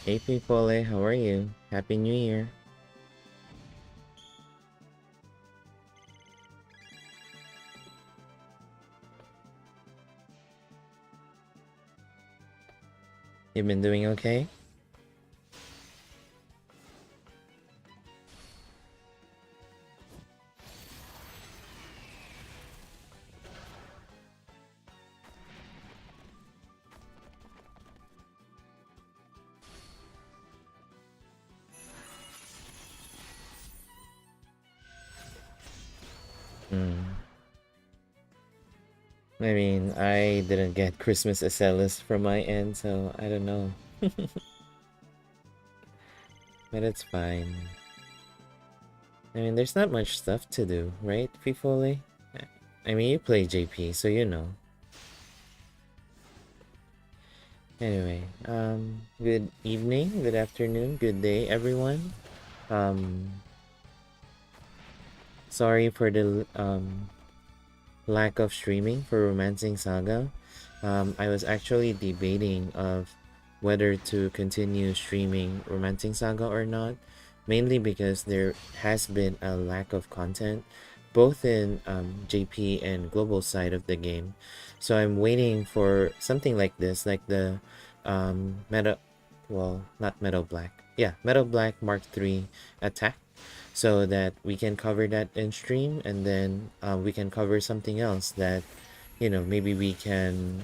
Hey people, how are you? Happy New Year. You've been doing okay? Hmm. I mean, I didn't get Christmas SLS from my end, so I don't know. But it's fine. I mean, there's not much stuff to do, right, Fifole? I mean, you play JP, so you know. Anyway, good evening, good afternoon, good day, everyone. Um, Sorry for the lack of streaming for Romancing Saga. I was actually debating of whether to continue streaming Romancing Saga or not, mainly because there has been a lack of content both in JP and global side of the game. So I'm waiting for something like this, like the Meta, well, not Metal Black. Yeah, Metal Black Mark III attack, so that we can cover that in stream, and then we can cover something else that maybe we can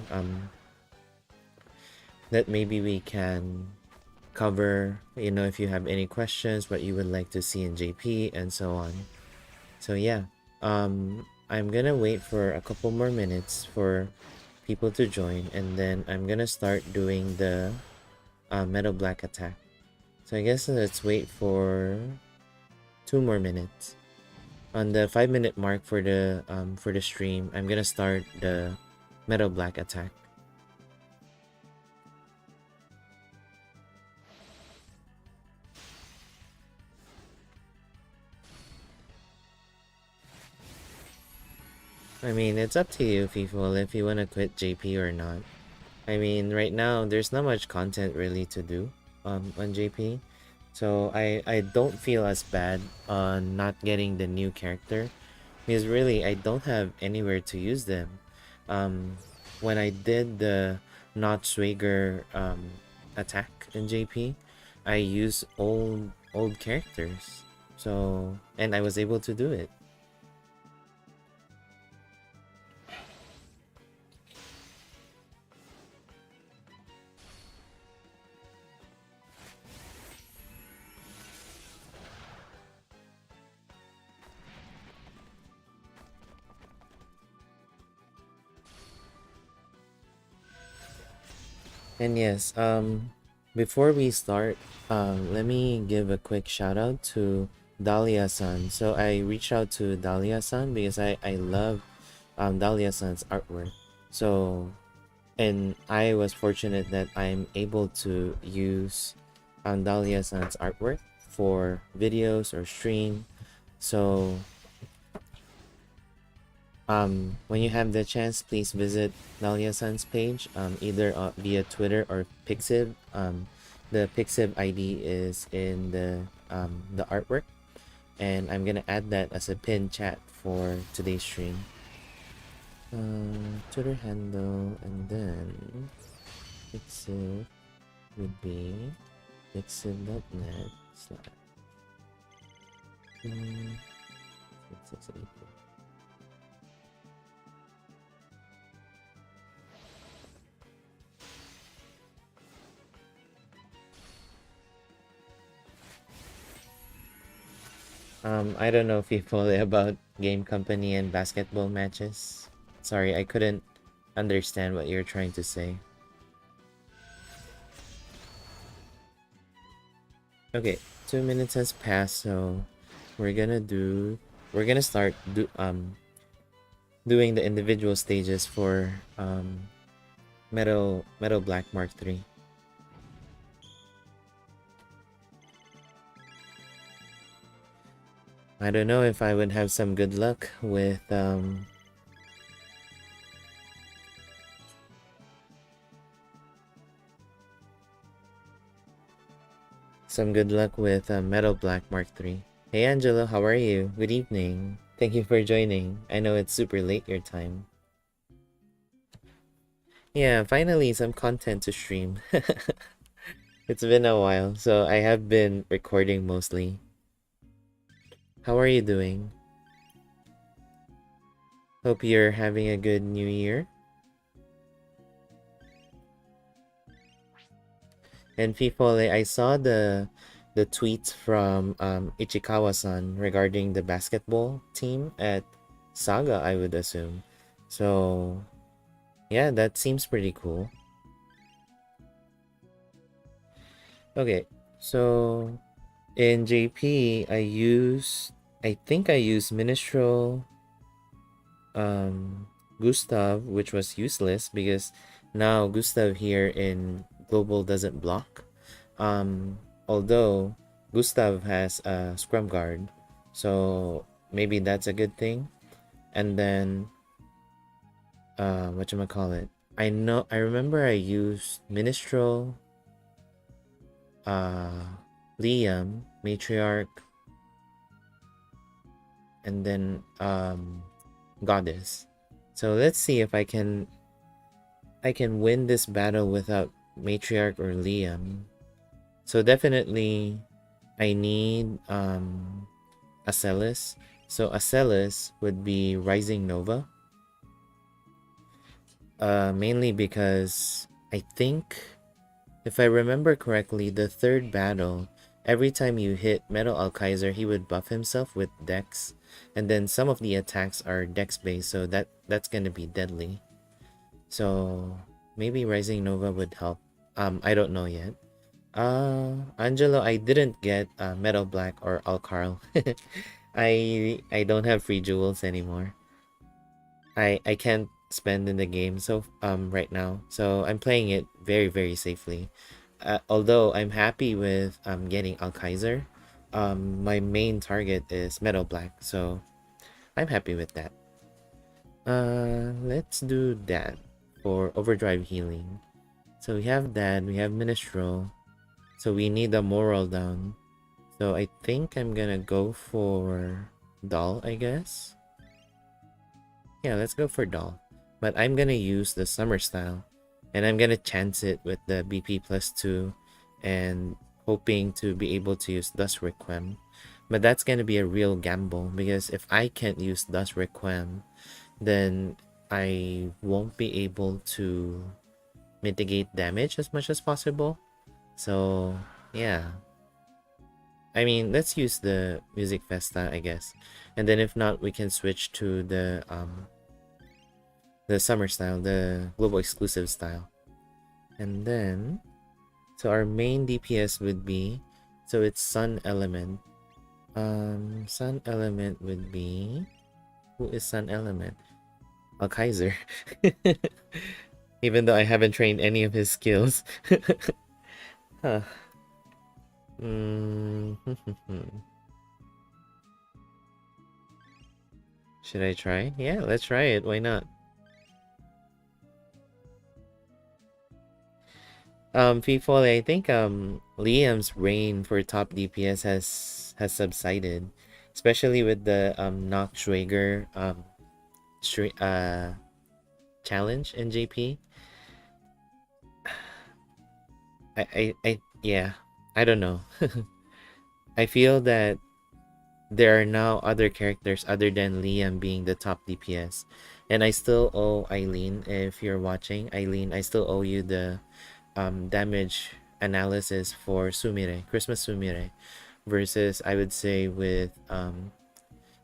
cover, if you have any questions what you would like to see in JP and so on. So yeah, I'm gonna wait for a couple more minutes for people to join, and then I'm gonna start doing the Metal Black attack. So I guess let's wait for 2 more minutes. On the 5 minute mark for the stream, I'm gonna start the Metal Black attack. I mean, it's up to you, people, if you wanna quit JP or not. I mean, right now there's not much content really to do on JP, so I don't feel as bad on not getting the new character, because really I don't have anywhere to use them. Um, when I did the not Swagger attack in JP, I used old characters, so and I was able to do it. And yes, before we start, let me give a quick shout out to Dahlia-san. So I reached out to Dahlia-san because I love Dahlia-san's artwork. So, and I was fortunate that I'm able to use Dahlia-san's artwork for videos or stream. So when you have the chance, please visit Dahlia-san's page, either via Twitter or Pixiv. The Pixiv ID is in the artwork, and I'm gonna add that as a pinned chat for today's stream. Twitter handle, and then Pixiv would be pixiv.net slash 6684. I don't know people about game company and basketball matches. Sorry, I couldn't understand what you're trying to say. Okay, 2 minutes has passed, so we're gonna start doing the individual stages for Metal Black Mark III. I don't know if I would have some good luck with some good luck with Metal Black Mark III. Hey Angelo, how are you? Good evening. Thank you for joining. I know it's super late your time. Yeah, finally some content to stream. It's been a while, so I have been recording mostly. How are you doing? Hope you're having a good new year. And Fifole, I saw the tweets from Ichikawa-san regarding the basketball team at SaGa, I would assume. So yeah, that seems pretty cool. Okay, so in JP, I think I used Minstrel, Gustav, which was useless because now Gustav here in Global doesn't block. Although Gustav has a Scrum Guard, so maybe that's a good thing. And then, whatchamacallit, I remember I used Minstrel, Liam, Matriarch, and then Goddess. So let's see if I can win this battle without Matriarch or Liam. So definitely I need Acellus. So Acellus would be Rising Nova. Mainly because I think, if I remember correctly, the third battle, every time you hit Metal Alkaiser, he would buff himself with Dex. And then some of the attacks are Dex based, so that's gonna be deadly. So maybe Rising Nova would help. I don't know yet. Angelo, I didn't get Metal Black or Alcarl. I don't have free jewels anymore. I can't spend in the game so right now, so I'm playing it very, very safely. Although I'm happy with getting Alkaiser, my main target is Metal Black, so I'm happy with that. Let's do that for overdrive healing. So we have that, we have Minstrel, so we need a moral down. So I think I'm gonna go for Doll, I guess. Yeah, let's go for Doll. But I'm gonna use the Summer Style, and I'm gonna chance it with the BP +2 and hoping to be able to use Dust Requiem. But that's gonna be a real gamble, because if I can't use Dust Requiem, then I won't be able to mitigate damage as much as possible. So yeah, I mean, let's use the Music Festa, I guess. And then if not, we can switch to the Summer Style, the global exclusive style. And then, so our main DPS would be, so it's Sun Element. Sun Element would be, who is Sun Element? Alkaiser. Even though I haven't trained any of his skills. Huh. Should I try? Yeah, let's try it. Why not? People, I think Liam's reign for top DPS has subsided, especially with the Noct Schwager challenge in JP. Yeah, I don't know. I feel that there are now other characters other than Liam being the top DPS, and I still owe Eileen, if you're watching, Eileen, I still owe you the damage analysis for Sumire, Christmas Sumire, versus, I would say, with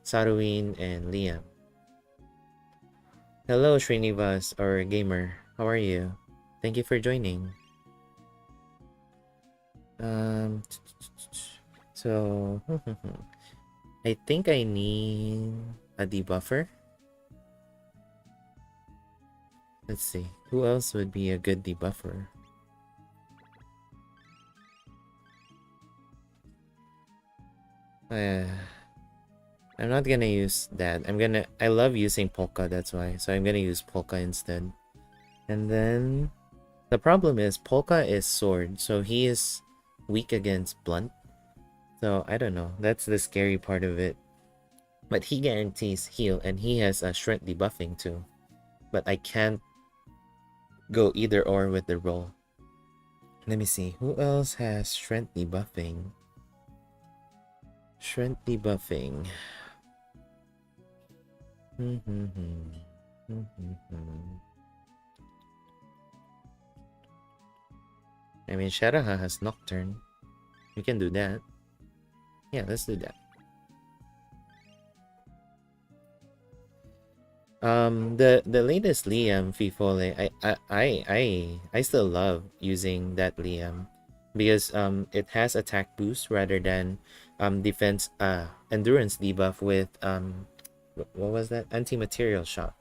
Saruin and Liam. Hello, Srinivas or Gamer. How are you? Thank you for joining. So I think I need a debuffer. Let's see, who else would be a good debuffer? I'm not gonna use that. I love using Polka, that's why. So I'm gonna use Polka instead. And then the problem is Polka is sword, so he is weak against blunt. So I don't know. That's the scary part of it. But he guarantees heal, and he has a strength debuffing too. But I can't go either or with the roll. Let me see. Who else has strength debuffing? Strength debuffing. I mean, Sharaha has Nocturne. We can do that. Yeah, let's do that. The latest Liam Fifole, I still love using that Liam because it has attack boost rather than defense endurance debuff with what was that, anti-material shot.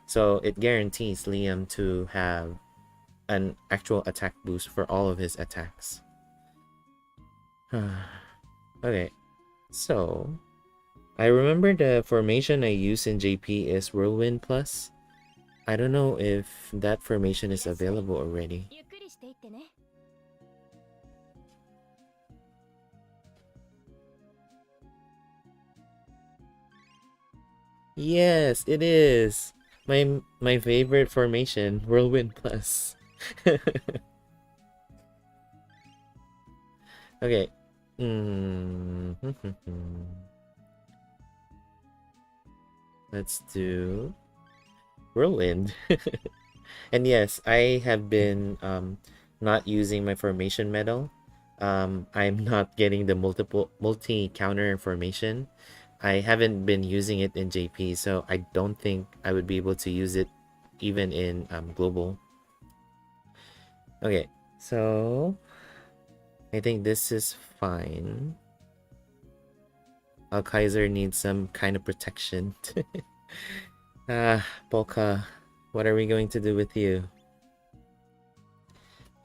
So it guarantees Liam to have an actual attack boost for all of his attacks. Okay, so I remember the formation I use in JP is Whirlwind Plus. I don't know if that formation is available already. Yes, it is. My favorite formation, Whirlwind Plus. Okay. Let's do Whirlwind. And yes, I have been not using my formation medal. I'm not getting the multi-counter formation. I haven't been using it in JP, so I don't think I would be able to use it even in global. Okay, so I think this is fine. Kaiser needs some kind of protection. Polka, what are we going to do with you?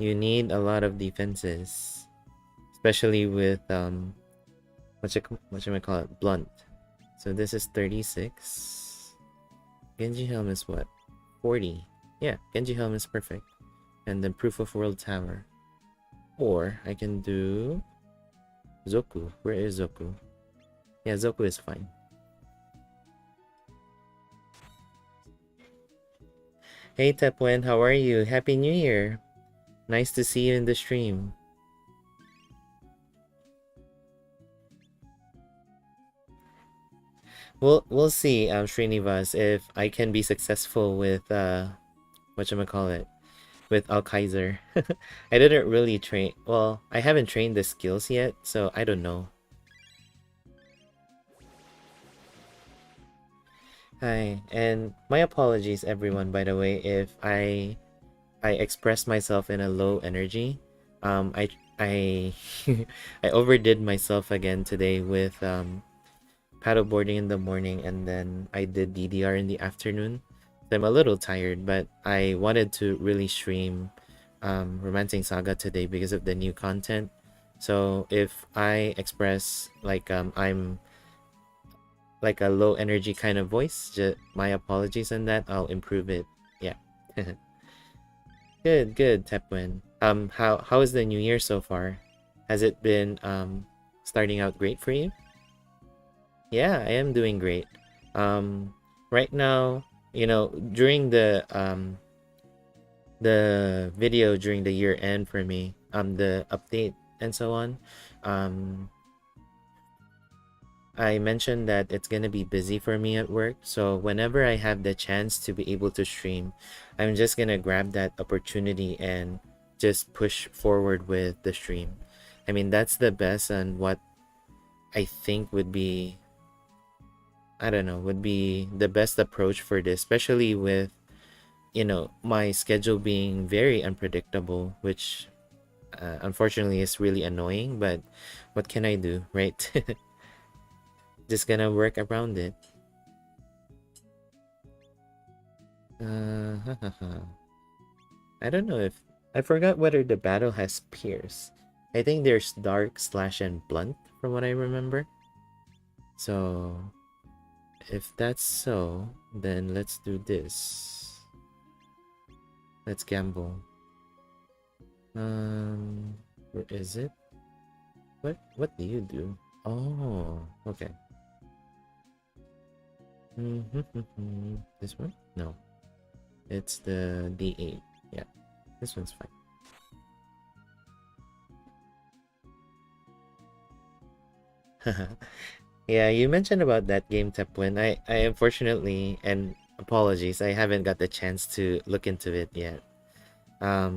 You need a lot of defenses, especially with what should I call it? Blunt. So this is 36. Genji Helm is what? 40. Yeah, Genji Helm is perfect. And then Proof of World Tower. Or I can do Zoku. Where is Zoku? Yeah, Zoku is fine. Hey Tepwen, how are you? Happy New Year. Nice to see you in the stream. We'll see, Srinivas, if I can be successful with whatchamacallit, with Al-Kaiser. I didn't really train, well, I haven't trained the skills yet, so I don't know. Hi, and my apologies everyone, by the way, if I express myself in a low energy. I I overdid myself again today with paddleboarding in the morning, and then I did DDR in the afternoon. So I'm a little tired, but I wanted to really stream Romancing Saga today because of the new content. So if I express like I'm like a low energy kind of voice, just my apologies on that. I'll improve it. Yeah. Good, Tepwin. How is the new year so far? Has it been starting out great for you? Yeah, I am doing great. Right now, you know, during the video during the year end for me, the update and so on, I mentioned that it's gonna be busy for me at work, so whenever I have the chance to be able to stream, I'm just gonna grab that opportunity and just push forward with the stream. I mean, that's the best and what I think would be, I don't know, would be the best approach for this, especially with, you know, my schedule being very unpredictable, which unfortunately is really annoying, but what can I do, right? Just gonna work around it. I don't know if I forgot whether the battle has Pierce. I think there's Dark, Slash, and Blunt from what I remember. So if that's so, then let's do this. Let's gamble. Where is it? What do you do? Oh, okay. This one? No. It's the D8. Yeah, this one's fine. Yeah, you mentioned about that game, Tepwin. I unfortunately, and apologies, I haven't got the chance to look into it yet. I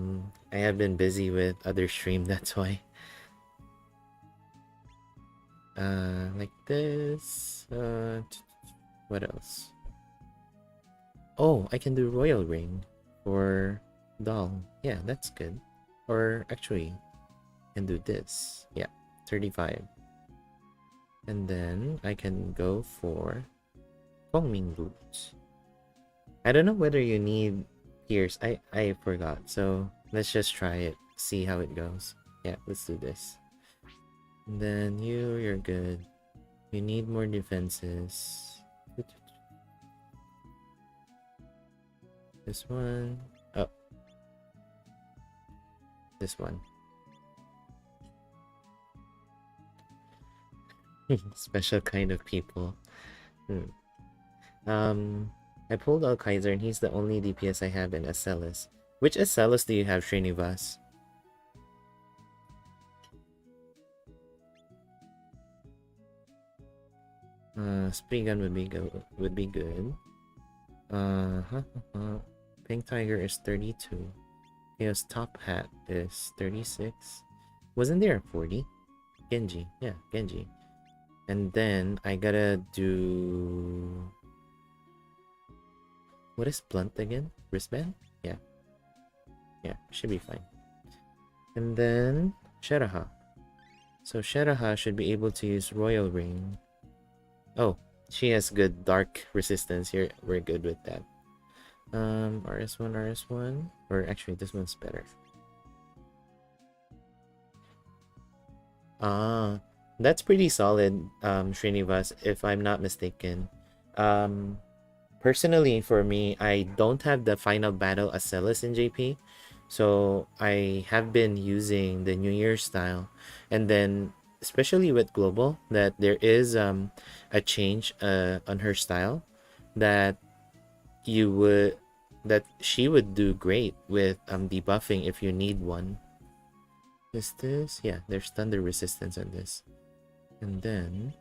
have been busy with other stream, that's why. Like this. What else? Oh, I can do Royal Ring for doll. Yeah, that's good. Or actually, I can do this. Yeah, 35. And then I can go for Fengming boots. I don't know whether you need pierce. I forgot. So let's just try it. See how it goes. Yeah, let's do this. And then you're good. You need more defenses. This one. Oh. This one. Special kind of people. I pulled Al Kaiser and he's the only DPS I have in Acellus. Which Acellus do you have, Srinivas? Spree would be good. Pink Tiger is 32. Chaos Top Hat is 36. Wasn't there a 40? Genji. Yeah, Genji. And then I gotta do... What is blunt again? Wristband? Yeah. Yeah, should be fine. And then Sheraha. So Sheraha should be able to use Royal Ring. Oh, she has good dark resistance here. We're good with that. RS1. Or actually, this one's better. That's pretty solid, Srinivas, if I'm not mistaken. Personally, for me, I don't have the final battle Acellus in JP. So I have been using the New Year style. And then, especially with Global, that there is a change on her style that she would do great with debuffing if you need one. Is this? Yeah, there's thunder resistance on this. And then,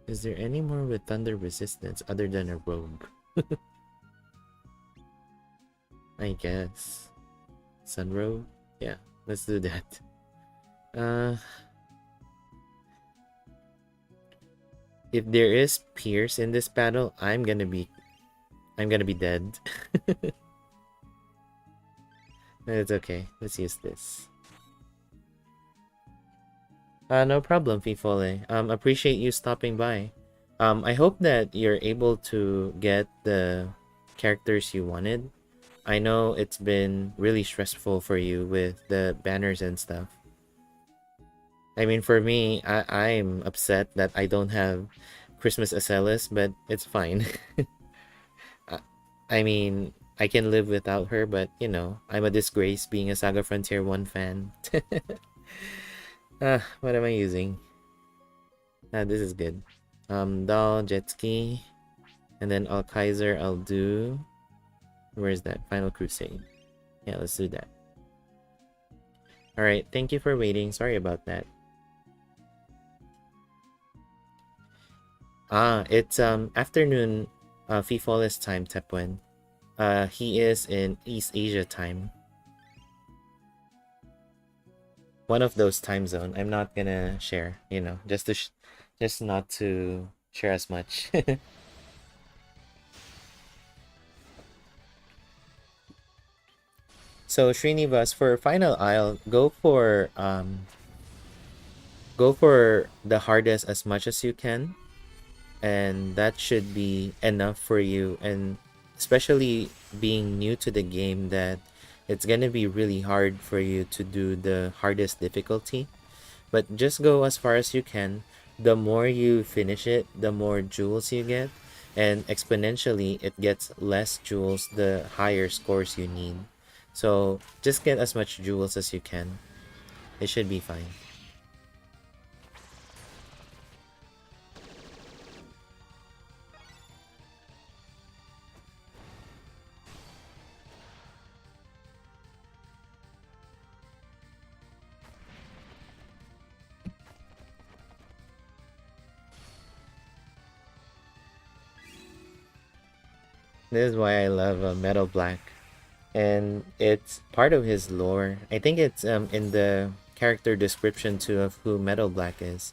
is there any more with thunder resistance other than a robe? I guess. Sun robe? Yeah, let's do that. If there is Pierce in this battle, I'm gonna be dead. It's okay. Let's use this. No problem, Fifole. Appreciate you stopping by. I hope that you're able to get the characters you wanted. I know it's been really stressful for you with the banners and stuff. I mean, for me, I'm upset that I don't have Christmas Acellus, but it's fine. I mean, I can live without her, but you know, I'm a disgrace being a SaGa Frontier 1 fan. What am I using? This is good. Doll, jet ski, and then Al Kaiser I'll do. Where's that? Final Crusade. Yeah, let's do that. Alright, thank you for waiting. Sorry about that. It's afternoon Fifolis time, Tepwen. He is in East Asia time. One of those time zone. I'm not gonna share, you know, just not to share as much. So Srinivas, for final aisle, go for the hardest as much as you can, and that should be enough for you. And especially being new to the game, that it's gonna be really hard for you to do the hardest difficulty, but just go as far as you can. The more you finish it, the more jewels you get, and exponentially it gets less jewels the higher scores you need. So just get as much jewels as you can. it should be fine. This is why I love MBlack, and it's part of his lore. I think it's in the character description too of who MBlack is,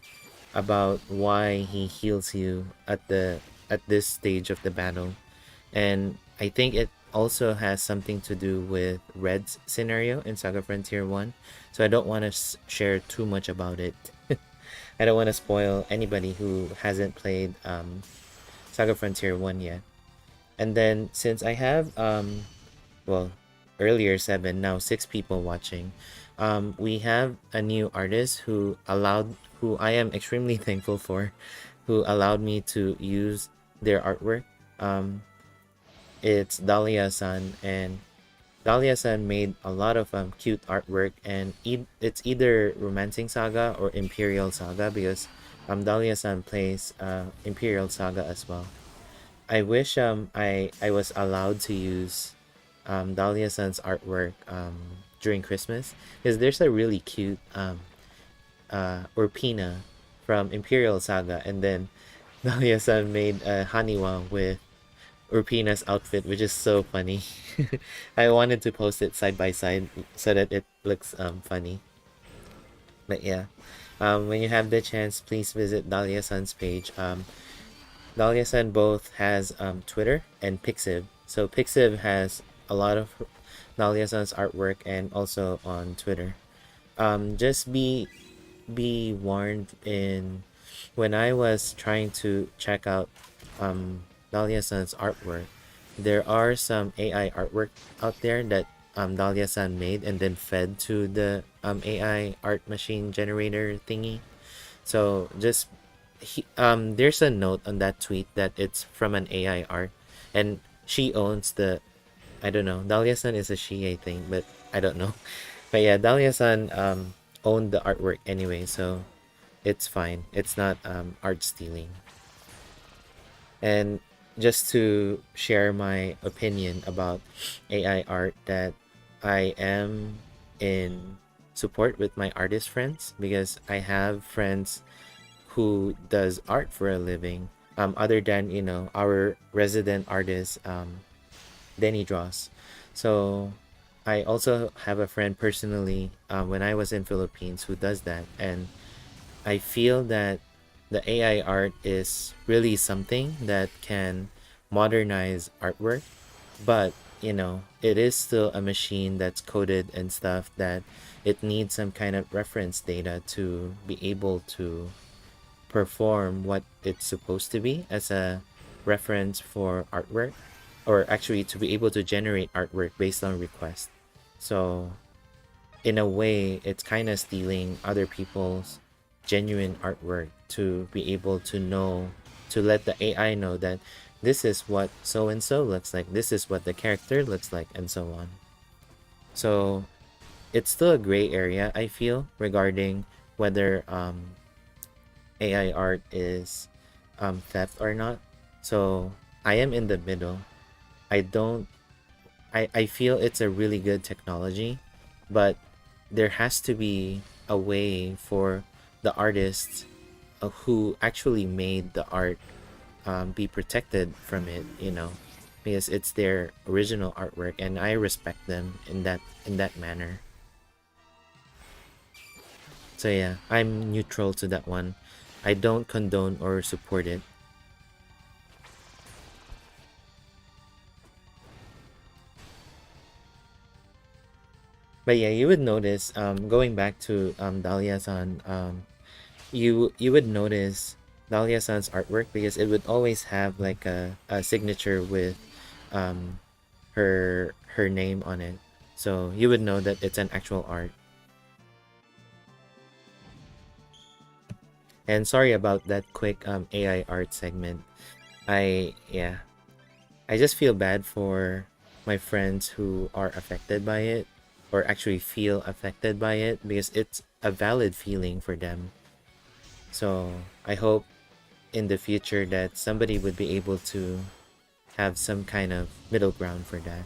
about why he heals you at this stage of the battle. And I think it also has something to do with Red's scenario in Saga Frontier 1. So I don't want to share too much about it. I don't want to spoil anybody who hasn't played Saga Frontier 1 yet. And then since I have well, earlier 7, now 6 people watching, we have a new artist who I am extremely thankful for, who allowed me to use their artwork. It's Dahlia-san, and Dahlia-san made a lot of cute artwork, and it's either Romancing Saga or Imperial Saga, because Dahlia-san plays Imperial Saga as well. I wish I was allowed to use Dahlia-san's artwork during Christmas, because there's a really cute Urpina from Imperial Saga, and then Dahlia-san made a Haniwa with Urpina's outfit, which is so funny. I wanted to post it side by side so that it looks funny. But yeah, when you have the chance, please visit Dahlia-san's page. Dahlia-san both has Twitter and Pixiv. So Pixiv has a lot of Dahlia-san's artwork, and also on Twitter. Just be warned, in when I was trying to check out Dahlia-san's artwork, there are some AI artwork out there that Dahlia-san made and then fed to the AI art machine generator thingy. So just there's a note on that tweet that it's from an AI art, and she owns the, I don't know, Dahlia-san is a she, I think, but I don't know. But yeah, Dahlia-san owned the artwork anyway, so it's fine. It's not art stealing. And just to share my opinion about AI art, that I am in support with my artist friends, because I have friends who does art for a living, other than, you know, our resident artist Denny Dross. So I also have a friend personally, when I was in Philippines, who does that, and I feel that the AI art is really something that can modernize artwork, but you know, it is still a machine that's coded and stuff, that it needs some kind of reference data to be able to perform what it's supposed to be as a reference for artwork, or actually to be able to generate artwork based on request. So in a way, it's kind of stealing other people's genuine artwork to be able to know, to let the AI know that this is what so and so looks like, this is what the character looks like, and so on. So it's still a gray area, I feel, regarding whether AI art is theft or not. So I am in the middle. I don't I feel it's a really good technology, but there has to be a way for the artists who actually made the art be protected from it, you know, because it's their original artwork, and I respect them in that manner. So yeah, I'm neutral to that one. I don't condone or support it. But yeah, you would notice, going back to Dahlia-san, you would notice Dahlia-san's artwork, because it would always have like a signature with her name on it. So you would know that it's an actual art. And sorry about that quick AI art segment. Yeah, I just feel bad for my friends who are affected by it, or actually feel affected by it, because a valid feeling for them. So I hope in the future that somebody would be able to have some kind of middle ground for that.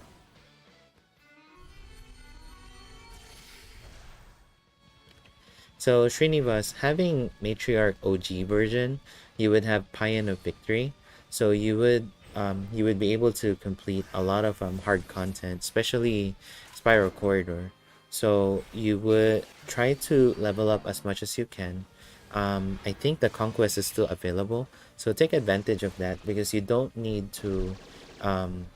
So Srinivas, having Matriarch OG version, you would have Paean of Victory. So you would be able to complete a lot of hard content, especially Spiral Corridor. So you would try to level up as much as you can. I think the Conquest is still available, so take advantage of that because you don't need to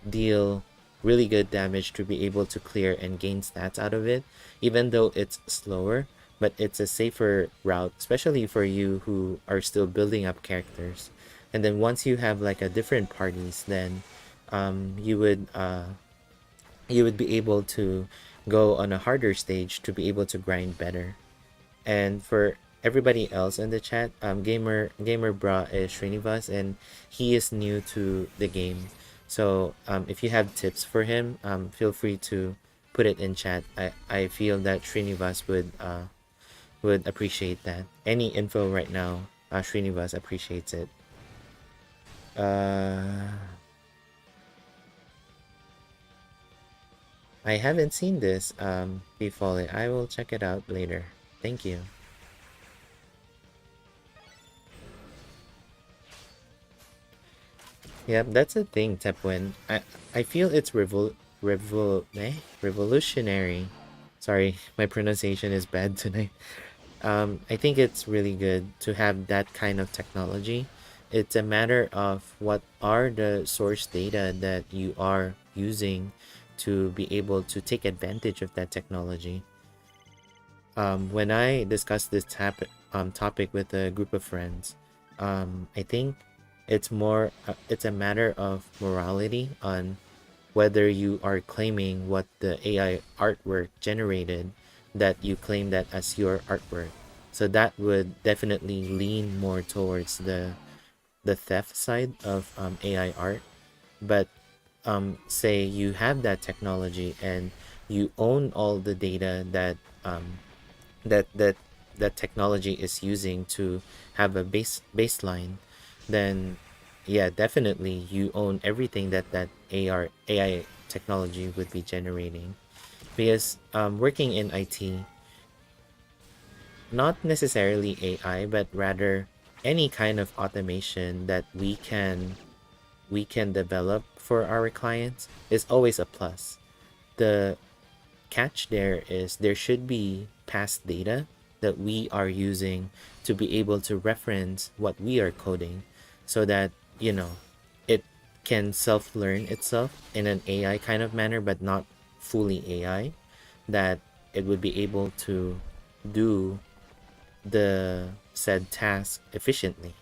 deal really good damage to be able to clear and gain stats out of it, even though it's slower, but it's a safer route, especially for you who are still building up characters. And then once you have like a different parties, then um, you would uh, you would be able to go on a harder stage to be able to grind better. And for everybody else in the chat, gamer bra is Srinivas, and he is new to the game. So if you have tips for him, feel free to put it in chat. I feel that Srinivas would appreciate that. Any info right now, Srinivas appreciates it. I haven't seen this before. I will check it out later. Thank you. Yep, that's a thing, Tepwin. I feel it's revolutionary. Sorry, my pronunciation is bad tonight. I think it's really good to have that kind of technology. It's a matter of what are the source data that you are using to be able to take advantage of that technology. When I discussed this topic with a group of friends, I think it's a matter of morality on whether you are claiming what the AI artwork generated, that you claim that as your artwork. So that would definitely lean more towards the theft side of AI art. But say you have that technology and you own all the data that that that that technology is using to have a baseline, then yeah, definitely you own everything that AI technology would be generating. Because working in IT, not necessarily AI, but rather any kind of automation that we can develop for our clients is always a plus. The catch there is there should be past data that we are using to be able to reference what we are coding, so that it can self-learn itself in an AI kind of manner, but not fully AI, that it would be able to do the said task efficiently.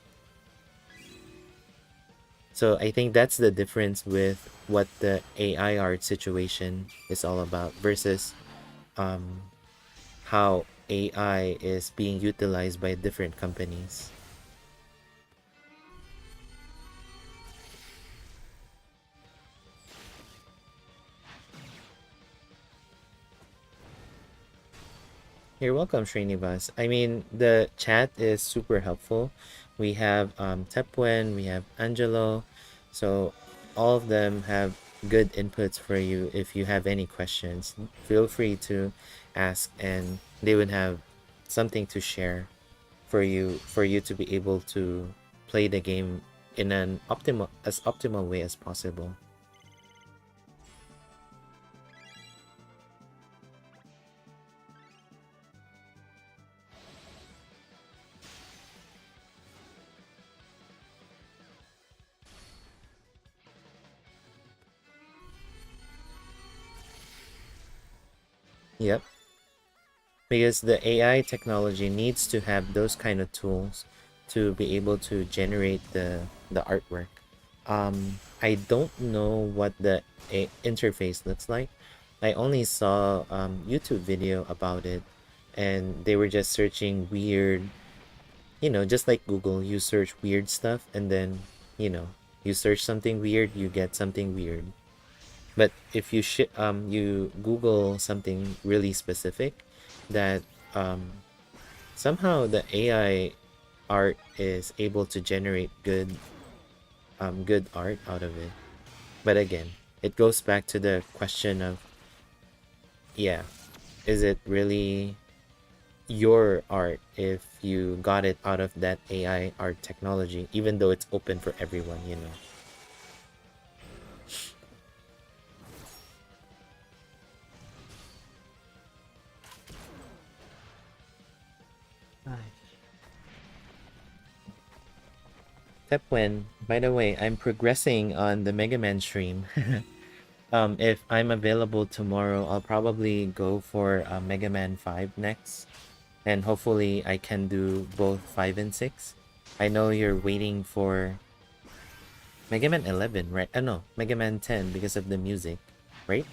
So I think that's the difference with what the AI art situation is all about versus how AI is being utilized by different companies. You're welcome, Srinivas. I mean, the chat is super helpful. We have Tepwen, we have Angelo, so all of them have good inputs for you. If you have any questions, feel free to ask, and they would have something to share for you to be able to play the game in an optimal way as possible. Yep. Because the AI technology needs to have those kind of tools to be able to generate the artwork. I don't know what the interface looks like. I only saw YouTube video about it, and they were just searching weird, just like Google. You search weird stuff, and then you know you search something weird, you get something weird. But if you Google something really specific that somehow the AI art is able to generate good art out of it. But again, it goes back to the question of, yeah, is it really your art if you got it out of that AI art technology, even though it's open for everyone, you know? Tepwen, by the way, I'm progressing on the Mega Man stream. If I'm available tomorrow, I'll probably go for Mega Man 5 next. And hopefully I can do both 5 and 6. I know you're waiting for Mega Man 11, right? No, Mega Man 10 because of the music, right?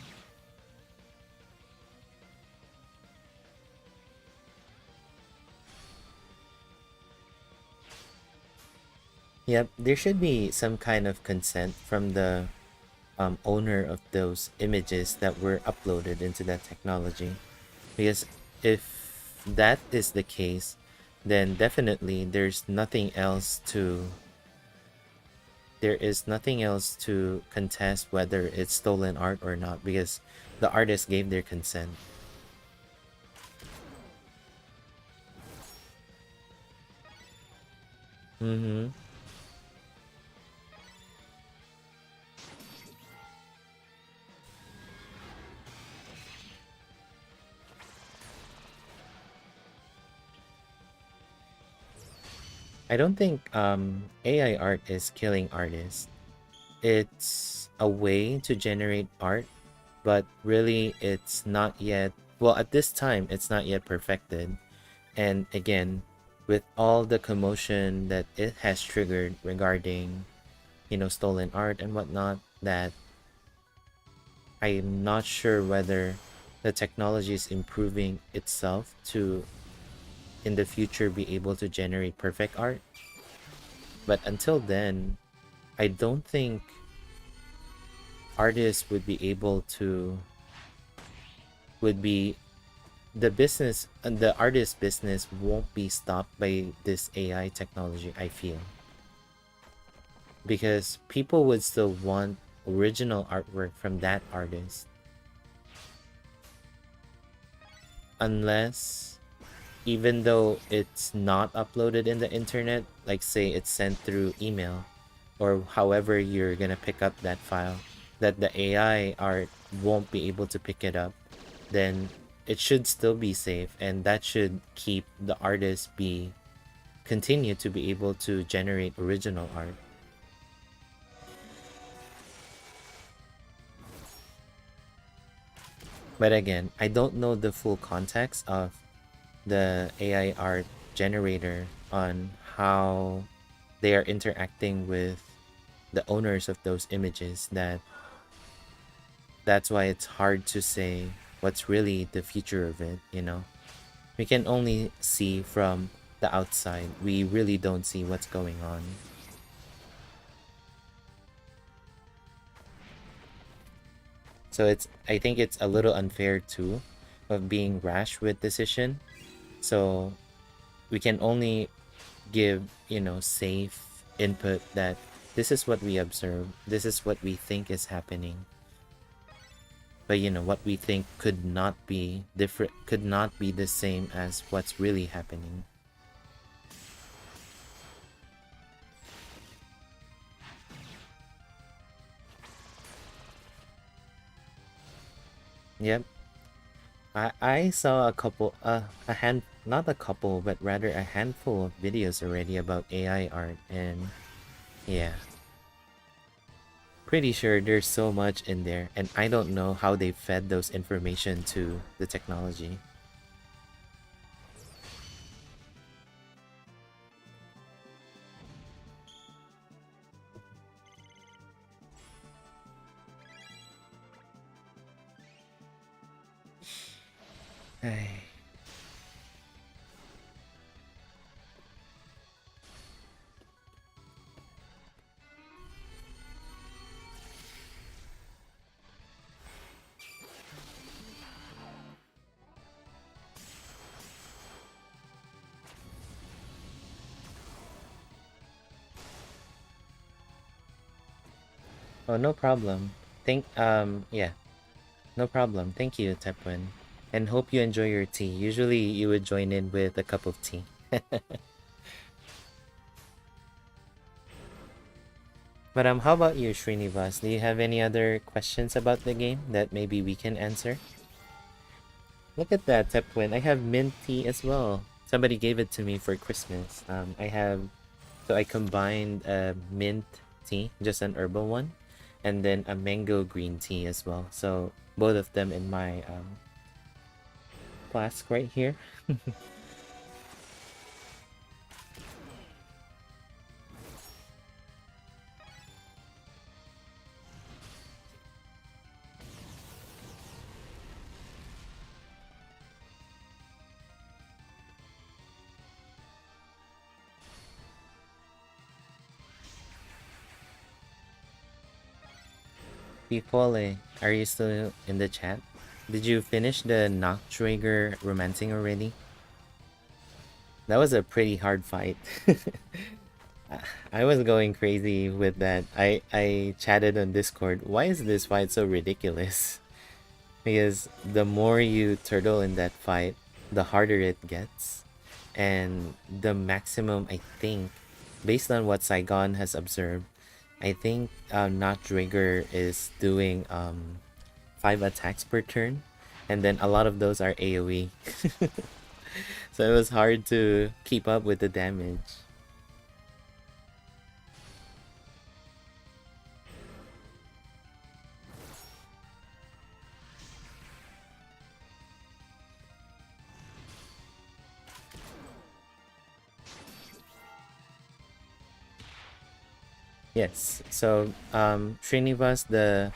Yep, there should be some kind of consent from the owner of those images that were uploaded into that technology. Because if that is the case, then definitely there is nothing else to contest whether it's stolen art or not, because the artist gave their consent. Mm-hmm. I don't think AI art is killing artists. It's a way to generate art, but really it's not yet, well, at this time it's not yet perfected. And again, with all the commotion that it has triggered regarding, stolen art and whatnot, that I'm not sure whether the technology is improving itself to in the future be able to generate perfect art. But until then, I don't think artists would be able to would be the artist business won't be stopped by this AI technology, I feel. Because people would still want original artwork from that artist, unless, even though it's not uploaded in the internet, like say it's sent through email or however you're gonna pick up that file, that the AI art won't be able to pick it up, then it should still be safe, and that should keep the artist be continue to be able to generate original art. But again, I don't know the full context of the AI art generator on how they are interacting with the owners of those images. That's why it's hard to say what's really the future of it. We can only see from the outside. We really don't see what's going on. So I think it's a little unfair too of being rash with decision. So we can only give, safe input that this is what we observe, this is what we think is happening. But what we think could not be different, could not be the same as what's really happening. Yep. I saw a hand not a couple, but rather a handful of videos already about AI art, and yeah, pretty sure there's so much in there, and I don't know how they fed those information to the technology. Ay. Oh, no problem. Yeah, no problem. Thank you, Tepwin. And hope you enjoy your tea. Usually you would join in with a cup of tea. But how about you, Srinivas? Do you have any other questions about the game that maybe we can answer? Look at that, Tepwin. I have mint tea as well. Somebody gave it to me for Christmas. I combined a mint tea, just an herbal one, and then a mango green tea as well. So both of them in my flask right here. People, are you still in the chat? Did you finish the Nachträger romancing already? That was a pretty hard fight. I was going crazy with that. I chatted on Discord. Why is this fight so ridiculous? Because the more you turtle in that fight, the harder it gets. And the maximum, I think, based on what Saigon has observed, I think Nachträger is doing 5 attacks per turn, and then a lot of those are AoE. So it was hard to keep up with the damage. Yes. So Srinivas, the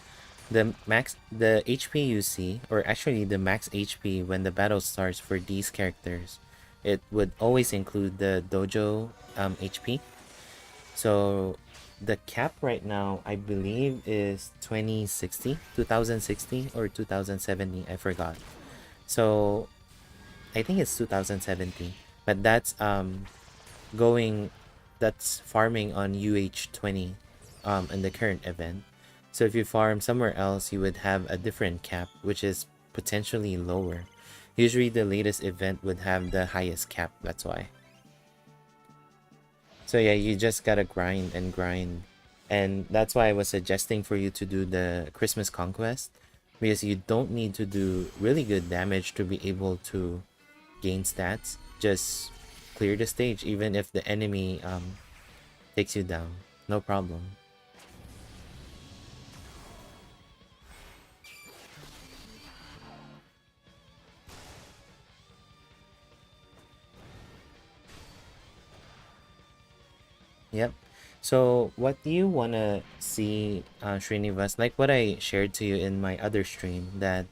HP you see, or actually the max HP when the battle starts for these characters, it would always include the dojo HP. So the cap right now, I believe, is 2060 or 2070. I forgot. So I think it's 2070, but going that's farming on UH20 in the current event. So if you farm somewhere else, you would have a different cap, which is potentially lower. Usually the latest event would have the highest cap, that's why. So yeah, you just gotta grind and grind. And that's why I was suggesting for you to do the Christmas Conquest, because you don't need to do really good damage to be able to gain stats. Just clear the stage even if the enemy takes you down. No problem. Yep. So what do you want to see, Srinivas? Like what I shared to you in my other stream, that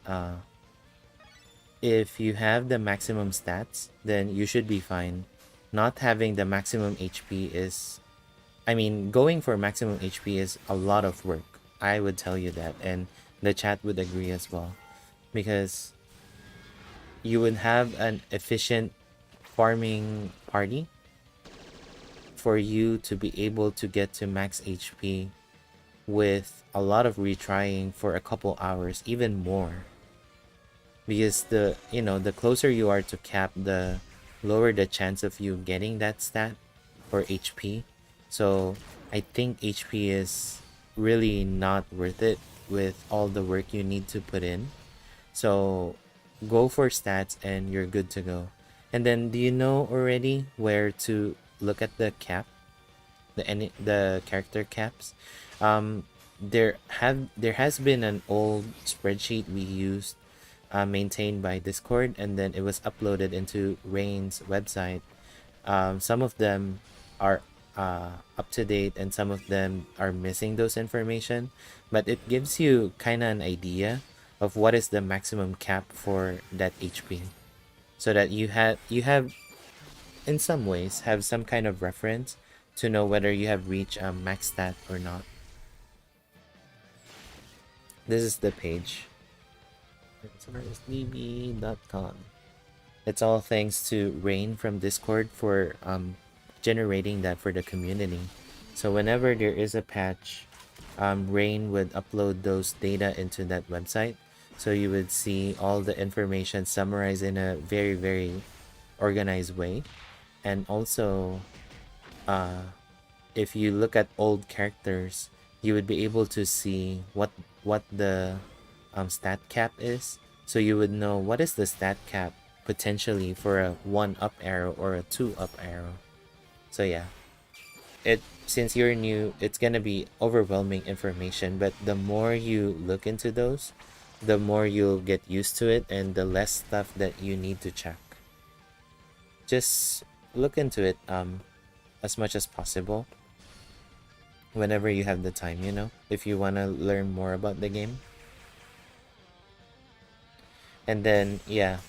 if you have the maximum stats, then you should be fine. Not having the maximum HP is... I mean, going for maximum HP is a lot of work. I would tell you that, and the chat would agree as well. Because you would have an efficient farming party for you to be able to get to max HP with a lot of retrying for a couple hours, even more. Because the closer you are to cap, the lower the chance of you getting that stat or HP. So I think HP is really not worth it with all the work you need to put in. So go for stats and you're good to go. And then, do you know already where to look at the cap, the character caps? There has been an old spreadsheet we used, maintained by Discord, and then it was uploaded into Rain's website. Some of them are up to date, and some of them are missing those information, but it gives you kind of an idea of what is the maximum cap for that HP, so that you have in some ways have some kind of reference to know whether you have reached max stat or not. This is the page. SaGa.com. It's all thanks to Rain from Discord for generating that for the community. So whenever there is a patch, Rain would upload those data into that website. So you would see all the information summarized in a very, very organized way. And also, if you look at old characters, you would be able to see what the stat cap is. So you would know what is the stat cap potentially for a 1 up arrow or a 2 up arrow. So yeah, it since you're new, it's gonna be overwhelming information, but the more you look into those, the more you'll get used to it and the less stuff that you need to check. Just look into it as much as possible whenever you have the time, if you want to learn more about the game. And then yeah,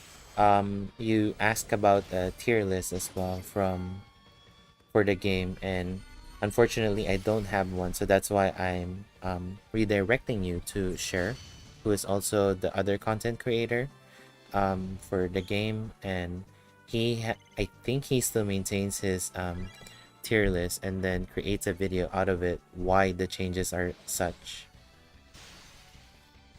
you ask about a tier list as well for the game, and unfortunately I don't have one, so that's why I'm redirecting you to Share, who is also the other content creator for the game, and I think he still maintains his tier list and then creates a video out of it why the changes are such.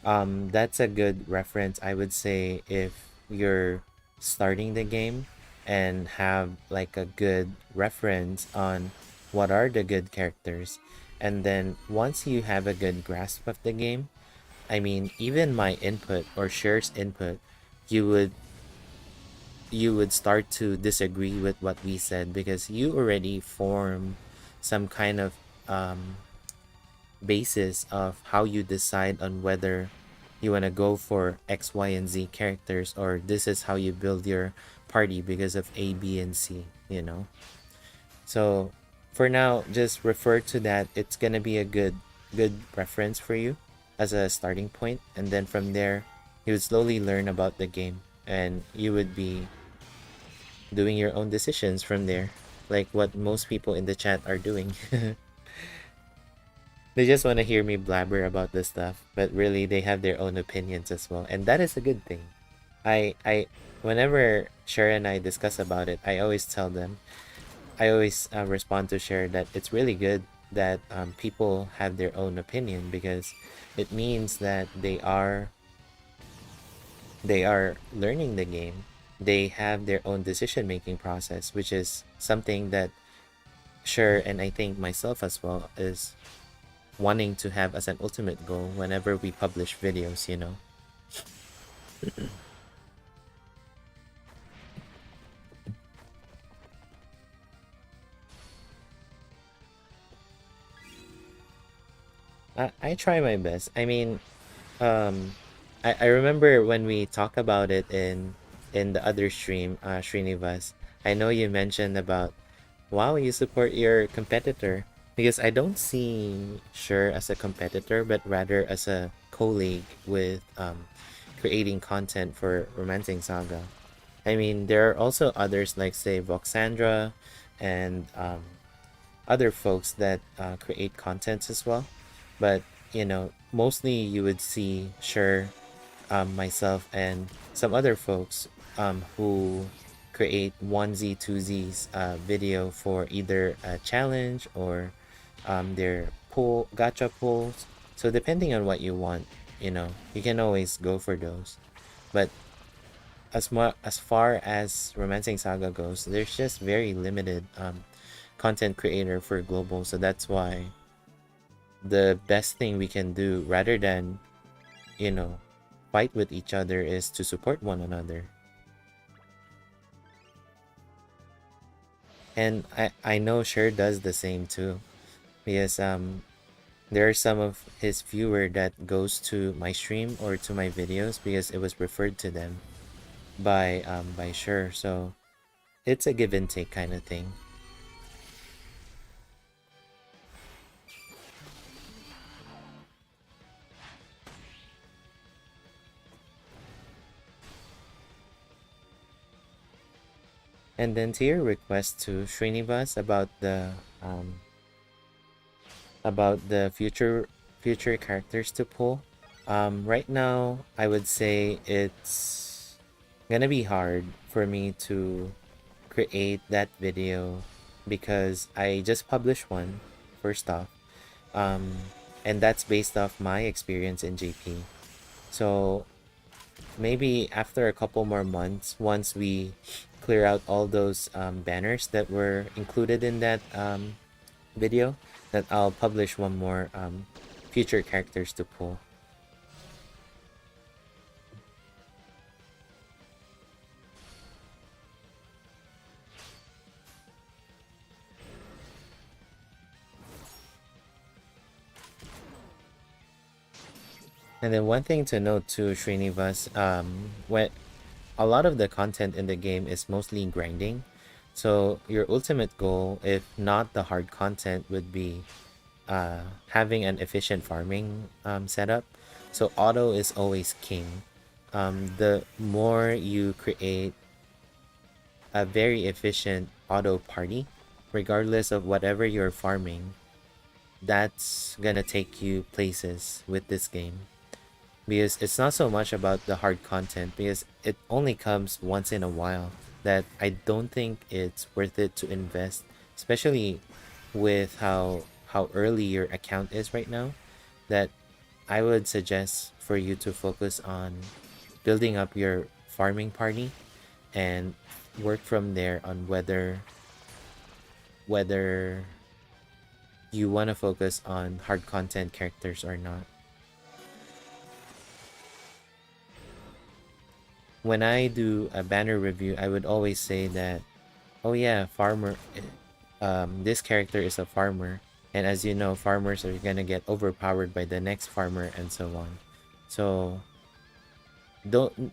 That's a good reference, I would say, if you're starting the game and have like a good reference on what are the good characters. And then once you have a good grasp of the game, I mean, even my input or Share's input, you would start to disagree with what we said because you already form some kind of basis of how you decide on whether you want to go for X, Y, and Z characters, or this is how you build your party because of A, B, and C. So for now, just refer to that. It's gonna be a good reference for you as a starting point, and then from there, you would slowly learn about the game, and you would be doing your own decisions from there, like what most people in the chat are doing. They just want to hear me blabber about this stuff, but really they have their own opinions as well, and that is a good thing. I whenever Cher and I discuss about it, I always tell them, I always respond to Cher that it's really good that people have their own opinion, because it means that they are learning the game. They have their own decision making process, which is something that Cher and I think myself as well is wanting to have as an ultimate goal whenever we publish videos. I try my best. I mean, I remember when we talk about it in the other stream, Srinivas. I know you mentioned about, wow, you support your competitor, because I don't see Sure as a competitor, but rather as a colleague with creating content for Romancing Saga. I mean, there are also others like, say, Voxandra and other folks that create contents as well. But, mostly you would see Sure, myself, and some other folks who create 1Z, 2Z's video for either a challenge or their gacha pulls. So depending on what you want, you can always go for those. But as far as Romancing Saga goes, there's just very limited content creator for global. So that's why the best thing we can do, rather than fight with each other, is to support one another. And I know Sher does the same too, because there are some of his viewer that goes to my stream or to my videos because it was referred to them by Sher. So it's a give and take kind of thing. And then to your request to Srinivas about the future characters to pull, right now I would say it's gonna be hard for me to create that video because I just published one, first off, and that's based off my experience in JP. So maybe after a couple more months, once we clear out all those banners that were included in that video, that I'll publish one more future characters to pull. And then one thing to note too, Srinivas, when a lot of the content in the game is mostly grinding. So your ultimate goal, if not the hard content, would be having an efficient farming setup. So auto is always king. The more you create a very efficient auto party, regardless of whatever you're farming, that's gonna take you places with this game. Because it's not so much about the hard content, because it only comes once in a while, that I don't think it's worth it to invest, especially with how early your account is right now. That I would suggest for you to focus on building up your farming party and work from there on whether you want to focus on hard content characters or not. When I do a banner review, I would always say that, oh yeah, farmer, this character is a farmer, and as you know, farmers are gonna get overpowered by the next farmer and so on. So don't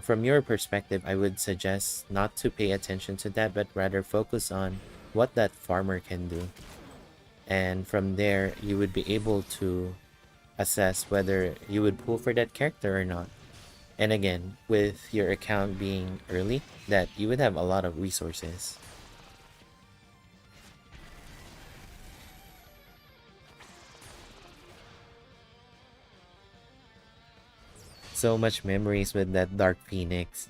from your perspective, I would suggest not to pay attention to that, but rather focus on what that farmer can do. And from there, you would be able to assess whether you would pull for that character or not. And again, with your account being early, that you would have a lot of resources. So much memories with that Dark Phoenix.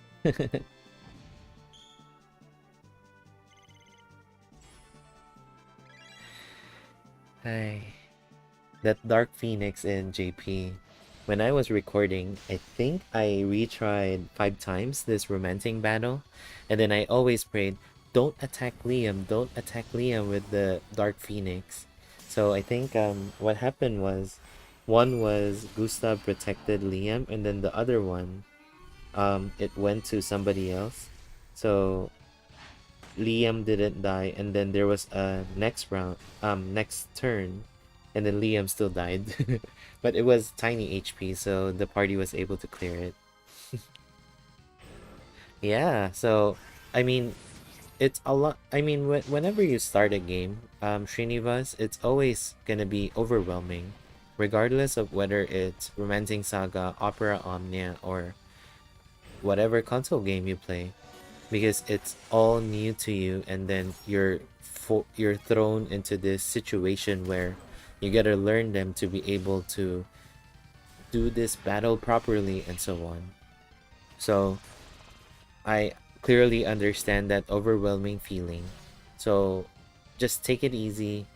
Hi. That Dark Phoenix in JP. When I was recording, I think I retried 5 times this romancing battle, and then I always prayed, don't attack Liam with the Dark Phoenix. So I think what happened was, one was Gustav protected Liam, and then the other one, it went to somebody else. So Liam didn't die, and then there was a next round, next turn, and then Liam still died. But it was tiny HP, so the party was able to clear it. Yeah, so I mean, it's a lot. I mean, whenever you start a game, Srinivas, it's always gonna be overwhelming, regardless of whether it's Romancing Saga, Opera Omnia, or whatever console game you play, because it's all new to you, and then you're thrown into this situation where you gotta learn them to be able to do this battle properly and so on. So I clearly understand that overwhelming feeling. So just take it easy.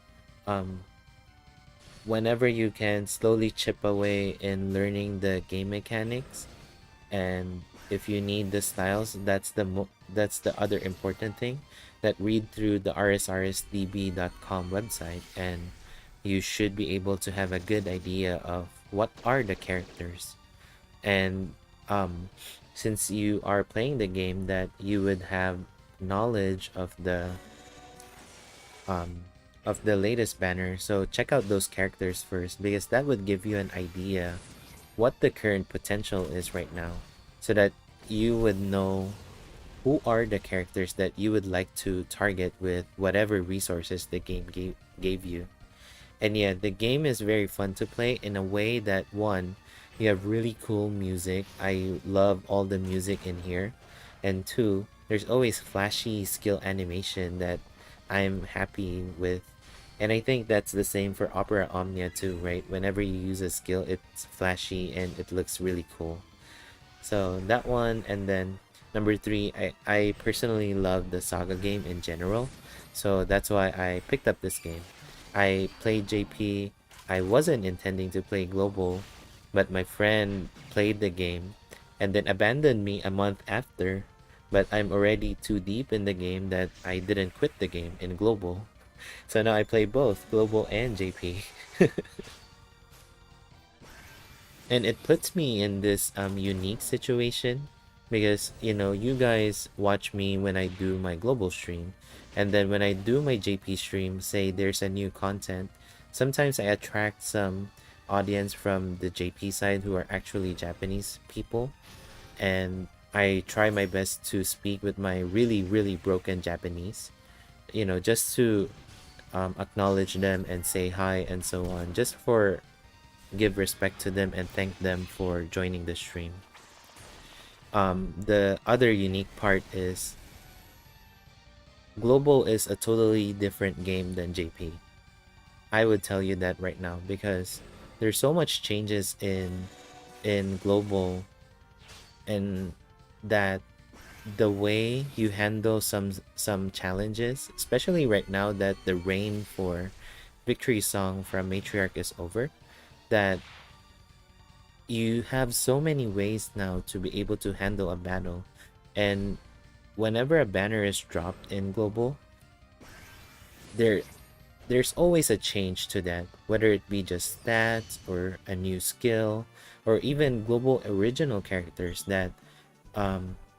Whenever you can, slowly chip away in learning the game mechanics, and if you need the styles, that's the other important thing. That read through the rsrsdb.com website, and you should be able to have a good idea of what are the characters. And since you are playing the game, that you would have knowledge of the latest banner. So check out those characters first, because that would give you an idea what the current potential is right now, so that you would know who are the characters that you would like to target with whatever resources the game gave you. And yeah, the game is very fun to play in a way that, one, you have really cool music. I love all the music in here. And two, there's always flashy skill animation that I'm happy with. And I think that's the same for Opera Omnia too, right? Whenever you use a skill, it's flashy and it looks really cool. So that one, and then number three, I personally love the SaGa game in general. So that's why I picked up this game. I played JP I wasn't intending to play global, but my friend played the game and then abandoned me a month after. But I'm already too deep in the game that I didn't quit the game in global. So now I play both global and JP. And it puts me in this unique situation because you guys watch me when I do my global stream, and then when I do my JP stream, say there's a new content, sometimes I attract some audience from the JP side who are actually Japanese people, and I try my best to speak with my really really broken Japanese, just to acknowledge them and say hi and so on, just for give respect to them and thank them for joining the stream. The other unique part is global is a totally different game than JP. I would tell you that right now because there's so much changes in global, and that the way you handle some challenges, especially right now that the reign for victory song from matriarch is over, that you have so many ways now to be able to handle a battle. And whenever a banner is dropped in global, there there's always a change to that, whether it be just stats or a new skill, or even global original characters that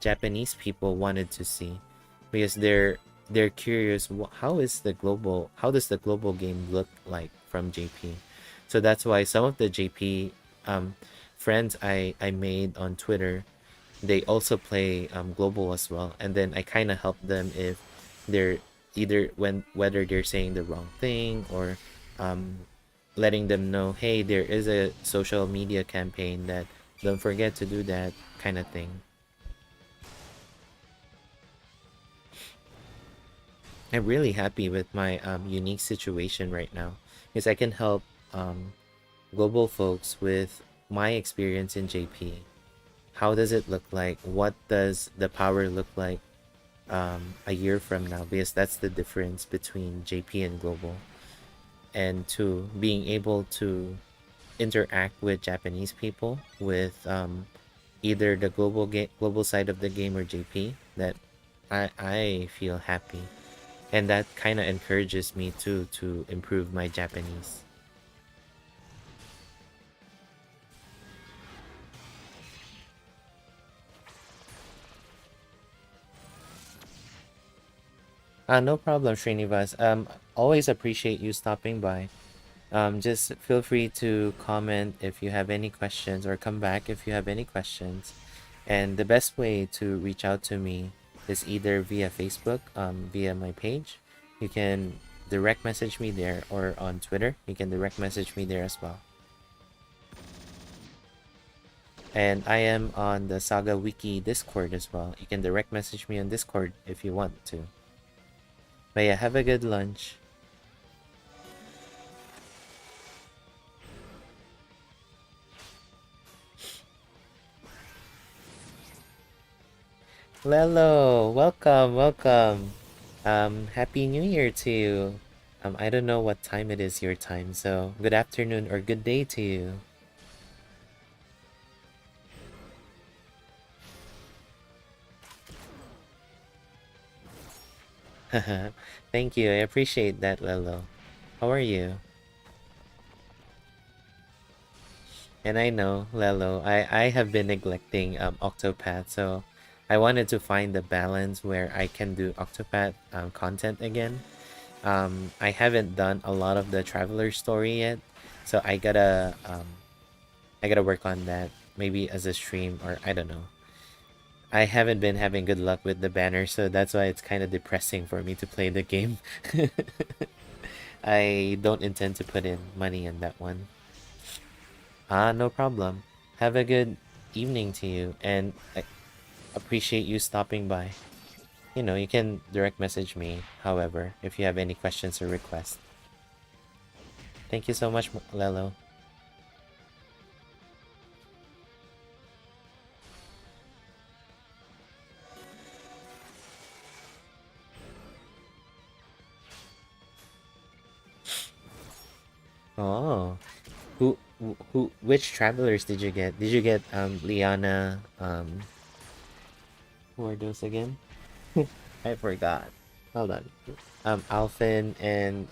Japanese people wanted to see, because they're curious, how does the global game look like from JP. So that's why some of the JP friends I made on Twitter, they also play global as well, and then I kind of help them if they're either whether they're saying the wrong thing, or um, letting them know, hey, there is a social media campaign that don't forget to do that, kind of thing. I'm really happy with my unique situation right now because I can help um, global folks with my experience in JP. How does it look like? What does the power look like a year from now? Because that's the difference between JP and global. And two, being able to interact with Japanese people with either the global side of the game or JP, that I feel happy, and that kind of encourages me too to improve my Japanese. No problem, Srinivas. Always appreciate you stopping by. Just feel free to comment if you have any questions, or come back if you have any questions. And the best way to reach out to me is either via Facebook, via my page. You can direct message me there, or on Twitter. You can direct message me there as well. And I am on the SaGa Wiki Discord as well. You can direct message me on Discord if you want to. But yeah, have a good lunch. Lelo, welcome, welcome. Happy New Year to you. I don't know what time it is your time, so good afternoon or good day to you. Thank you, I appreciate that, Lelo. How are you? And I know, Lelo, I have been neglecting Octopath, so I wanted to find the balance where I can do Octopath content again. I haven't done a lot of the Traveler story yet, so I gotta work on that, maybe as a stream, or I don't know. I haven't been having good luck with the banner, so that's why it's kind of depressing for me to play the game. I don't intend to put in money in that one. No problem. Have a good evening to you, and I appreciate you stopping by. You can direct message me, however, if you have any questions or requests. Thank you so much, Lelo. Oh, which travelers did you get? Did you get Liana? Who are those again? I forgot. Hold on. Alphen and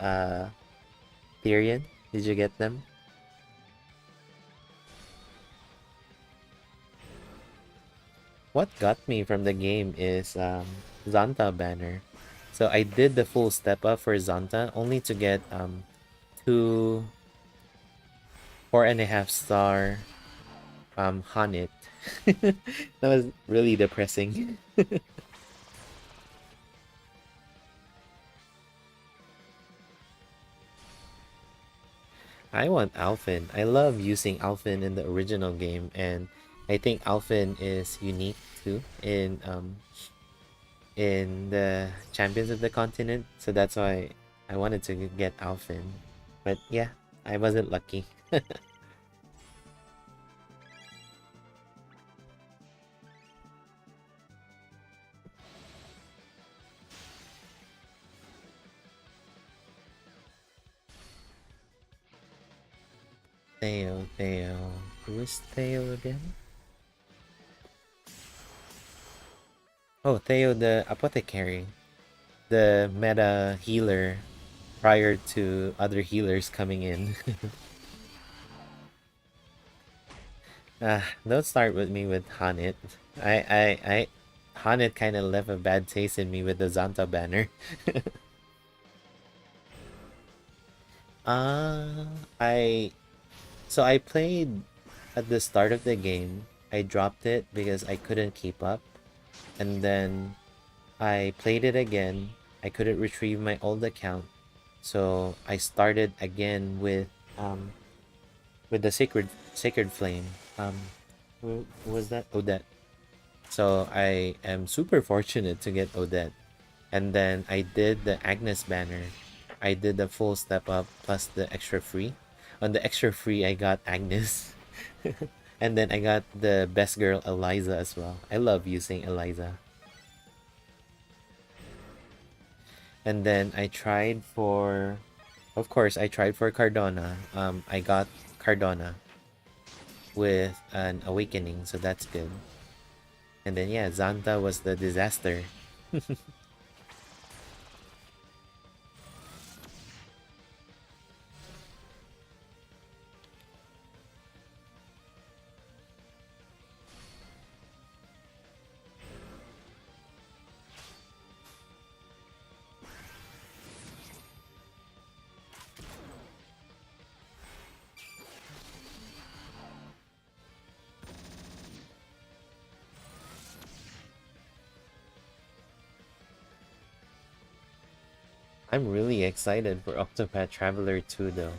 Tyrion. Did you get them? What got me from the game is Zanta banner. So I did the full step up for Zanta only to get two 4.5 star Hanit. That was really depressing. I want Alphen. I love using Alphen in the original game, and I think Alphen is unique too in the Champions of the Continent. So that's why I wanted to get Alphen. But yeah, I wasn't lucky. Theo. Who is Theo again? Oh, Theo the apothecary. The meta healer prior to other healers coming in. Don't start with me with Hanit. I Hanit kind of left a bad taste in me with the Zanta banner. uh, I I played at the start of the game. I dropped it because I couldn't keep up, and then I played it again. I couldn't retrieve my old account, so I started again with the sacred flame. Who was that? Odette. So I am super fortunate to get Odette. And then I did the Agnes banner. I did the full step up plus the extra free. On the extra free, I got Agnes. And then I got the best girl Eliza as well. I love using Eliza. And then I tried for, of course, I tried for Cardona. I got Cardona with an awakening, so that's good. And then yeah, Zanta was the disaster. I'm really excited for Octopath Traveler 2 though.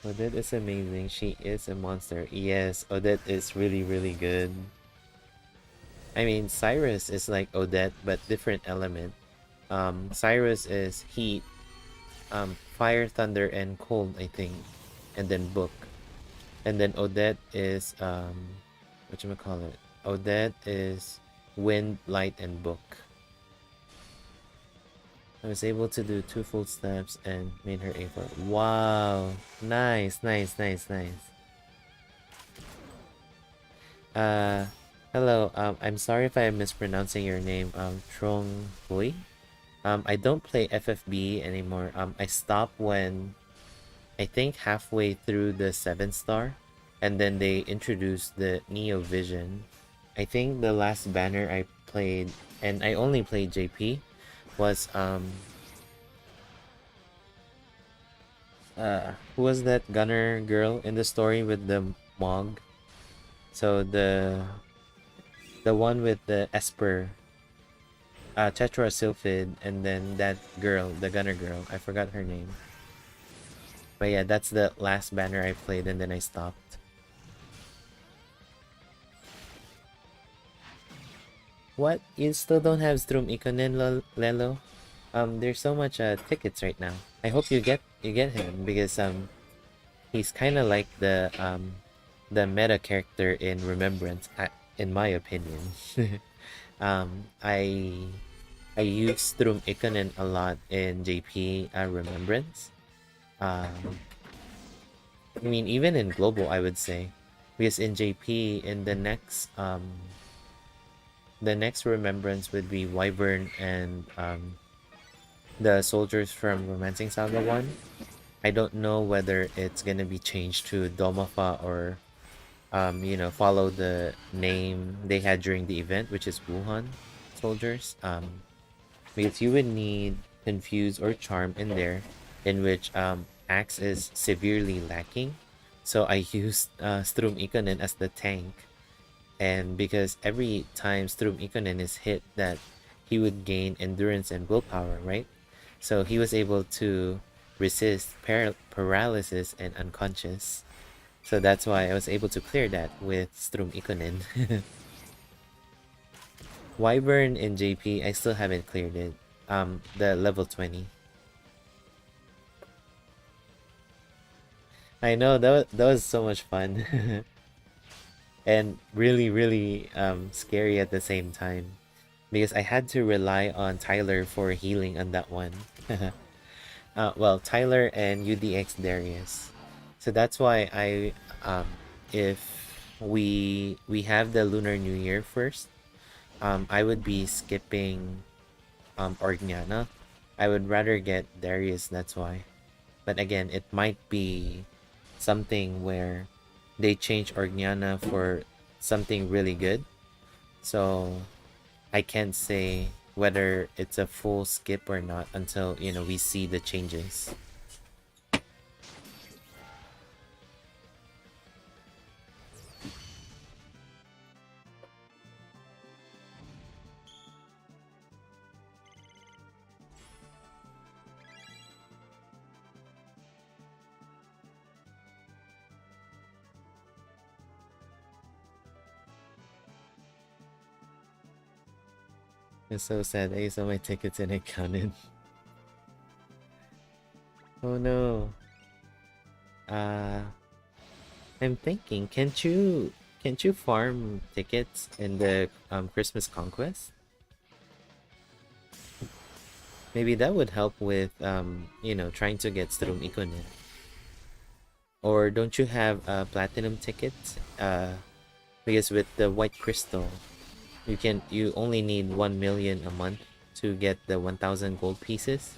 Odette is amazing. She is a monster. Yes, Odette is really, really good. I mean, Cyrus is like Odette, but different element. Cyrus is heat, fire, thunder, and cold, I think. And then book. And then Odette is, whatchamacallit? Odette is wind, light, and book. I was able to do 2 full steps and made her A4. Wow! Nice. Hello, I'm sorry if I'm mispronouncing your name, Trong Hui. I don't play FFB anymore. I stopped when, I think halfway through the 7th star, and then they introduced the Neo Vision. I think the last banner I played, and I only played JP, was who was that gunner girl in the story with the Mog? So the one with the Esper, Tetrasylphid, and then that girl, the gunner girl, I forgot her name. But yeah, that's the last banner I played, and then I stopped. What? You still don't have Strum Ikonen, Lelo? There's so much tickets right now. I hope you get him because he's kind of like the meta character in Remembrance, in my opinion. I I use Strum Ikonen a lot in JP Remembrance. Um, I mean, even in global, I would say, because in JP, in the next remembrance would be Wyvern and the soldiers from Romancing Saga 1. I don't know whether it's gonna be changed to Domafa or follow the name they had during the event, which is Wuhan soldiers. Because you would need Confuse or Charm in there, in which Axe is severely lacking. So I used Strum Ikonen as the tank, and because every time Strum Ikonen is hit, that he would gain endurance and willpower, right? So he was able to resist paralysis and unconscious. So that's why I was able to clear that with Strum Ikonen. Wyvern in JP, I still haven't cleared it. The level 20. I know that was so much fun. And really, really scary at the same time. Because I had to rely on Tyler for healing on that one. Well, Tyler and UDX Darius. So that's why if we have the Lunar New Year first, I would be skipping Orgnana. I would rather get Darius, that's why. But again, it might be something where they change Orgnana for something really good. So I can't say whether it's a full skip or not until, we see the changes. It's so sad. I used all my tickets and it counted. Oh no. Uh, I'm thinking, can't you farm tickets in the Christmas Conquest? Maybe that would help with trying to get Strum Ikonen. Or don't you have platinum tickets? Because with the white crystal, you only need 1 million a month to get the 1,000 gold pieces.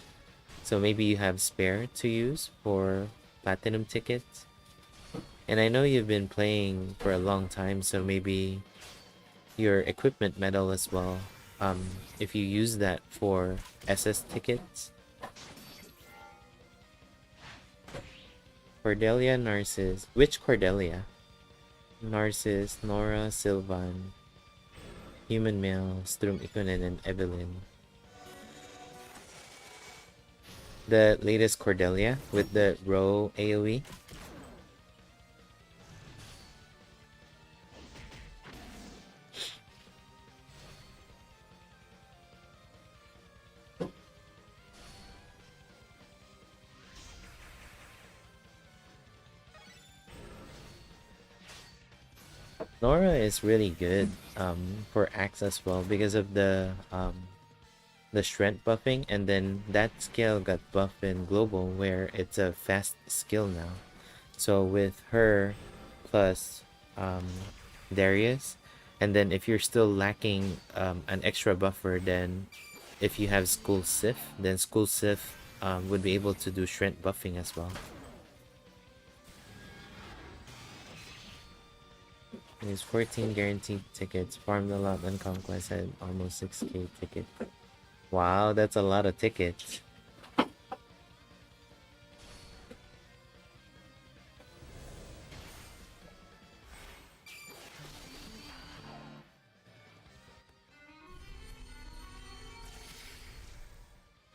So maybe you have spare to use for platinum tickets. And I know you've been playing for a long time, so maybe your equipment medal as well. If you use that for SS tickets. Cordelia, Narcissus. Which Cordelia? Narcissus, Nora, Sylvan, Human Male, Strum Ikonen, and Evelyn. The latest Cordelia with the row AoE. Nora is really good for Axe as well because of the strength buffing, and then that skill got buffed in global where it's a fast skill now. So with her plus um, Darius, and then if you're still lacking an extra buffer, then if you have School Sif, then School Sif would be able to do strength buffing as well. There's 14 guaranteed tickets, farmed a lot on Conquest, had almost 6k ticket. Wow, that's a lot of tickets.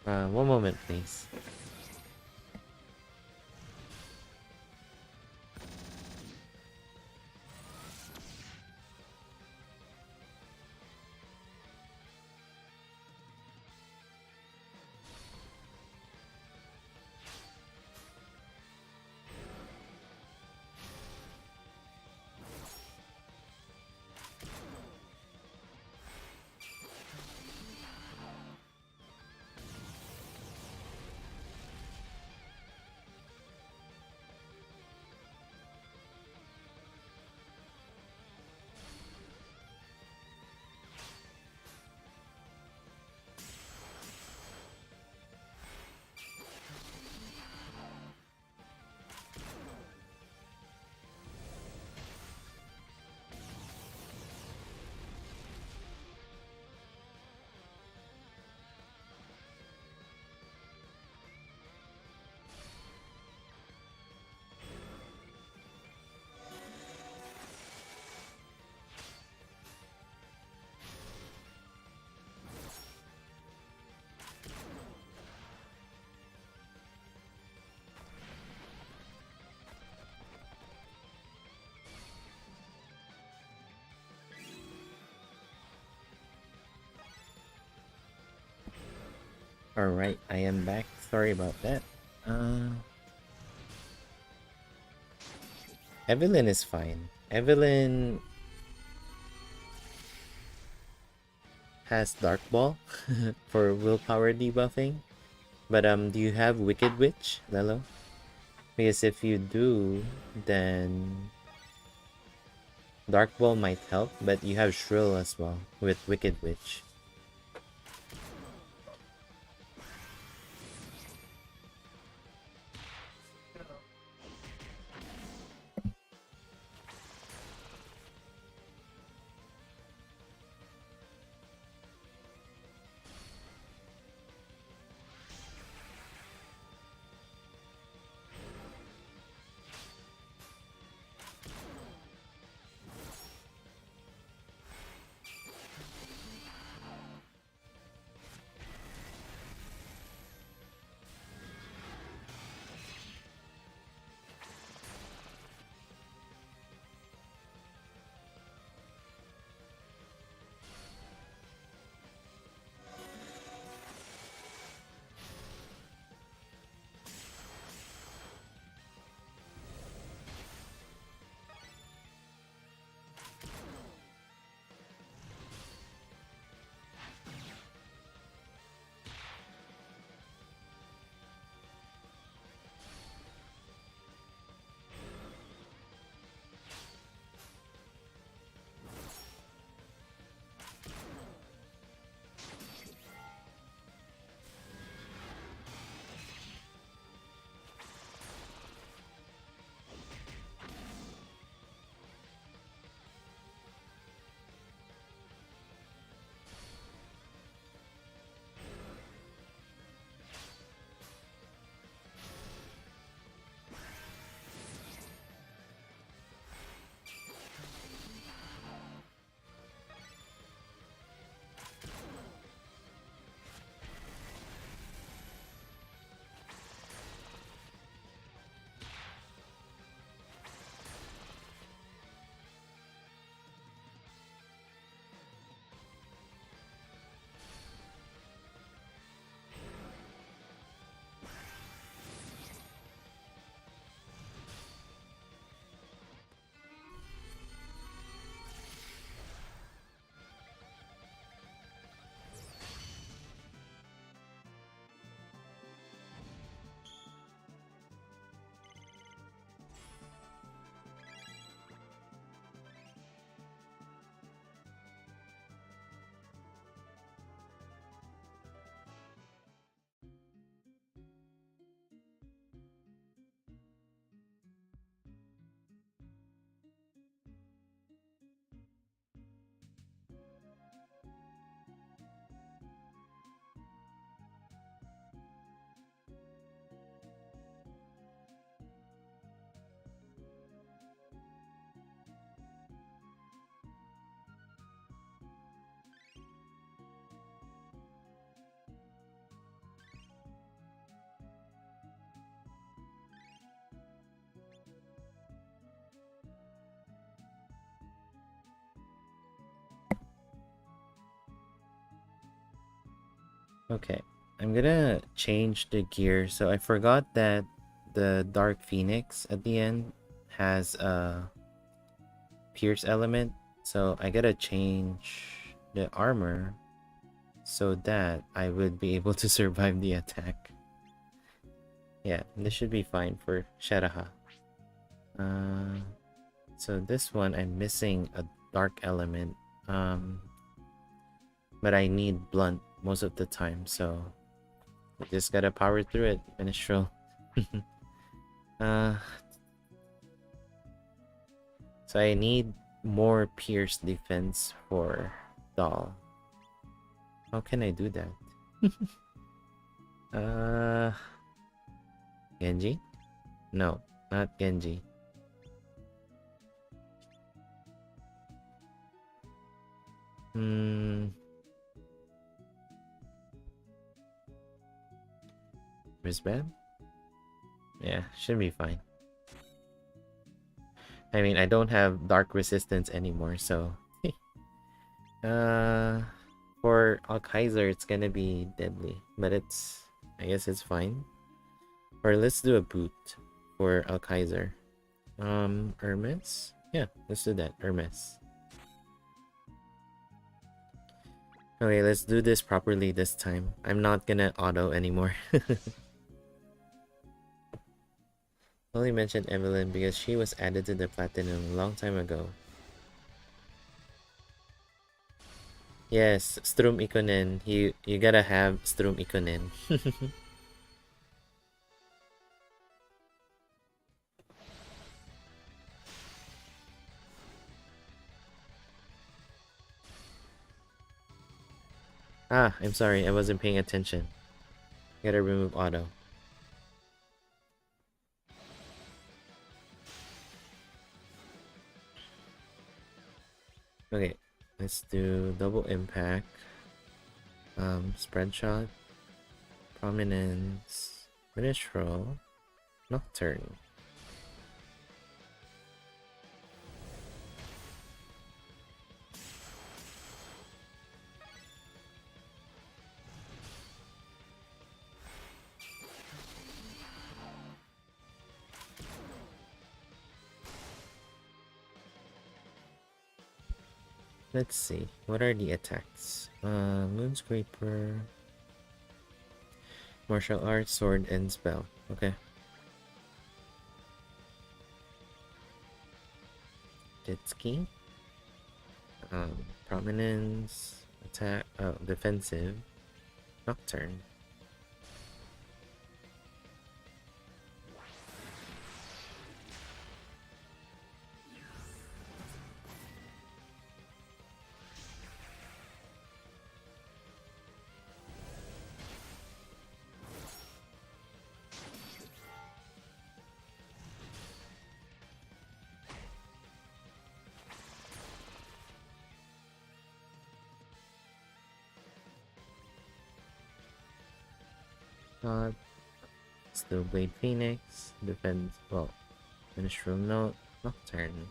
One moment, please. Alright, I am back. Sorry about that. Evelyn is fine. Evelyn has Dark Ball for willpower debuffing. But do you have Wicked Witch, Lelo? Because if you do, then Dark Ball might help, but you have Shrill as well with Wicked Witch. Okay, I'm gonna change the gear. So I forgot that the Dark Phoenix at the end has a Pierce element. So I gotta change the armor so that I would be able to survive the attack. Yeah, this should be fine for Sharaha. So this one I'm missing a dark element. But I need blunt most of the time, so I just gotta power through it. Minstrel. uh, so I need more pierce defense for Doll. How can I do that? Genji? No, not Genji. Wristband? Yeah, should be fine. I mean, I don't have dark resistance anymore, so For Alkaiser, it's gonna be deadly, but I guess it's fine. Or let's do a boot for Alkaiser. Hermes? Yeah, let's do that. Hermes. Okay, let's do this properly this time. I'm not gonna auto anymore. Only mentioned Evelyn because she was added to the platinum a long time ago. Yes, Strum Ikonen. You gotta have Strum Ikonen. Ah, I'm sorry, I wasn't paying attention. Gotta remove auto. Okay, let's do double impact. Spread shot, prominence, minstrel, nocturne. Let's see, what are the attacks? Moonscraper, martial arts, sword, and spell. Okay. Jet ski. Prominence, attack, defensive, nocturne. Still Blade Phoenix, defense, well, Minstrel Note, Nocturne.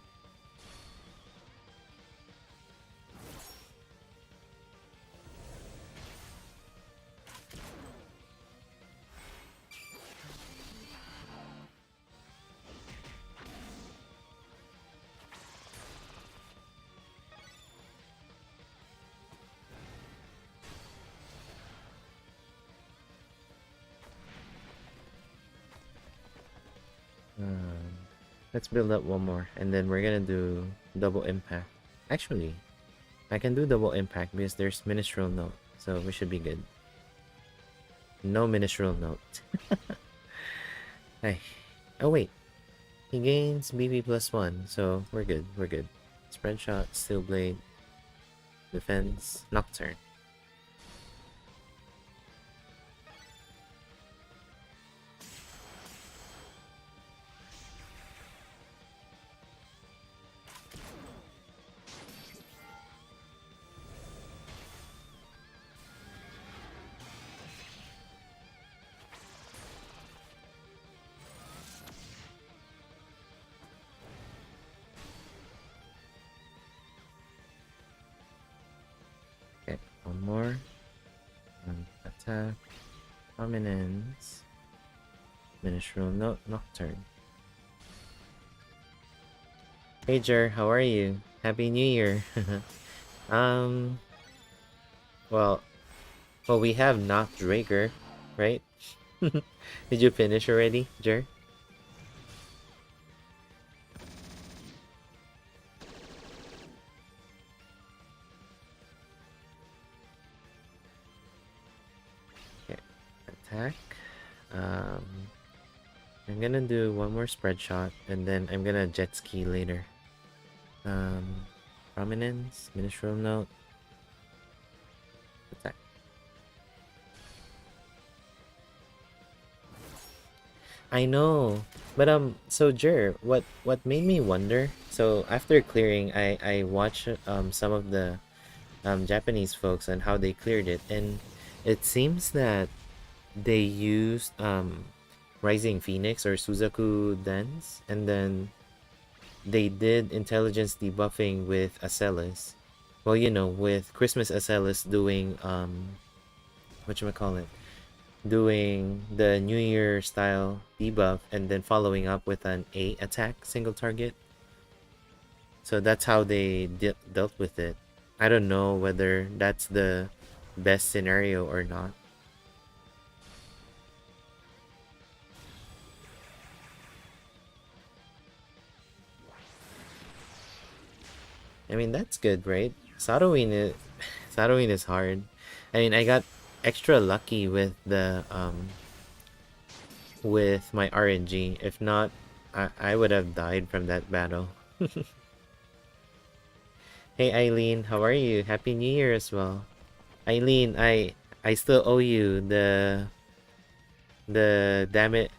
Let's build up one more, and then we're gonna do double impact. Actually, I can do double impact because there's Minstrel Note, so we should be good. No Minstrel Note. Hey. Oh wait, he gains BB +1, so we're good. We're good. Spread shot, Steel Blade, defense, Nocturne. One more. Attack. Prominence. Minstrel Note. Nocturne. Hey Jer, how are you? Happy New Year. um well we have Knock Draker, right? Did you finish already, Jer? Attack. I'm gonna do one more spread shot and then I'm gonna jet ski later. Prominence, Minstrel Note, attack. I know, but so Jer, what made me wonder? So after clearing, I watched some of the Japanese folks and how they cleared it, and it seems that they used Rising Phoenix or Suzaku Dance, and then they did intelligence debuffing with Acelis, well, you know, with Christmas SL doing whatchamacallit, doing the New Year style debuff and then following up with an A attack single target. So that's how they dealt with it. I don't know whether that's the best scenario or not. I mean, that's good, right? Shadowing is hard. I mean, I got extra lucky with my RNG. If not, I would have died from that battle. Hey Eileen, how are you? Happy New Year as well. Eileen, I still owe you the damage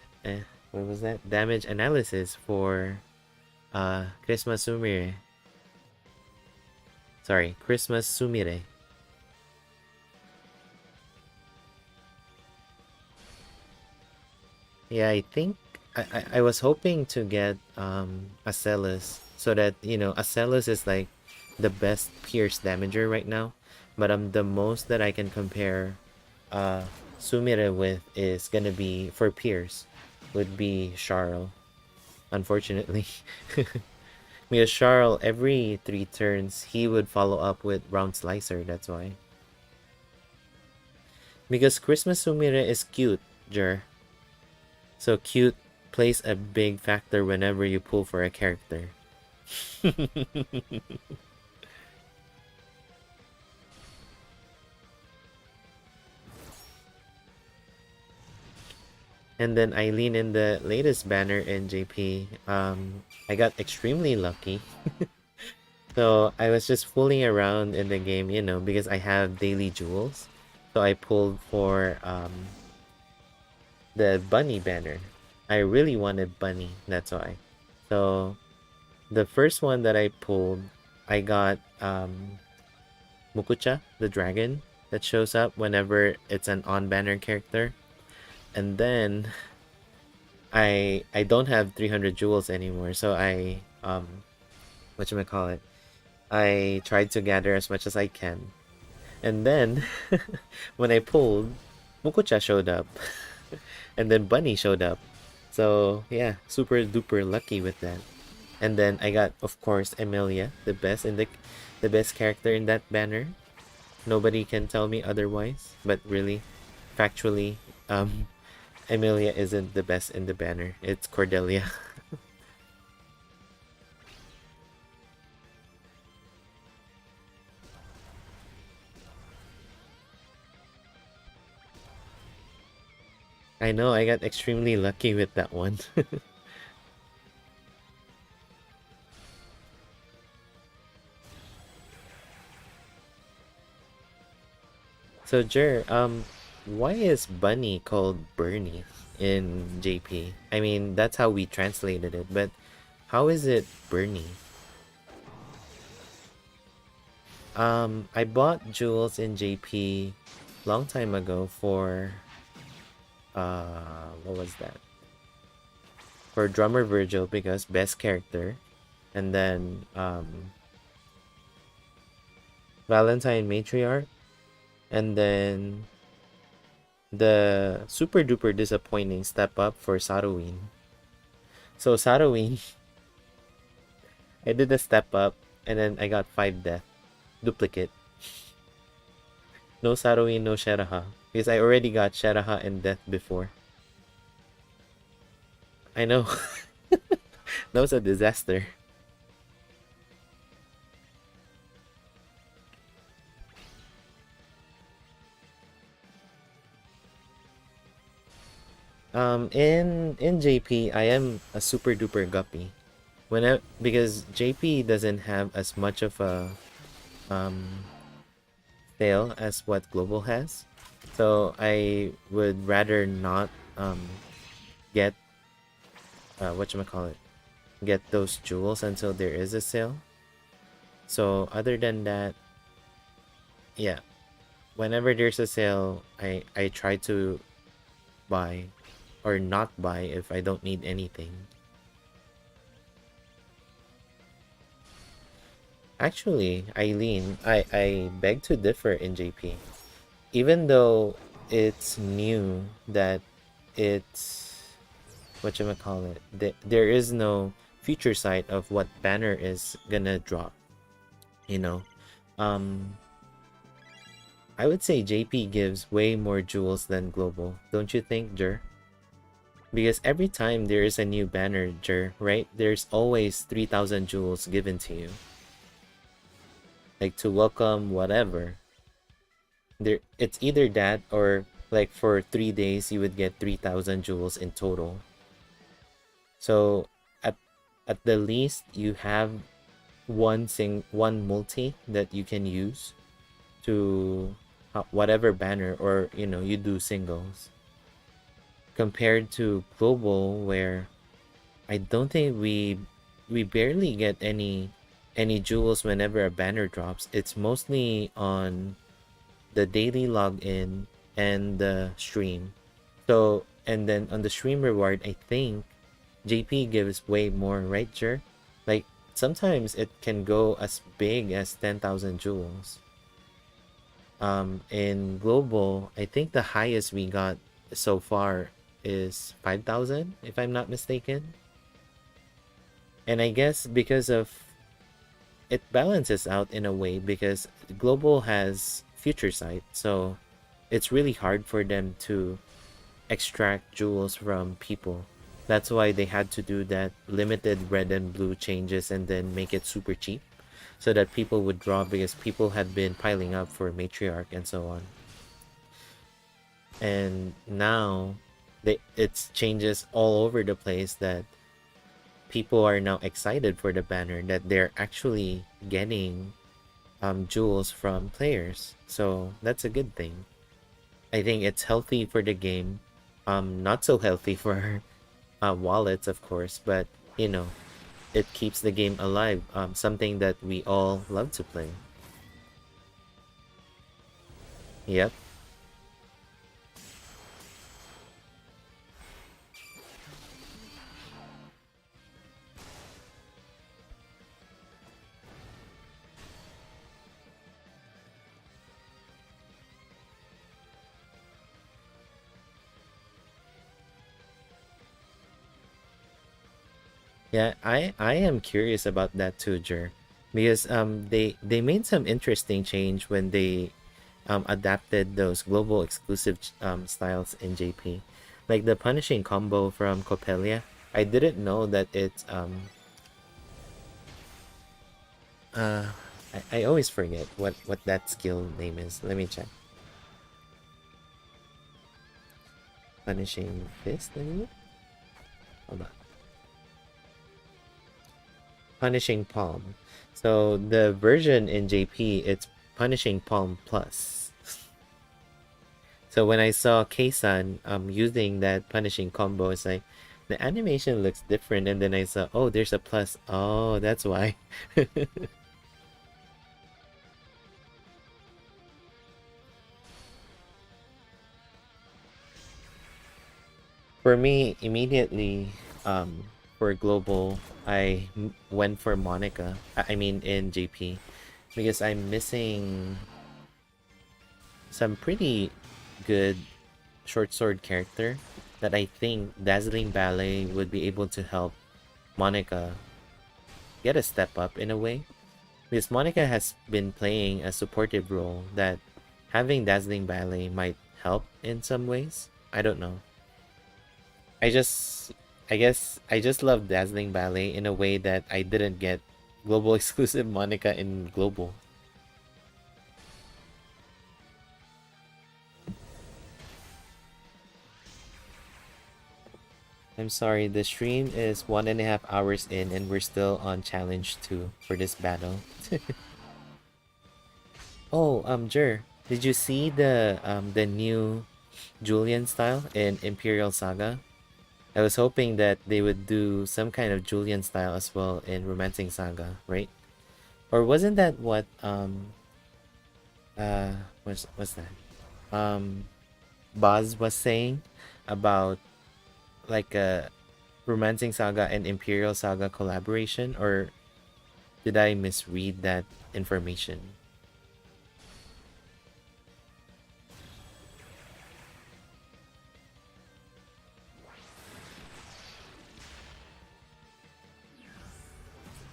what was that? Damage analysis for Christmas Sumire. Sorry, Christmas Sumire. Yeah, I think I was hoping to get Acellus so that, you know, Acellus is like the best pierce damager right now, but the most that I can compare Sumire with is gonna be for pierce would be Charl, unfortunately. Because Charl, every 3 turns he would follow up with Round Slicer, that's why. Because Christmas Sumire is cute, Jer. So cute plays a big factor whenever you pull for a character. And then Eileen in the latest banner in JP, I got extremely lucky. So I was just fooling around in the game, you know, because I have daily jewels. So I pulled for the Bunnie banner. I really wanted Bunnie, that's why. So the first one that I pulled, I got Mukucha, the dragon, that shows up whenever it's an on-banner character. And then I don't have 300 jewels anymore, so I whatchamacallit, I tried to gather as much as I can. And then when I pulled, Mukucha showed up. And then Bunnie showed up. So yeah, super duper lucky with that. And then I got, of course, Emilia, the best character in that banner. Nobody can tell me otherwise. But really, factually, Emilia isn't the best in the banner. It's Cordelia. I know, I got extremely lucky with that one. So Jer, why is Bunnie called Bernie in JP? I mean, that's how we translated it, but how is it Bernie? I bought jewels in JP long time ago for what was that? For Drummer Virgil because best character, and then Valentine Matriarch, and then the super duper disappointing step up for Sarowin. So Sarowin, I did a step up and then I got 5 death. Duplicate. No Sarowin, no Sheraha. Because I already got Sheraha and death before. I know. That was a disaster. In JP, I am a super duper guppy. Because JP doesn't have as much of a sale as what Global has, so I would rather not get whatchamacallit, get those jewels until there is a sale. So other than that, yeah, whenever there's a sale, I try to buy or not buy if I don't need anything. Actually, Eileen, I beg to differ in JP. Even though it's new that it's whatchamacallit, there is no future sight of what banner is gonna drop, you know. Um I would say JP gives way more jewels than global. Don't you think, Jer? Because every time there is a new banner, Jer, right? There's always 3,000 jewels given to you. Like to welcome whatever. There it's either that or like for 3 days you would get 3,000 jewels in total. So at at the least you have one multi that you can use to whatever banner, or you do singles, compared to global where I don't think we barely get any jewels whenever a banner drops. It's mostly on the daily login and the stream. So, and then on the stream reward, I think JP gives way more, right, Jer? Like sometimes it can go as big as 10,000 jewels. In global, I think the highest we got so far is 5,000, if I'm not mistaken. And I guess because of it balances out in a way, because global has future sight, so it's really hard for them to extract jewels from people. That's why they had to do that limited red and blue changes and then make it super cheap so that people would draw, because people had been piling up for matriarch and so on. And now it's changes all over the place that people are now excited for the banner, that they're actually getting jewels from players. So that's a good thing. I think it's healthy for the game. Not so healthy for wallets, of course, but it keeps the game alive. Something that we all love to play. Yep. Yeah, I am curious about that too, Jer, because they made some interesting change when they adapted those global exclusive styles in JP, like the punishing combo from Coppelia. I didn't know that it's uh I always forget what that skill name is. Let me check. Punishing fist, maybe? Hold on. Punishing Palm. So the version in JP, it's Punishing Palm Plus. So when I saw Keisan using that punishing combo, it's like the animation looks different, and then I saw, oh, there's a plus. Oh, that's why. For me, immediately, for global, went for Monica. I mean, in JP, because I'm missing some pretty good short sword character that I think Dazzling Ballet would be able to help Monica get a step up in a way. Because Monica has been playing a supportive role that having Dazzling Ballet might help in some ways. I don't know. I just I guess I just love Dazzling Ballet in a way that I didn't get global exclusive Monica in global. I'm sorry, the stream is 1.5 hours in and we're still on challenge 2 for this battle. Oh, Jer, did you see the new Julian style in Imperial Saga? I was hoping that they would do some kind of Julian style as well in Romancing Saga, right? Or wasn't that what what's that? Um Boz was saying about like a Romancing Saga and Imperial Saga collaboration, or did I misread that information?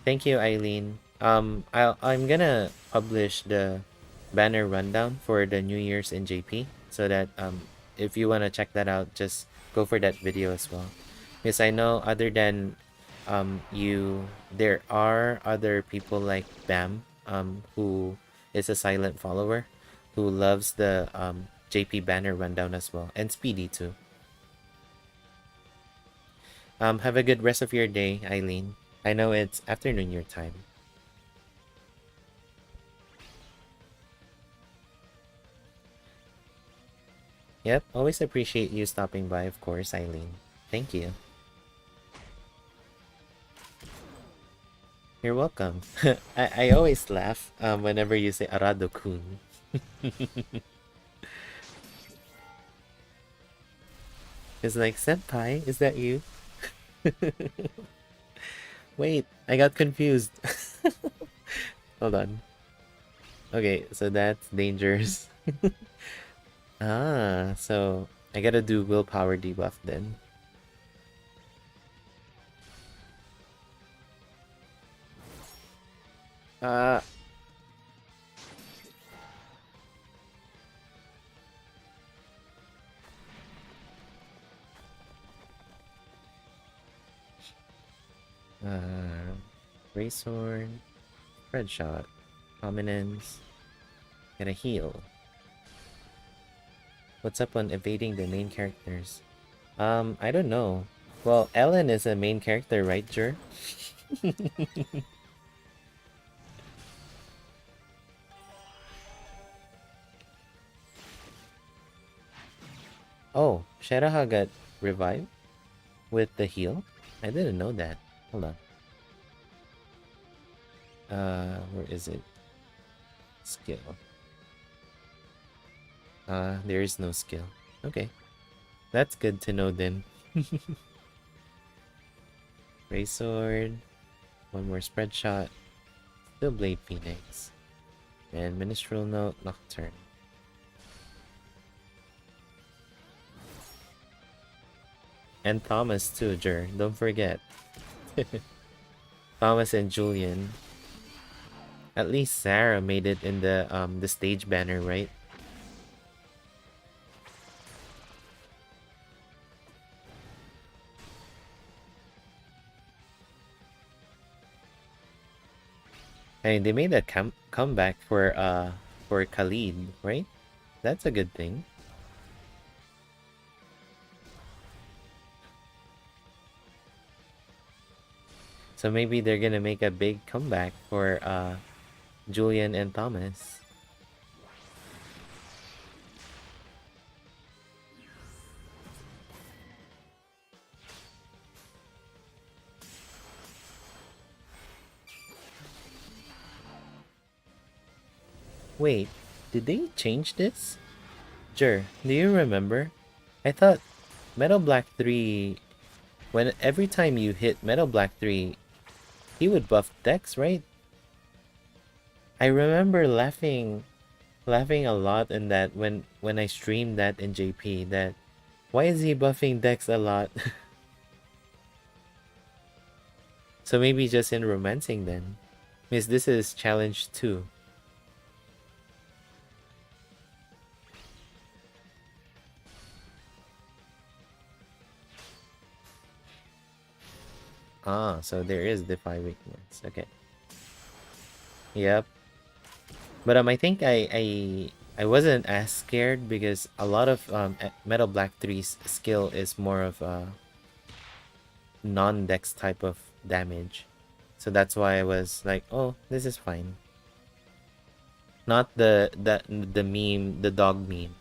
Thank you, Eileen. I'm gonna publish the banner rundown for the New Year's in JP, so that if you wanna check that out, just go for that video as well. Because I know other than you, there are other people like Bam who is a silent follower who loves the JP banner rundown as well, and Speedy too. Have a good rest of your day, Eileen. I know it's afternoon your time. Yep, always appreciate you stopping by, of course, Eileen. Thank you. You're welcome. I always laugh whenever you say Arado-kun. It's like, Senpai, is that you? Wait, I got confused. Hold on. Okay, so that's dangerous. So I gotta do willpower debuff then. Uh Ray Sword, Red Shot, Prominence, get a heal. What's up on evading the main characters? I don't know. Well, Ellen is a main character, right, Jer? Oh, Sheraha got revived with the heal? I didn't know that. Hold on. Where is it? Skill. There is no skill. Okay. That's good to know then. Ray Sword. One more spread shot. Still Blade Phoenix. And Minstrel Note Nocturne. And Thomas too, Jer. Don't forget. Thomas and Julian. At least Sarah made it in the stage banner, right? I mean, they made a comeback for Khalid, right? That's a good thing. So maybe they're gonna make a big comeback for Julian and Thomas. Wait, did they change this? Jer, do you remember? I thought Metal Black 3, when every time you hit Metal Black 3, he would buff Dex, right? I remember laughing a lot in that when I streamed that in JP, that why is he buffing Dex a lot? So maybe just in romancing then. Because this is challenge 2. Ah, so there is Defy Weakness. Okay. Yep. But I think I wasn't as scared because a lot of Metal Black 3's skill is more of a non-dex type of damage. So that's why I was like, oh, this is fine. Not the meme, the dog meme.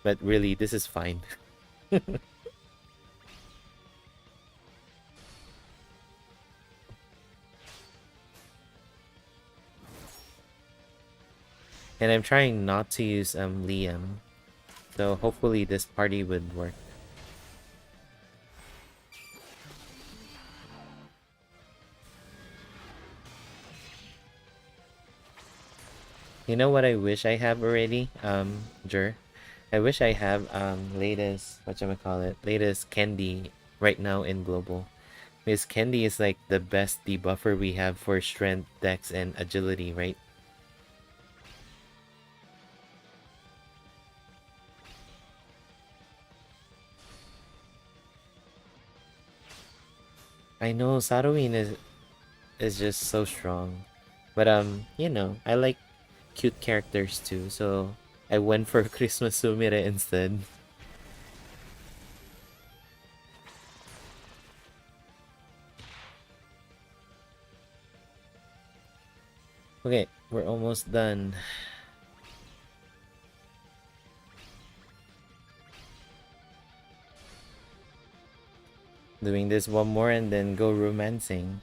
But really, this is fine. And I'm trying not to use Liam. So hopefully this party would work. You know what I wish I have already, Jer? I wish I have latest whatchamacallit, latest candy right now in global. Because candy is like the best debuffer we have for strength, dex, and agility, right? I know Saruin is just so strong. But you know, I like cute characters too, so I went for Christmas Sumire instead. Okay, we're almost done. Doing this one more and then go romancing.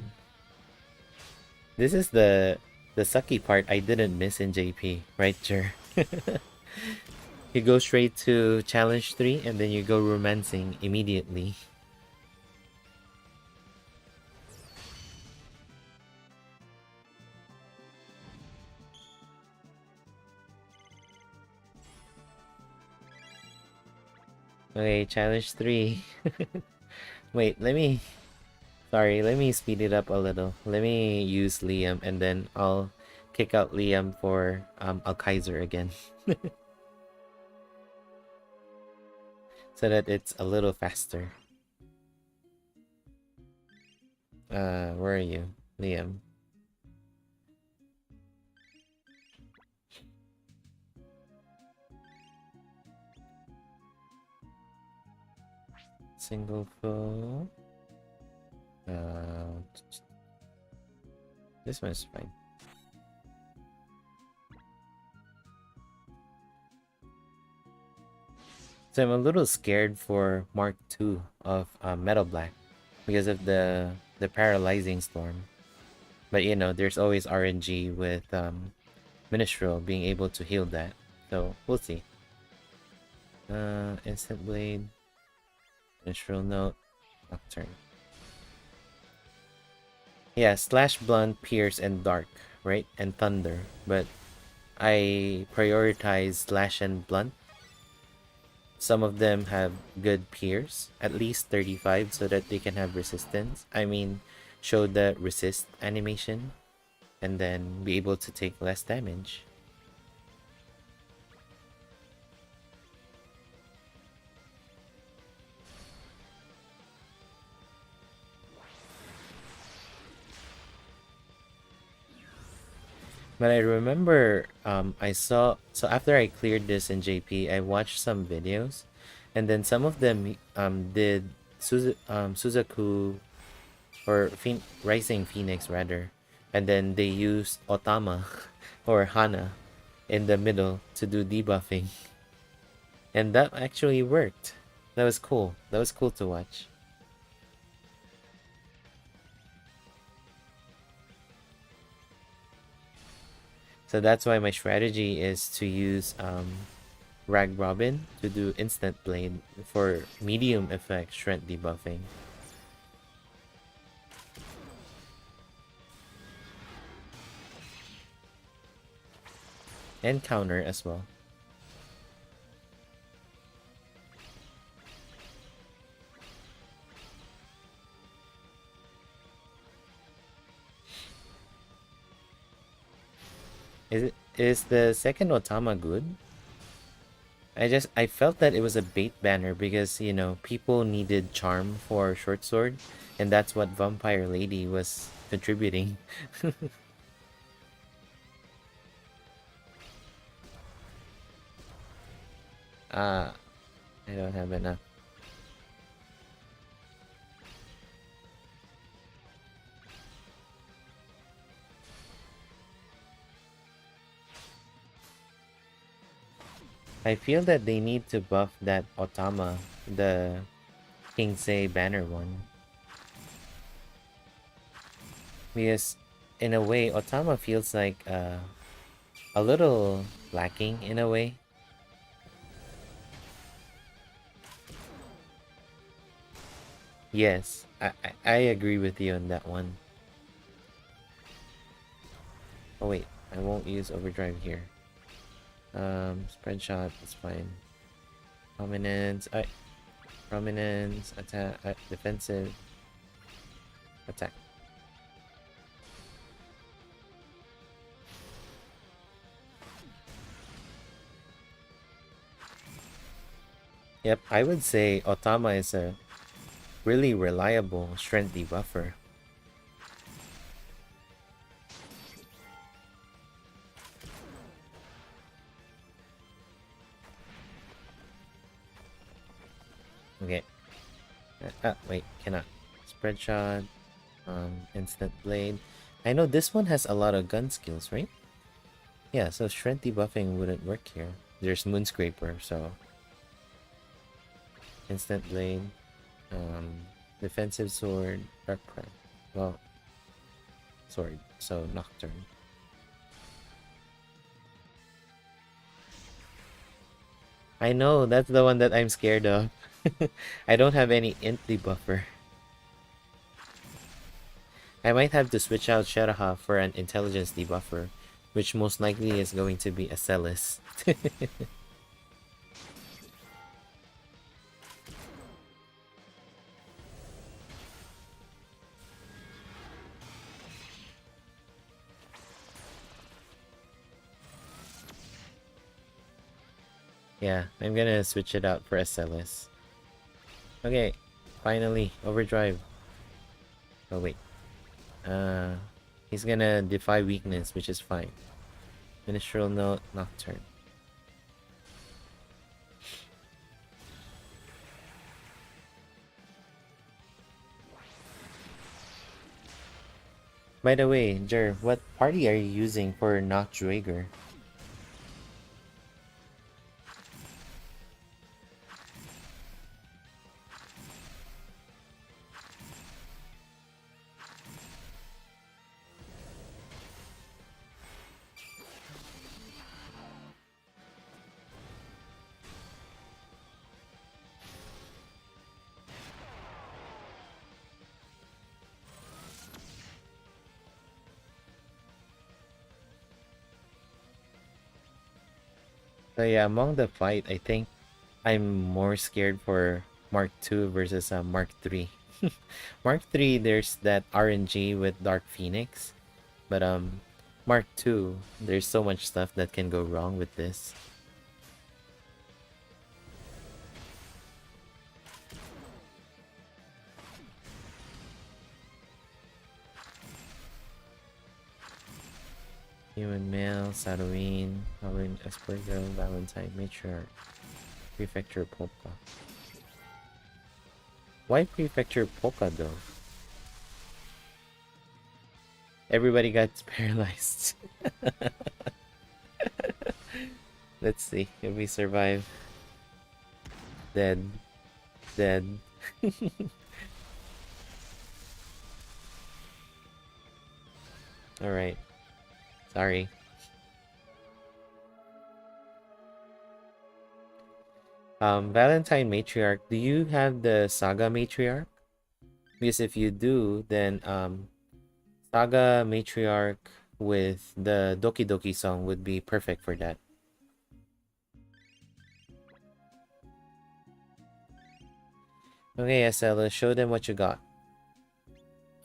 This is the sucky part I didn't miss in JP, right, Jer? You go straight to challenge 3 and then you go romancing immediately. Okay, challenge 3. Wait, let me speed it up a little. Let me use Liam and then I'll kick out Liam for Alkaiser again. So that it's a little faster. Where are you? Liam. Single foe. This one's fine. So I'm a little scared for Mark 2 of MBlack because of the paralyzing storm. But you know, there's always RNG with Minstrel being able to heal that. So we'll see. Instant Blade, Minstrel Note, Nocturne. Yeah, Slash, Blunt, Pierce, and Dark, right? And Thunder. But I prioritize Slash and Blunt. Some of them have good Pierce, at least 35, so that they can have resistance. I mean, show the resist animation, and then be able to take less damage. But I remember I saw, so after I cleared this in JP, I watched some videos, and then some of them did Suzaku or Rising Phoenix rather, and then they used Otama or Hana in the middle to do debuffing, and that actually worked. That was cool. That was cool to watch. So that's why my strategy is to use Rag Robin to do Instant Blade for medium effect strength debuffing. And counter as well. Is the second Otama good? I felt that it was a bait banner because, you know, people needed charm for short sword, and that's what Vampire Lady was contributing. Ah, I don't have enough. I feel that they need to buff that Otama, the Kingsei banner one. Because in a way, Otama feels like a little lacking in a way. Yes, I agree with you on that one. Oh wait, I won't use overdrive here. Spread shot is fine. Prominence, prominence, attack, defensive, attack. Yep, I would say Otama is a really reliable strength debuffer. Okay. Wait, cannot. Spread shot, instant blade. I know this one has a lot of gun skills, right? Yeah, so strength debuffing wouldn't work here. There's Moonscraper, so instant blade, defensive sword, dark prime. Well, sword, so nocturne. I know, that's the one that I'm scared of. I don't have any int debuffer. I might have to switch out Sheraha for an intelligence debuffer, which most likely is going to be a Celis. Yeah, I'm gonna switch it out for a Celis. Okay, finally, overdrive. Oh wait. He's gonna defy weakness, which is fine. Minstrel note, nocturne. By the way, Jer, what party are you using for not Draeger? So yeah, among the fight, I think I'm more scared for Mark 2 versus Mark 3. Mark 3, there's that RNG with Dark Phoenix, but Mark 2, there's so much stuff that can go wrong with this. Human male, Sadoween, Halloween, Esper-girl, Valentine, Matriarch, Prefecture Polka. Why Prefecture Polka though? Everybody got paralyzed. Let's see if we survive. Dead. Dead. Alright. Sorry. Valentine Matriarch, do you have the SaGa Matriarch? Because if you do, then SaGa Matriarch with the Doki Doki song would be perfect for that. Okay, SL, show them what you got.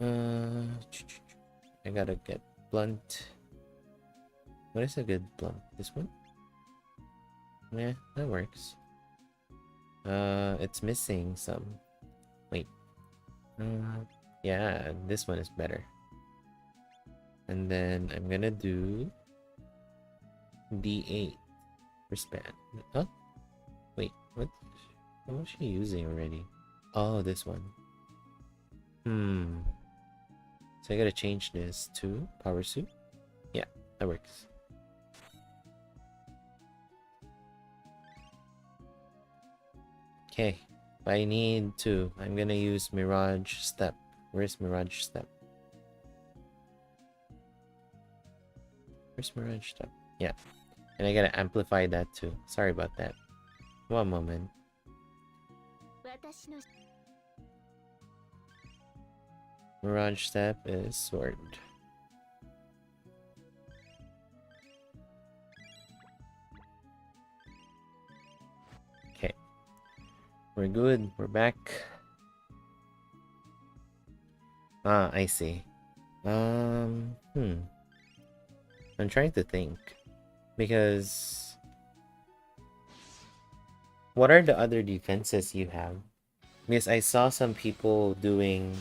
I gotta get blunt. What is a good blunt? This one? Yeah, that works. It's missing some. Wait. Yeah, this one is better. And then I'm gonna do D8 for span. Huh? Wait, what was she using already? Oh, this one. So I gotta change this to power suit. Yeah, that works. Okay, I need to. I'm gonna use Mirage Step. Where's Mirage Step? Where's Mirage Step? Yeah, and I gotta amplify that too. Sorry about that. One moment. Mirage Step is sword. We're good. We're back. Ah, I see. I'm trying to think. Because what are the other defenses you have? Because I saw some people doing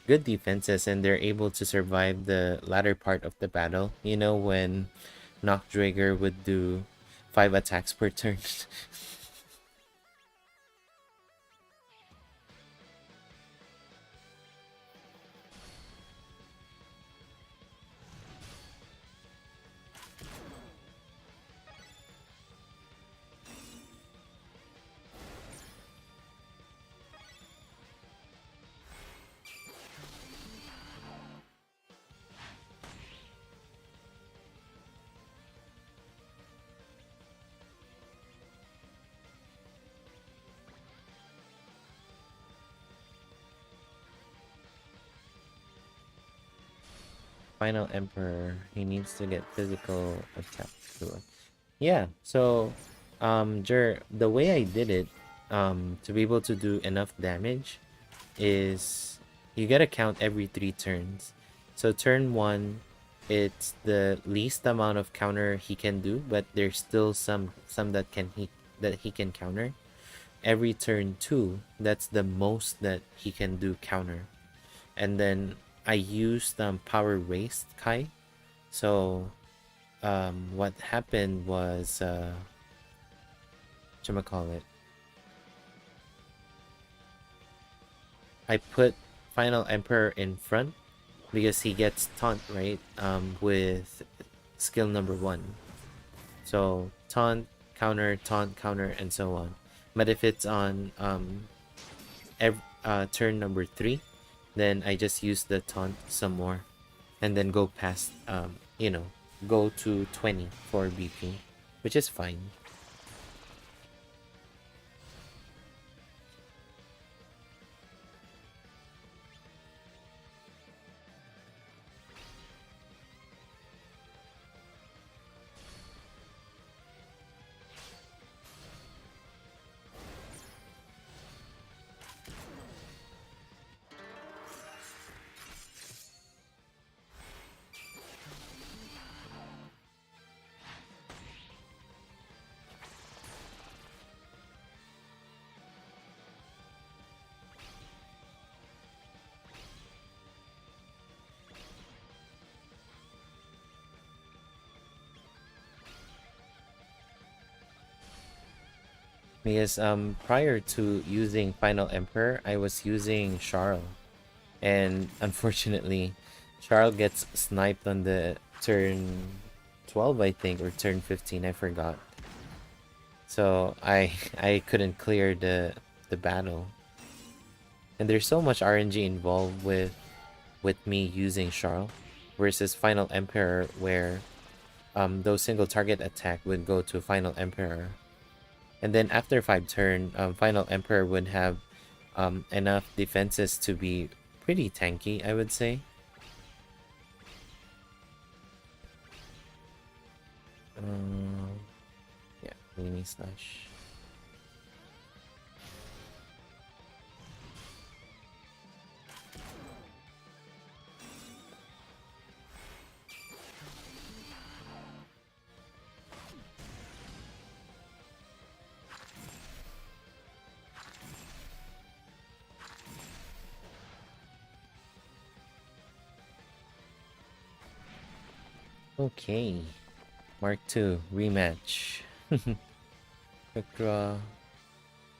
good defenses and they're able to survive the latter part of the battle. You know, when Knockdrager would do 5 attacks per turn. Final Emperor, he needs to get physical attack to it. Yeah, so the way I did it, to be able to do enough damage is you gotta count every 3 turns. So turn 1, it's the least amount of counter he can do, but there's still some that he can counter. Every turn 2, that's the most that he can do counter. And then I used power raised Kai. So what happened was whatchamacallit, I put Final Emperor in front because he gets taunt, right? With skill number 1. So taunt, counter, and so on. But if it's on turn number 3, then I just use the taunt some more, and then go past go to 20 for BP, which is fine. Because prior to using Final Emperor, I was using Charles, and unfortunately Charles gets sniped on the turn 12, I think, or turn 15, I forgot. So I couldn't clear the battle. And there's so much RNG involved with me using Charles versus Final Emperor, where those single target attack would go to Final Emperor. And then after 5 turn, Final Emperor would have enough defenses to be pretty tanky, I would say. Yeah, Mini Slash. Okay. Mark 2, rematch. Quick draw.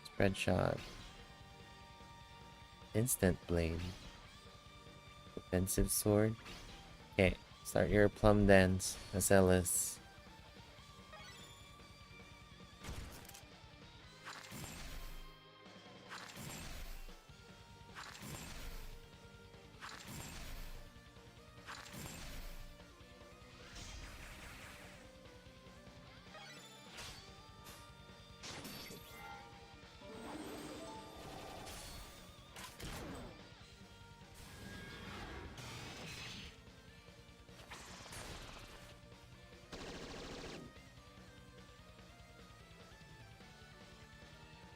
Spread shot. Instant blade. Defensive sword. Okay, start your plum dance, Marcellus.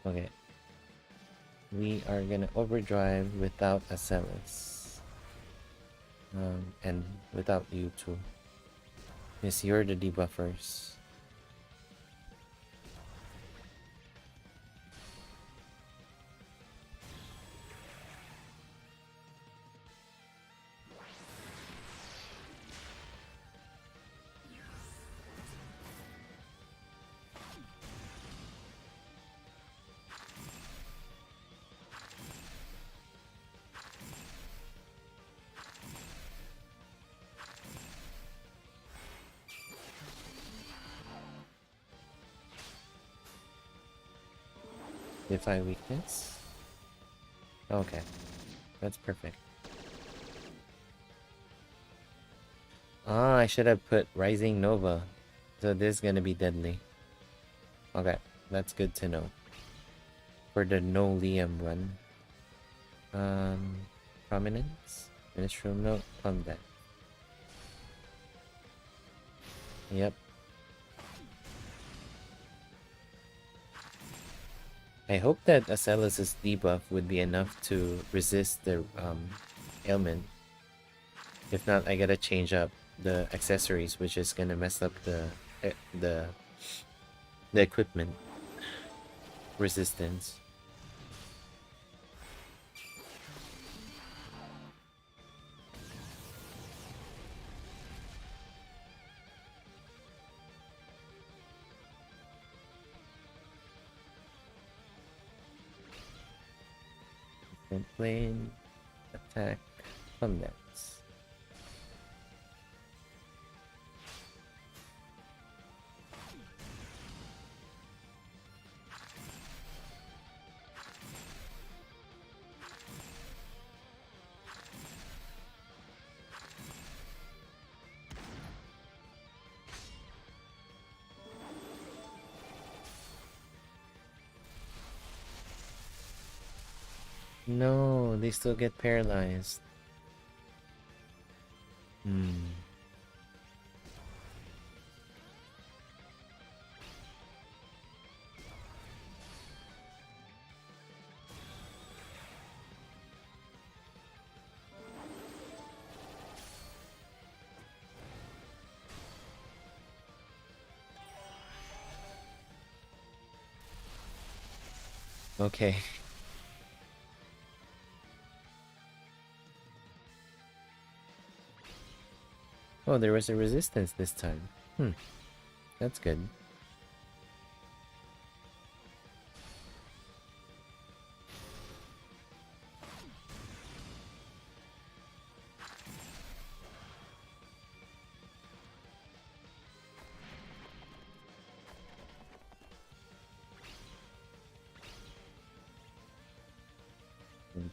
Okay. we are gonna overdrive without Acellus. And without you too. Because you're the debuffers. Defy weakness? Okay. That's perfect. Ah, I should have put Rising Nova. So this is gonna be deadly. Okay, that's good to know. For the no Liam run. Prominence? Minstrel Note, Plum Deck. Yep. I hope that Acellus' debuff would be enough to resist the ailment. If not, I gotta change up the accessories, which is gonna mess up the equipment resistance. Plane, attack, Plum Dance. No, they still get paralyzed. Okay. Oh, there was a resistance this time. That's good.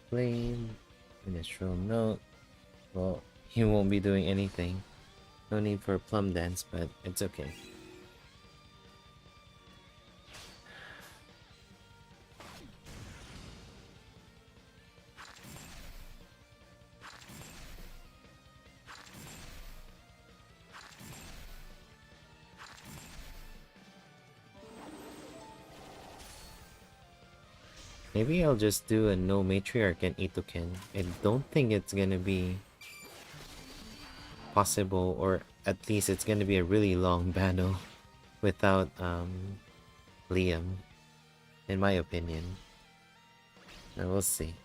Plane, Minstrel Note. Well, he won't be doing anything. No need for a Plum Dance, but it's okay. Maybe I'll just do a no Matriarch and Itoken. I don't think it's gonna be possible, or at least it's gonna be a really long battle without Liam, in my opinion. Now we'll see.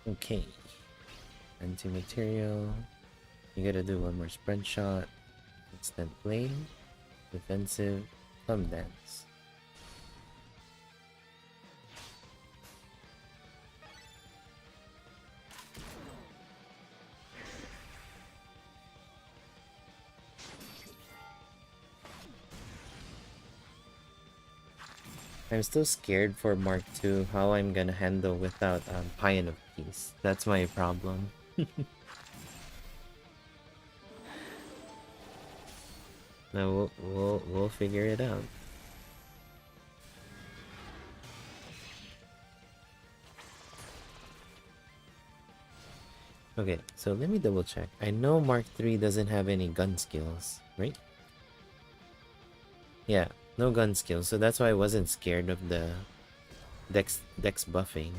Okay. Anti-material. You gotta do one more spread shot. Instant blade. Defensive. Plum Dance. I'm still scared for Mark II, how I'm gonna handle without Pion of Peace. That's my problem. Now we'll figure it out. Okay, so let me double check. I know Mark III doesn't have any gun skills, right? Yeah, no gun skills, so that's why I wasn't scared of the dex buffing.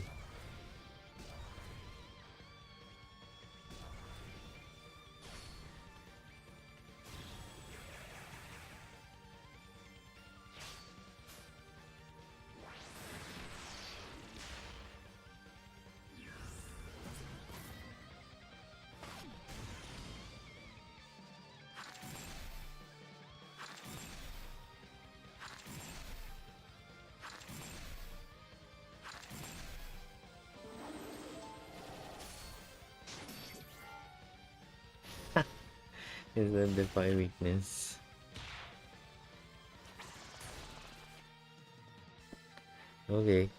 Is a defy weakness. Okay.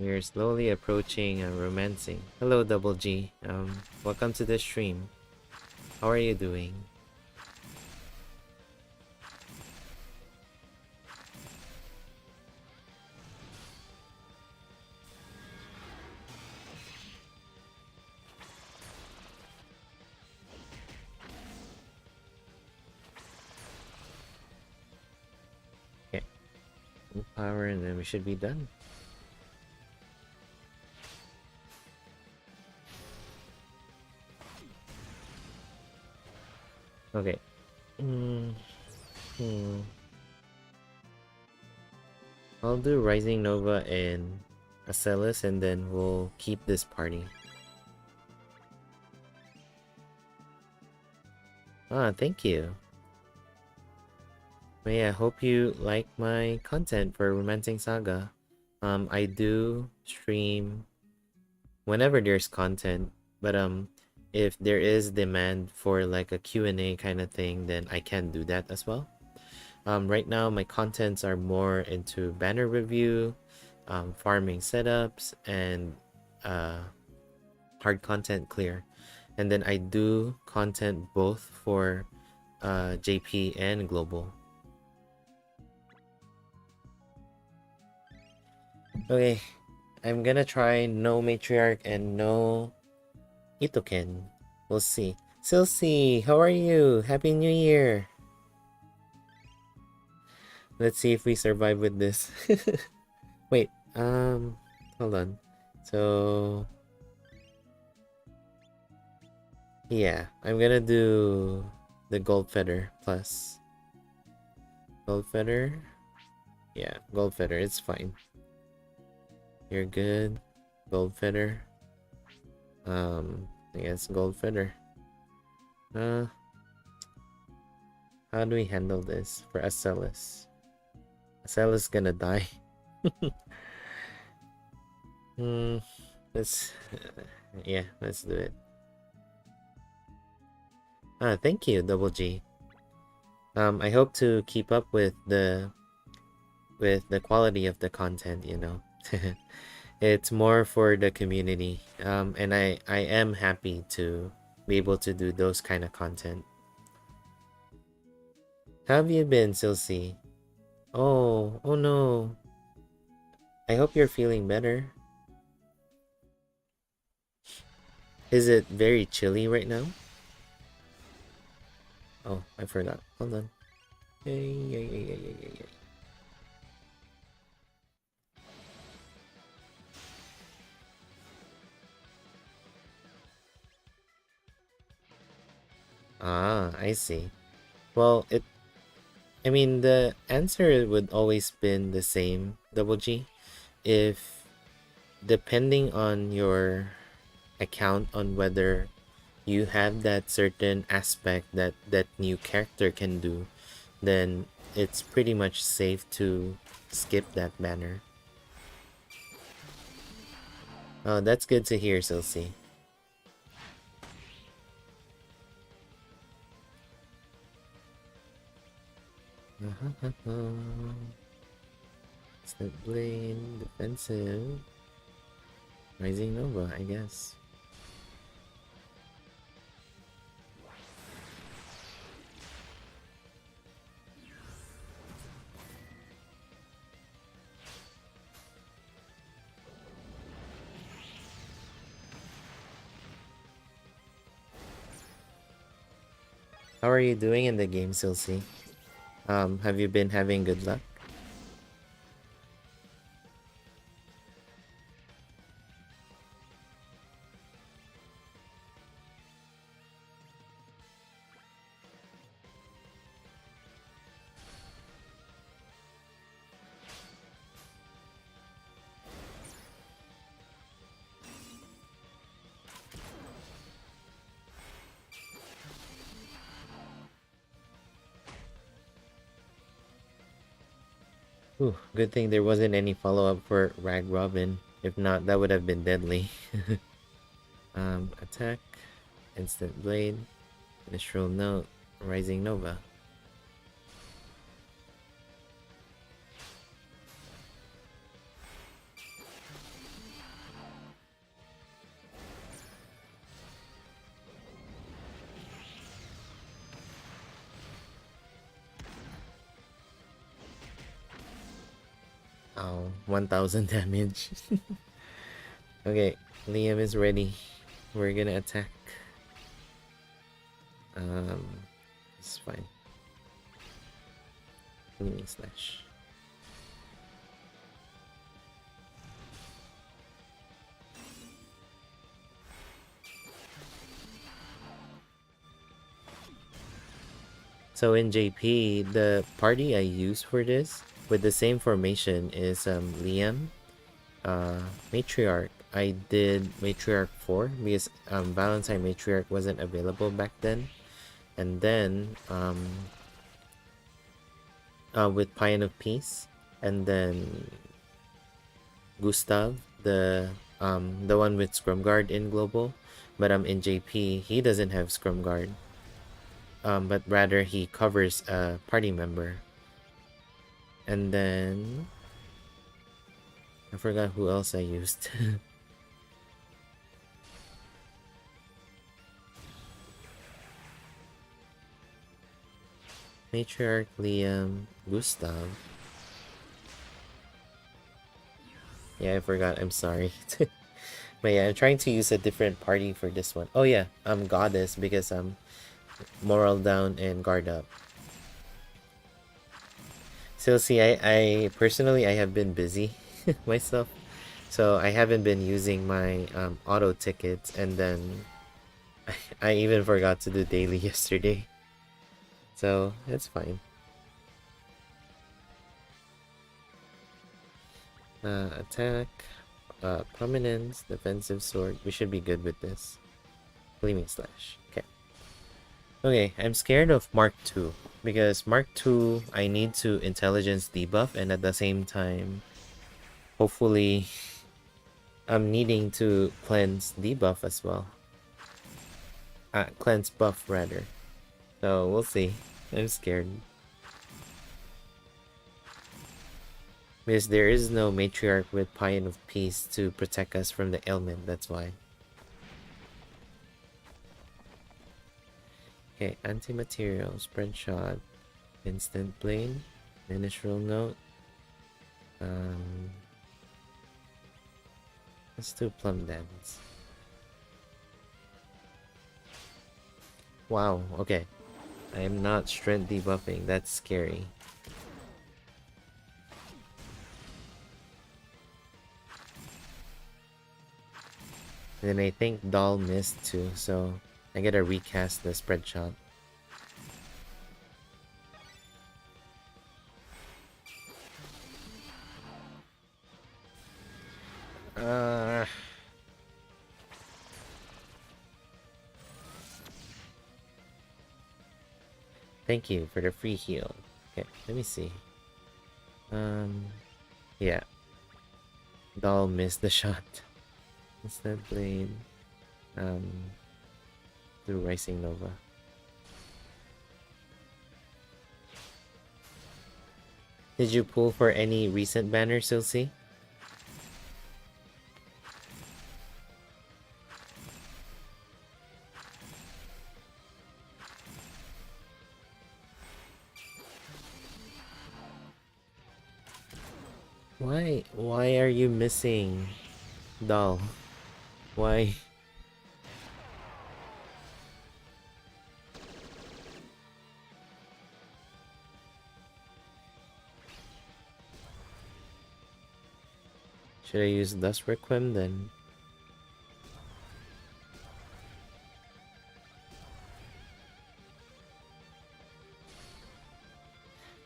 We are slowly approaching romancing. Hello, Double G. Welcome to the stream. How are you doing? Okay. Full power, and then we should be done. Okay. I'll do Rising Nova and Acellus, and then we'll keep this party. Ah, thank you. But yeah, I hope you like my content for Romancing Saga. I do stream whenever there's content, but if there is demand for like a Q&A kind of thing, then I can do that as well. Right now my contents are more into banner review, farming setups, and hard content clear. And then I do content both for JP and global. Okay, I'm gonna try no matriarch and no Itoken. We'll see. Silsey, how are you? Happy New Year! Let's see if we survive with this. Wait, hold on. So yeah, I'm gonna do the gold feather plus gold feather. Yeah, gold feather, it's fine. You're good. Gold feather. I guess gold feather. How do we handle this for Acellus? Acellus gonna die. Let's yeah, let's do it. Thank you, Double G. I hope to keep up with the quality of the content, you know. It's more for the community, and I am happy to be able to do those kind of content. How have you been, Silsey? Oh no. I hope you're feeling better. Is it very chilly right now? Oh, I forgot. Hold on. Yay. Ah, I see. Well, I mean, the answer would always been the same, Double G. If, depending on your account, on whether you have that certain aspect that new character can do, then it's pretty much safe to skip that banner. Oh, that's good to hear, Silsey. Step blade, defensive. Rising Nova, I guess. How are you doing in the game, Silsey? Have you been having good luck? Ooh, good thing there wasn't any follow-up for Rag Robin. If not, that would have been deadly. Attack, Instant Blade, Initial Note, Rising Nova. Oh, 1000 damage. Okay, Liam is ready. We're gonna attack. It's fine. Healing slash. So in JP, the party I use for this with the same formation is Liam, Matriarch. I did Matriarch 4 because Valentine Matriarch wasn't available back then. And then with Pion of Peace, and then Gustav, the one with Scrum Guard in Global, but in JP he doesn't have Scrum Guard. But rather he covers a party member. And then I forgot who else I used. Matriarch, Liam, Gustav. Yeah, I forgot. I'm sorry. But yeah, I'm trying to use a different party for this one. Oh yeah, Goddess because moral down and guard up. So see, I personally I have been busy myself, so I haven't been using my auto tickets, and then I even forgot to do daily yesterday. So it's fine. Attack, prominence, defensive sword. We should be good with this. Gleaming slash. Okay. Okay, I'm scared of Mark II because Mark II I need to intelligence debuff, and at the same time, hopefully, I'm needing to cleanse debuff as well. Cleanse buff rather. So we'll see. I'm scared. Because there is no matriarch with Pion of Peace to protect us from the ailment, that's why. Okay, anti-material, spread shot, instant blade, initial note. Let's do plum dance. Wow, okay. I am not strength debuffing, that's scary. And then I think Doll missed too, so I gotta recast the spread shot. Thank you for the free heal. Okay, let me see. Yeah. Doll missed the shot. Instead blade. Um, through Rising Nova. Did you pull for any recent banners, Silsey? Why are you missing, doll? Why? Should I use Dust Requiem then?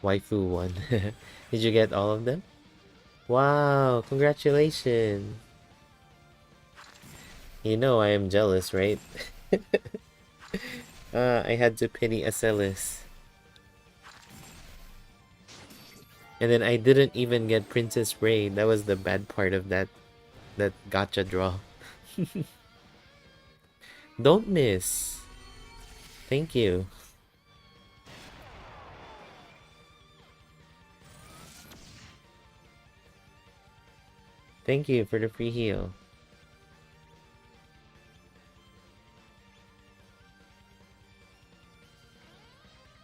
Waifu one. Did you get all of them? Wow, congratulations. You know I am jealous, right? I had to pity Acelis. And then I didn't even get Princess Ray. That was the bad part of that gacha draw. Don't miss. Thank you. Thank you for the free heal.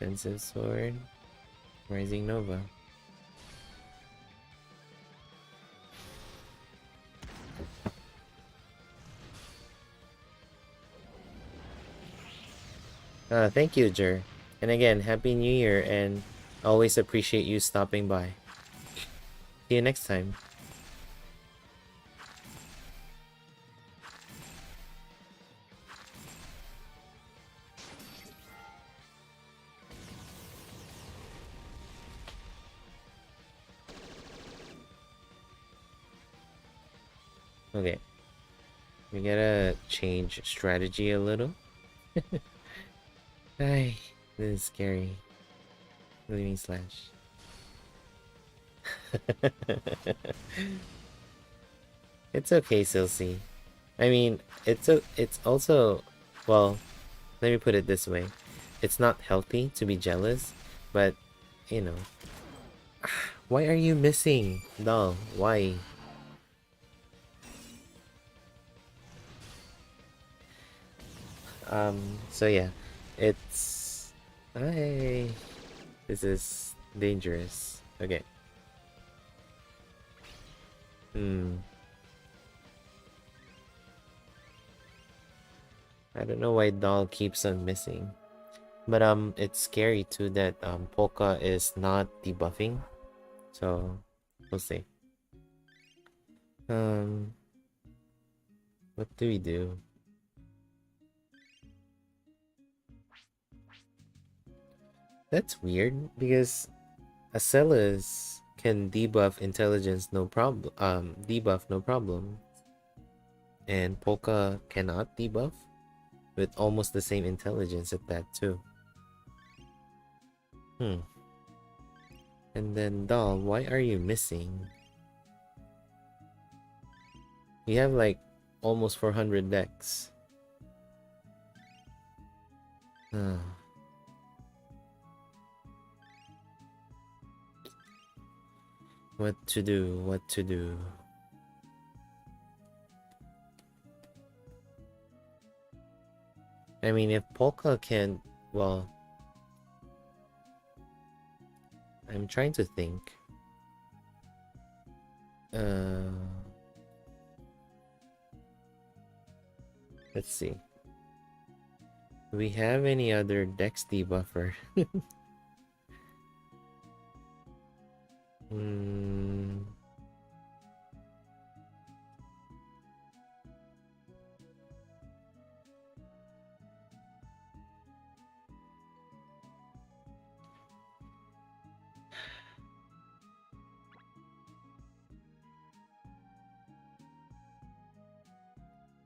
Defensive sword. Rising Nova. Thank you, Jer. And again, Happy New Year, and always appreciate you stopping by. See you next time. Okay. We gotta change strategy a little. Ay, this is scary. Living Slash. It's okay, Silsey. I mean, it's also, well, let me put it this way. It's not healthy to be jealous, but, you know. Why are you missing, doll? Why? So yeah, it's... Hey, this is dangerous. Okay. I don't know why doll keeps on missing. But it's scary too that Polka is not debuffing. So we'll see. What do we do? That's weird because Acelis can debuff intelligence no problem. Debuff no problem. And Polka cannot debuff with almost the same intelligence at that too. And then doll, why are you missing? You have like almost 400 decks. What to do? What to do? I mean, if Polka can, well, I'm trying to think. Let's see. Do we have any other dex debuffer?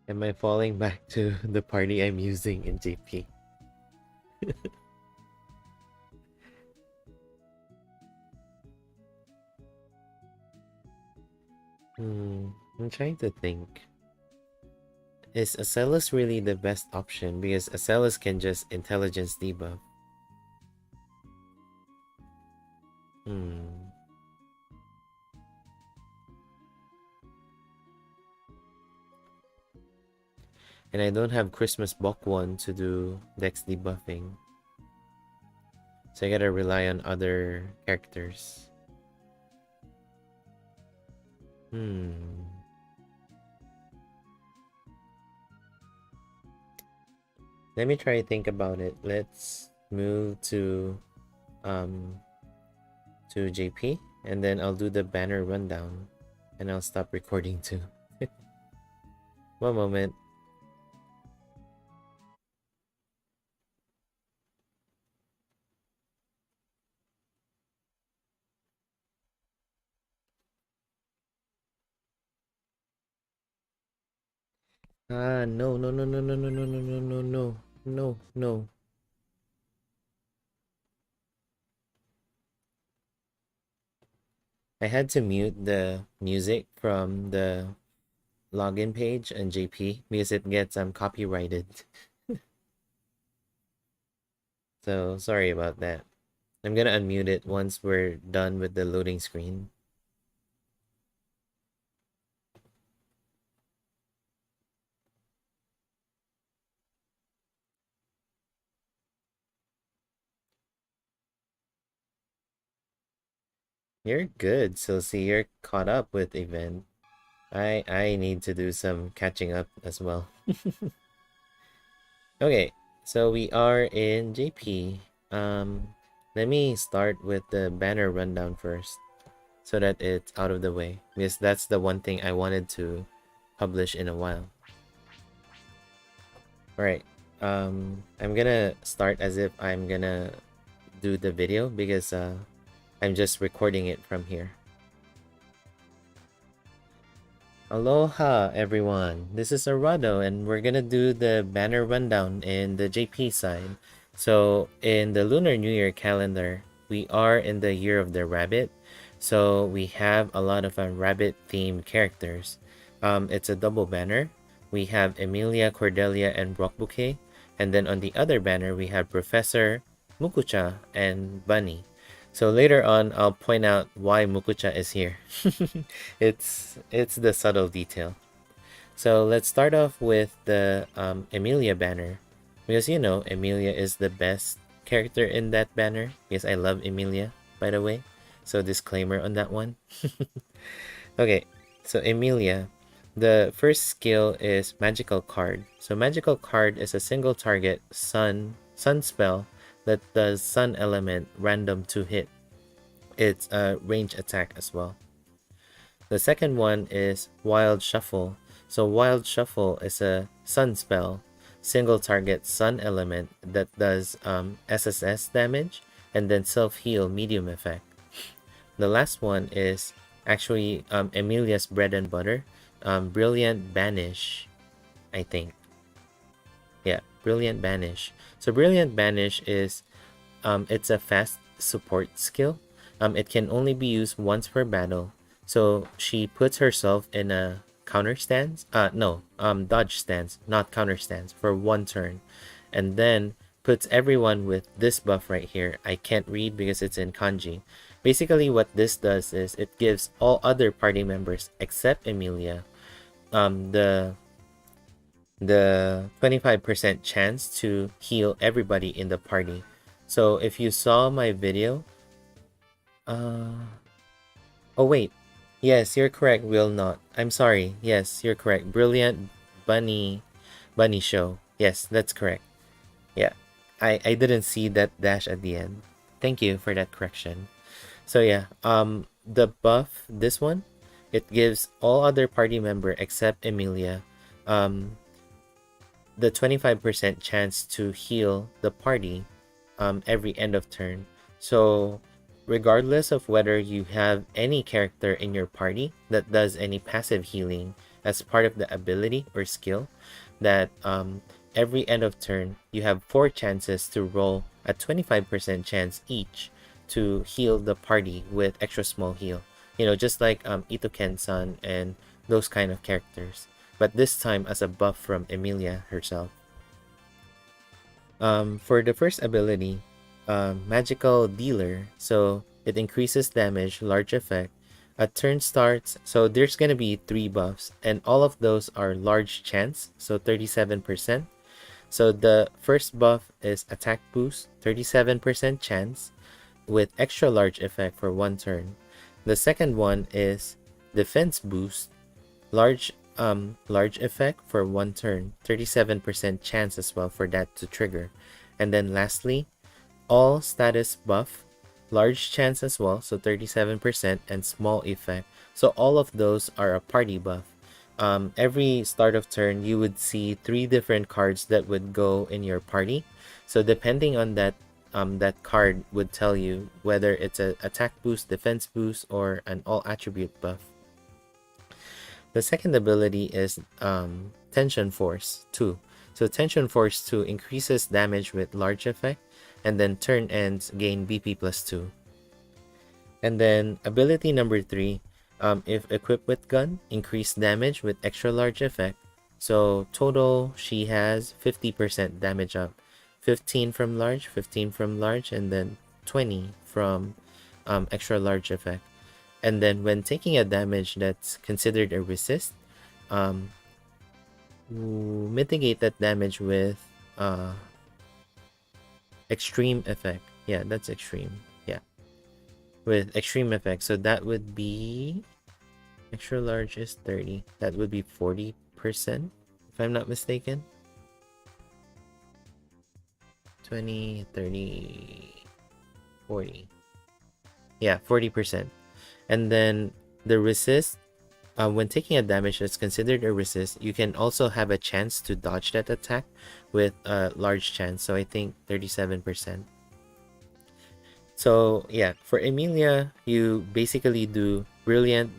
Am I falling back to the party I'm using in JP? I'm trying to think. Is Acellus really the best option? Because Acellus can just intelligence debuff. Hmm. And I don't have Christmas Buck one to do Dex debuffing. So I gotta rely on other characters. Hmm. Let me try to think about it. Let's move um to JP, and then I'll do the banner rundown, and I'll stop recording too. One moment. No, no, no, no, no, no, no, no, no, no, no, no, no. I had to mute the music from the login page on JP because it gets copyrighted. So sorry about that. I'm gonna unmute it once we're done with the loading screen. You're good, so see, you're caught up with event. I need to do some catching up as well. Okay, so we are in JP. Let me start with the banner rundown first, so that it's out of the way, because that's the one thing I wanted to publish in a while. Alright, I'm gonna start as if I'm gonna do the video, because I'm just recording it from here. Aloha everyone, this is Arado, and we're gonna do the banner rundown in the JP side. So in the Lunar New Year calendar, we are in the year of the rabbit, so we have a lot of rabbit themed characters. It's a double banner. We have Emilia, Cordelia, and Rock Bouquet, and then on the other banner we have Professor, Mukucha, and Bunnie. So later on, I'll point out why Mukucha is here. it's the subtle detail. So let's start off with the Emilia banner, because you know Emilia is the best character in that banner. Because I love Emilia, by the way. So disclaimer on that one. Okay, so Emilia, the first skill is magical card. So magical card is a single target sun spell that does sun element random to hit. It's a range attack as well. The second one is Wild Shuffle. So Wild Shuffle is a sun spell, single target sun element that does SSS damage and then self-heal medium effect. The last one is actually Emilia's bread and butter, Brilliant Banish, I think. Yeah, Brilliant Banish. So Brilliant Banish is it's a fast support skill. It can only be used once per battle. So she puts herself in a counter stance. Dodge stance, not counter stance, for one turn. And then puts everyone with this buff right here. I can't read because it's in kanji. Basically what this does is it gives all other party members except Emilia the 25% chance to heal everybody in the party. So if you saw my video, oh wait, yes, you're correct, will not. I'm sorry, yes, you're correct. Brilliant Bunnie show. Yes, that's correct. Yeah, I didn't see that dash at the end. Thank you for that correction. So yeah, the buff, this one, it gives all other party member except Emilia, the 25% chance to heal the party every end of turn. So regardless of whether you have any character in your party that does any passive healing as part of the ability or skill, that every end of turn you have 4 chances to roll a 25% chance each to heal the party with extra small heal. just like Itoken-san and those kind of characters. But this time as a buff from Emilia herself. For the first ability, Magical Dealer, so it increases damage, large effect. A turn starts, so there's gonna be 3 buffs, and all of those are large chance, so 37%. So the first buff is Attack Boost, 37% chance, with extra large effect for 1 turn. The second one is Defense Boost, large large effect for 1 turn, 37% chance as well for that to trigger. And then lastly, all status buff, large chance as well, so 37%, and small effect. So all of those are a party buff. Every start of turn, you would see 3 different cards that would go in your party. So depending on that, that card would tell you whether it's an attack boost, defense boost, or an all attribute buff. The second ability is Tension Force 2. So Tension Force 2 increases damage with large effect, and then turn ends gain BP plus 2. And then ability number 3, if equipped with gun, increase damage with extra large effect. So total, she has 50% damage up. 15 from large, 15 from large, and then 20 from extra large effect. And then when taking a damage that's considered a resist, mitigate that damage with extreme effect. Yeah, that's extreme. Yeah, with extreme effect. So that would be extra large is 30. That would be 40%, if I'm not mistaken. 20, 30, 40. Yeah, 40%. And then the resist, when taking a damage that's considered a resist, you can also have a chance to dodge that attack with a large chance. So I think 37%. So yeah, for Emilia, you basically do Brilliant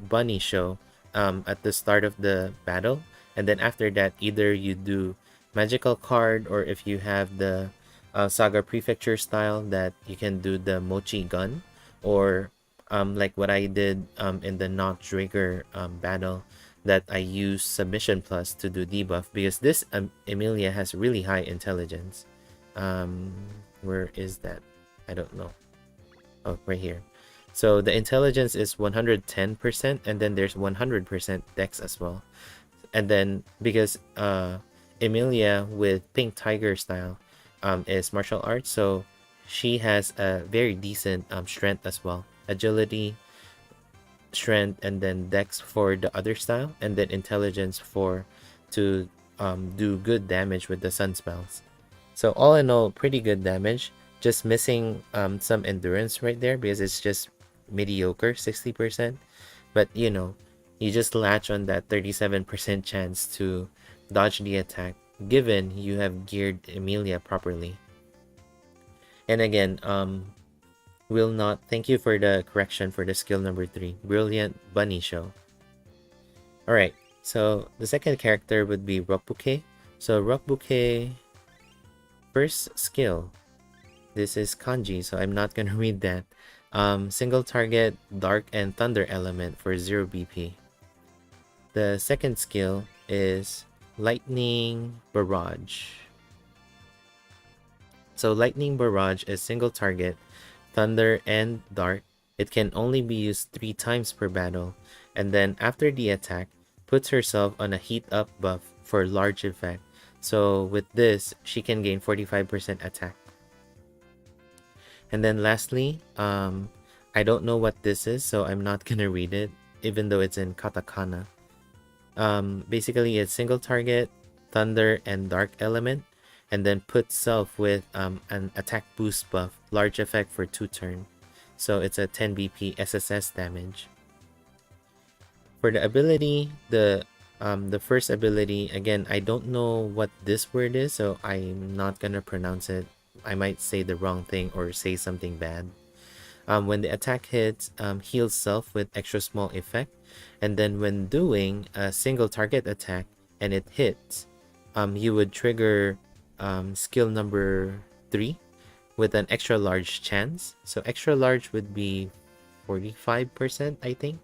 Bunnie Show at the start of the battle. And then after that, either you do Magical Card, or if you have the SaGa Prefecture style, that you can do the Mochi Gun, or like what I did in the Noct Draker battle, that I used Submission Plus to do debuff, because this Emilia has really high intelligence. Where is that? I don't know. Oh, right here. So the intelligence is 110%, and then there's 100% dex as well. And then because Emilia with Pink Tiger style is martial arts, so she has a very decent strength as well. Agility, strength, and then dex for the other style, and then intelligence for to do good damage with the sun spells. So all in all, pretty good damage. Just missing some endurance right there, because it's just mediocre 60%. But you just latch on that 37% chance to dodge the attack, given you have geared Emilia properly. And again, thank you for the correction for the skill number 3, Brilliant Bunnie Show. Alright, so the second character would be Roppuke. So Roppuke, first skill, this is kanji, so I'm not gonna read that. Single target, dark and thunder element for 0 BP. The second skill is Lightning Barrage. So Lightning Barrage is single target, thunder and dark. It can only be used 3 times per battle, and then after the attack, puts herself on a heat up buff for large effect. So with this, she can gain 45% attack. And then lastly, I don't know what this is, so I'm not gonna read it, even though it's in katakana. Basically, it's single target, thunder, and dark element, and then put self with an attack boost buff, large effect for 2 turn. So it's a 10 BP SSS damage. For the ability, the first ability, again, I don't know what this word is, so I'm not gonna pronounce it. I might say the wrong thing or say something bad. When the attack hits, heals self with extra small effect, and then when doing a single target attack and it hits, you would trigger skill number 3 with an extra large chance. So extra large would be 45%, I think.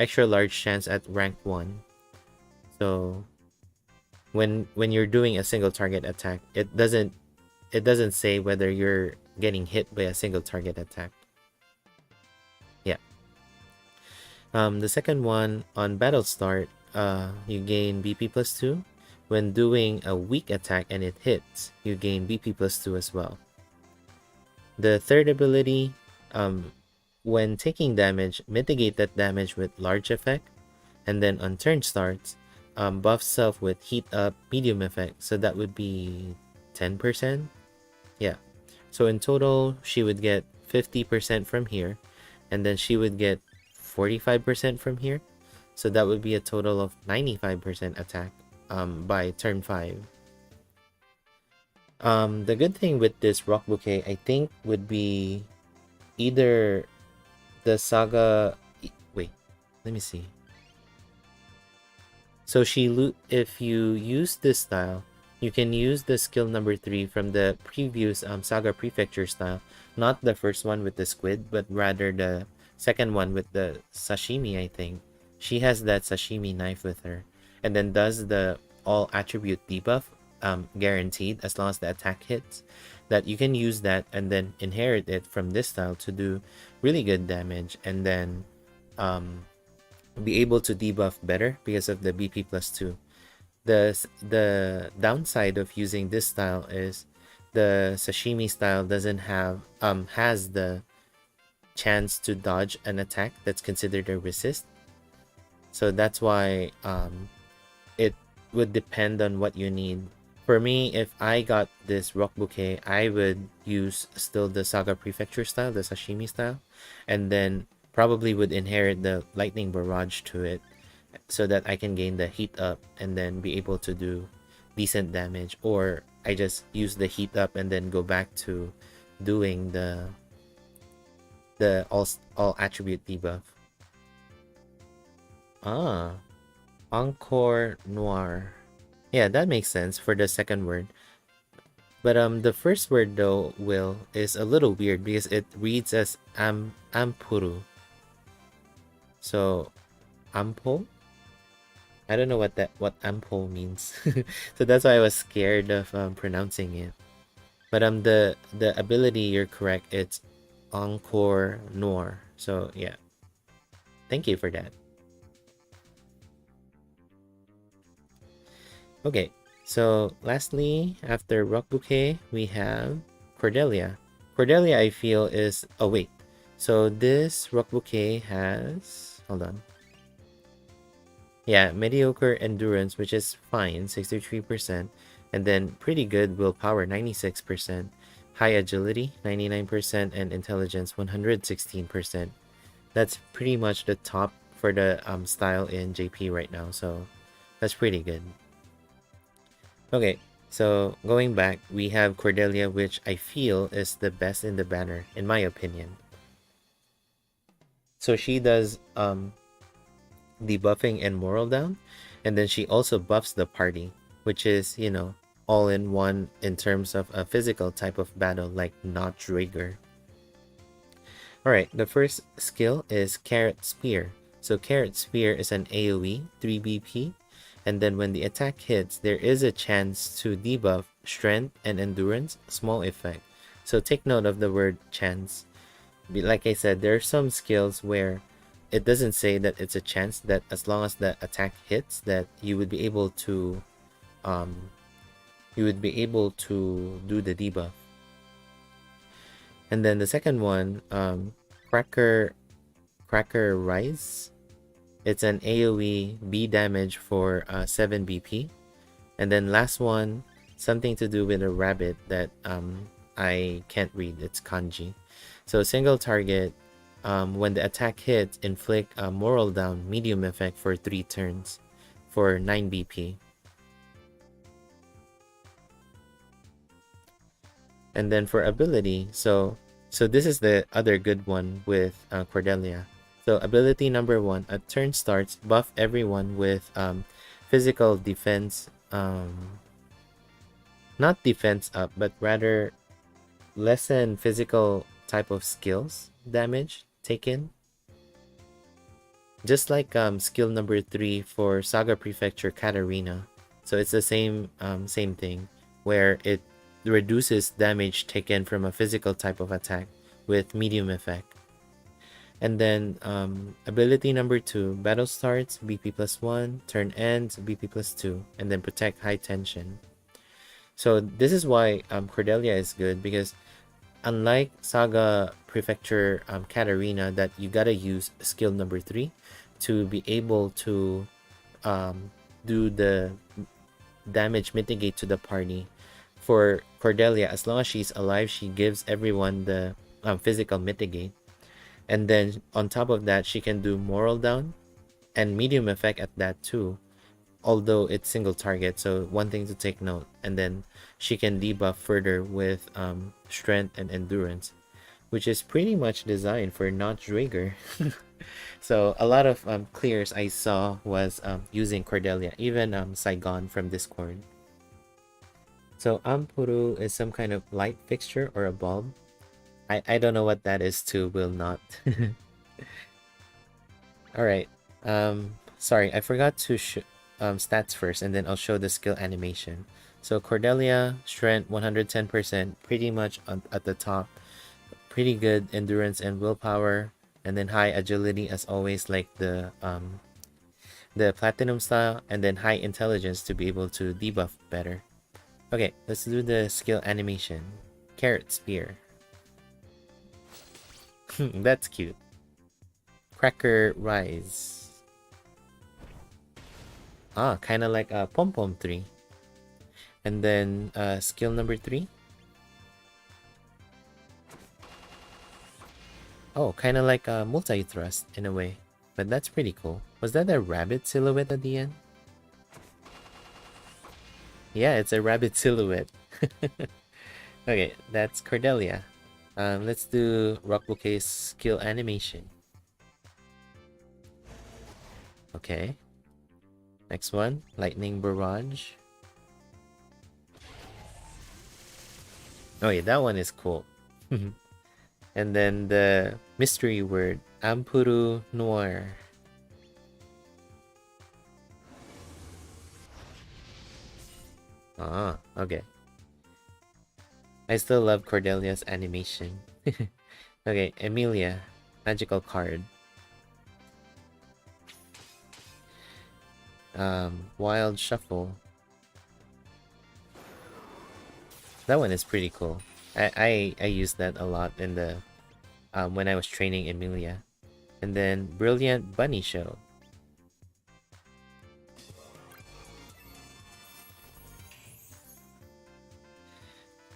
Extra large chance at rank 1. So when you're doing a single target attack, it doesn't say whether you're getting hit by a single target attack. Yeah. The second one, on battle start, you gain BP plus 2. When doing a weak attack and it hits, you gain BP plus 2 as well. The third ability, when taking damage, mitigate that damage with large effect. And then on turn starts, buff self with heat up medium effect. So that would be 10%. Yeah. So in total, she would get 50% from here. And then she would get 45% from here. So that would be a total of 95% attack by turn 5. The good thing with this rock bouquet, I think, would be either the SaGa. Wait, let me see. So if you use this style, you can use the skill number 3 from the previous SaGa Prefecture style, not the first one with the squid, but rather the second one with the sashimi. I think she has that sashimi knife with her, and then does the all attribute debuff, guaranteed as long as the attack hits. That you can use that and then inherit it from this style to do really good damage, and then be able to debuff better because of the BP plus 2. The downside of using this style is the sashimi style doesn't have has the chance to dodge an attack that's considered a resist. So that's why it would depend on what you need. For me, if I got this rock bouquet, I would use still the SaGa Prefecture style, the sashimi style, and then probably would inherit the lightning barrage to it so that I can gain the heat up and then be able to do decent damage. Or I just use the heat up and then go back to doing the all attribute debuff. Encore Noir. Yeah, that makes sense for the second word. But the first word though, Will, is a little weird because it reads as ampuru. So ampo? I don't know what ampo means. So that's why I was scared of pronouncing it. But the ability, you're correct, it's Encore Noir. So yeah. Thank you for that. Okay, so lastly, after Rock Bouquet, we have Cordelia. Cordelia, I feel, is... Oh, wait. So this Rock Bouquet has... Hold on. Yeah, mediocre endurance, which is fine, 63%. And then pretty good willpower, 96%. High agility, 99%. And intelligence, 116%. That's pretty much the top for the style in JP right now. So that's pretty good. Okay, so going back, we have Cordelia, which I feel is the best in the banner, in my opinion. So she does debuffing and moral down, and then she also buffs the party, which is, you know, all in one in terms of a physical type of battle like Notch Rigger. Alright, the first skill is Carrot Spear. So Carrot Spear is an AoE, 3 BP. And then when the attack hits, there is a chance to debuff strength and endurance, small effect. So take note of the word chance. Like I said, there are some skills where it doesn't say that it's a chance, that as long as the attack hits, that you would be able to do the debuff. And then the second one, Cracker Rise. It's an AoE B damage for 7 BP. And then last one, something to do with a rabbit that I can't read. It's kanji. So single target, when the attack hits, inflict a moral down medium effect for 3 turns for 9 BP. And then for ability, so this is the other good one with Cordelia. So ability number 1, at turn starts, buff everyone with physical defense, not defense up, but rather lessen physical type of skills damage taken. Just like skill number 3 for SaGa Prefecture Katarina. So it's the same thing, where it reduces damage taken from a physical type of attack with medium effect. And then ability number 2, battle starts, BP +1, turn ends, BP +2, and then protect high tension. So this is why Cordelia is good, because unlike SaGa Prefecture Katarina, that you gotta use skill number 3 to be able to do the damage mitigate to the party. For Cordelia, as long as she's alive, she gives everyone the physical mitigate. And then on top of that, she can do moral down and medium effect at that too, although it's single target. So one thing to take note. And then she can debuff further with strength and endurance, which is pretty much designed for not Draeger. So a lot of clears I saw was using Cordelia, even Saigon from Discord. So Ampuru is some kind of light fixture or a bulb. I don't know what that is too, will not. Alright. Sorry, I forgot to stats first, and then I'll show the skill animation. So Cordelia, strength 110%, pretty much at the top. Pretty good endurance and willpower, and then high agility as always, like the platinum style, and then high intelligence to be able to debuff better. Okay, let's do the skill animation. Carrot spear. That's cute. Cracker rise. Ah, kind of like a pom-pom 3. And then skill number 3. Oh, kind of like a multi-thrust in a way. But that's pretty cool. Was that a rabbit silhouette at the end? Yeah, it's a rabbit silhouette. Okay, that's Cordelia. Let's do Rock Bouquet's skill animation. Okay. Next one, Lightning Barrage. Oh yeah, that one is cool. And then the mystery word, Ampuru Noir. Ah, okay. I still love Cordelia's animation. Okay, Emilia, magical card. Wild Shuffle. That one is pretty cool. I used that a lot in the when I was training Emilia. And then Brilliant Bunny Show.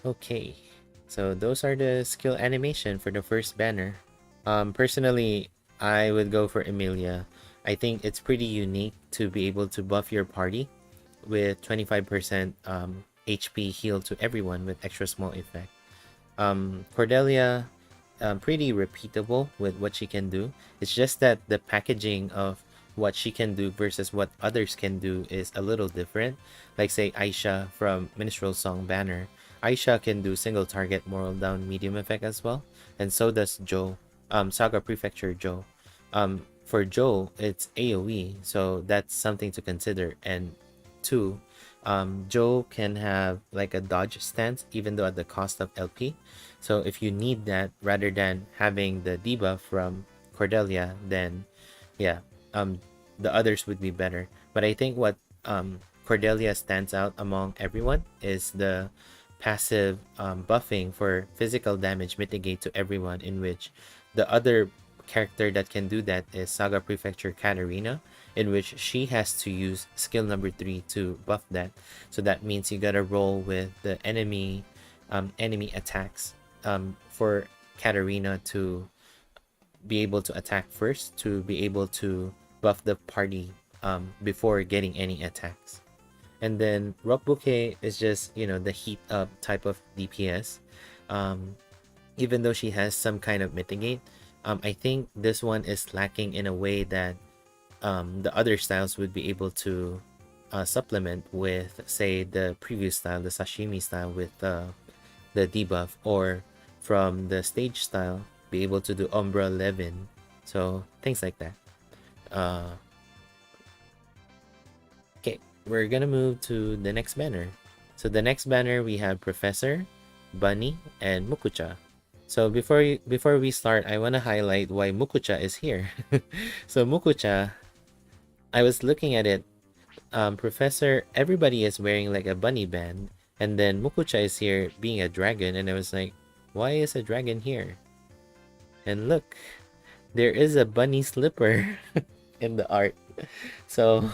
Okay, so those are the skill animation for the first banner. Personally, I would go for Emilia. I think it's pretty unique to be able to buff your party with 25% HP heal to everyone with extra small effect. Cordelia, pretty repeatable with what she can do. It's just that the packaging of what she can do versus what others can do is a little different. Like say Aisha from Minstrel Song banner. Aisha can do single target moral down medium effect as well, and so does Joe. SaGa Prefecture Joe. For Joe, it's AoE, so that's something to consider. And 2, Joe can have like a dodge stance even though at the cost of LP. So if you need that rather than having the debuff from Cordelia, then yeah, the others would be better. But I think what Cordelia stands out among everyone is the passive buffing for physical damage mitigate to everyone, in which the other character that can do that is SaGa Prefecture Katarina, in which she has to use skill number 3 to buff that. So that means you gotta roll with the enemy attacks for Katarina to be able to attack first, to be able to buff the party before getting any attacks. And then Rock Bouquet is just, you know, the heat up type of DPS. Even though she has some kind of mitigate, I think this one is lacking in a way that the other styles would be able to supplement with, say, the previous style, the sashimi style with the debuff, or from the stage style be able to do Umbra Levin. So things like that. Okay, we're gonna move to the next banner. So the next banner we have Professor, Bunnie, and Mukucha. So before we start, I want to highlight why Mukucha is here. So Mukucha, I was looking at it. Professor, everybody is wearing like a bunny band, and then Mukucha is here being a dragon, and I was like, why is a dragon here? And look, there is a bunny slipper in the art. So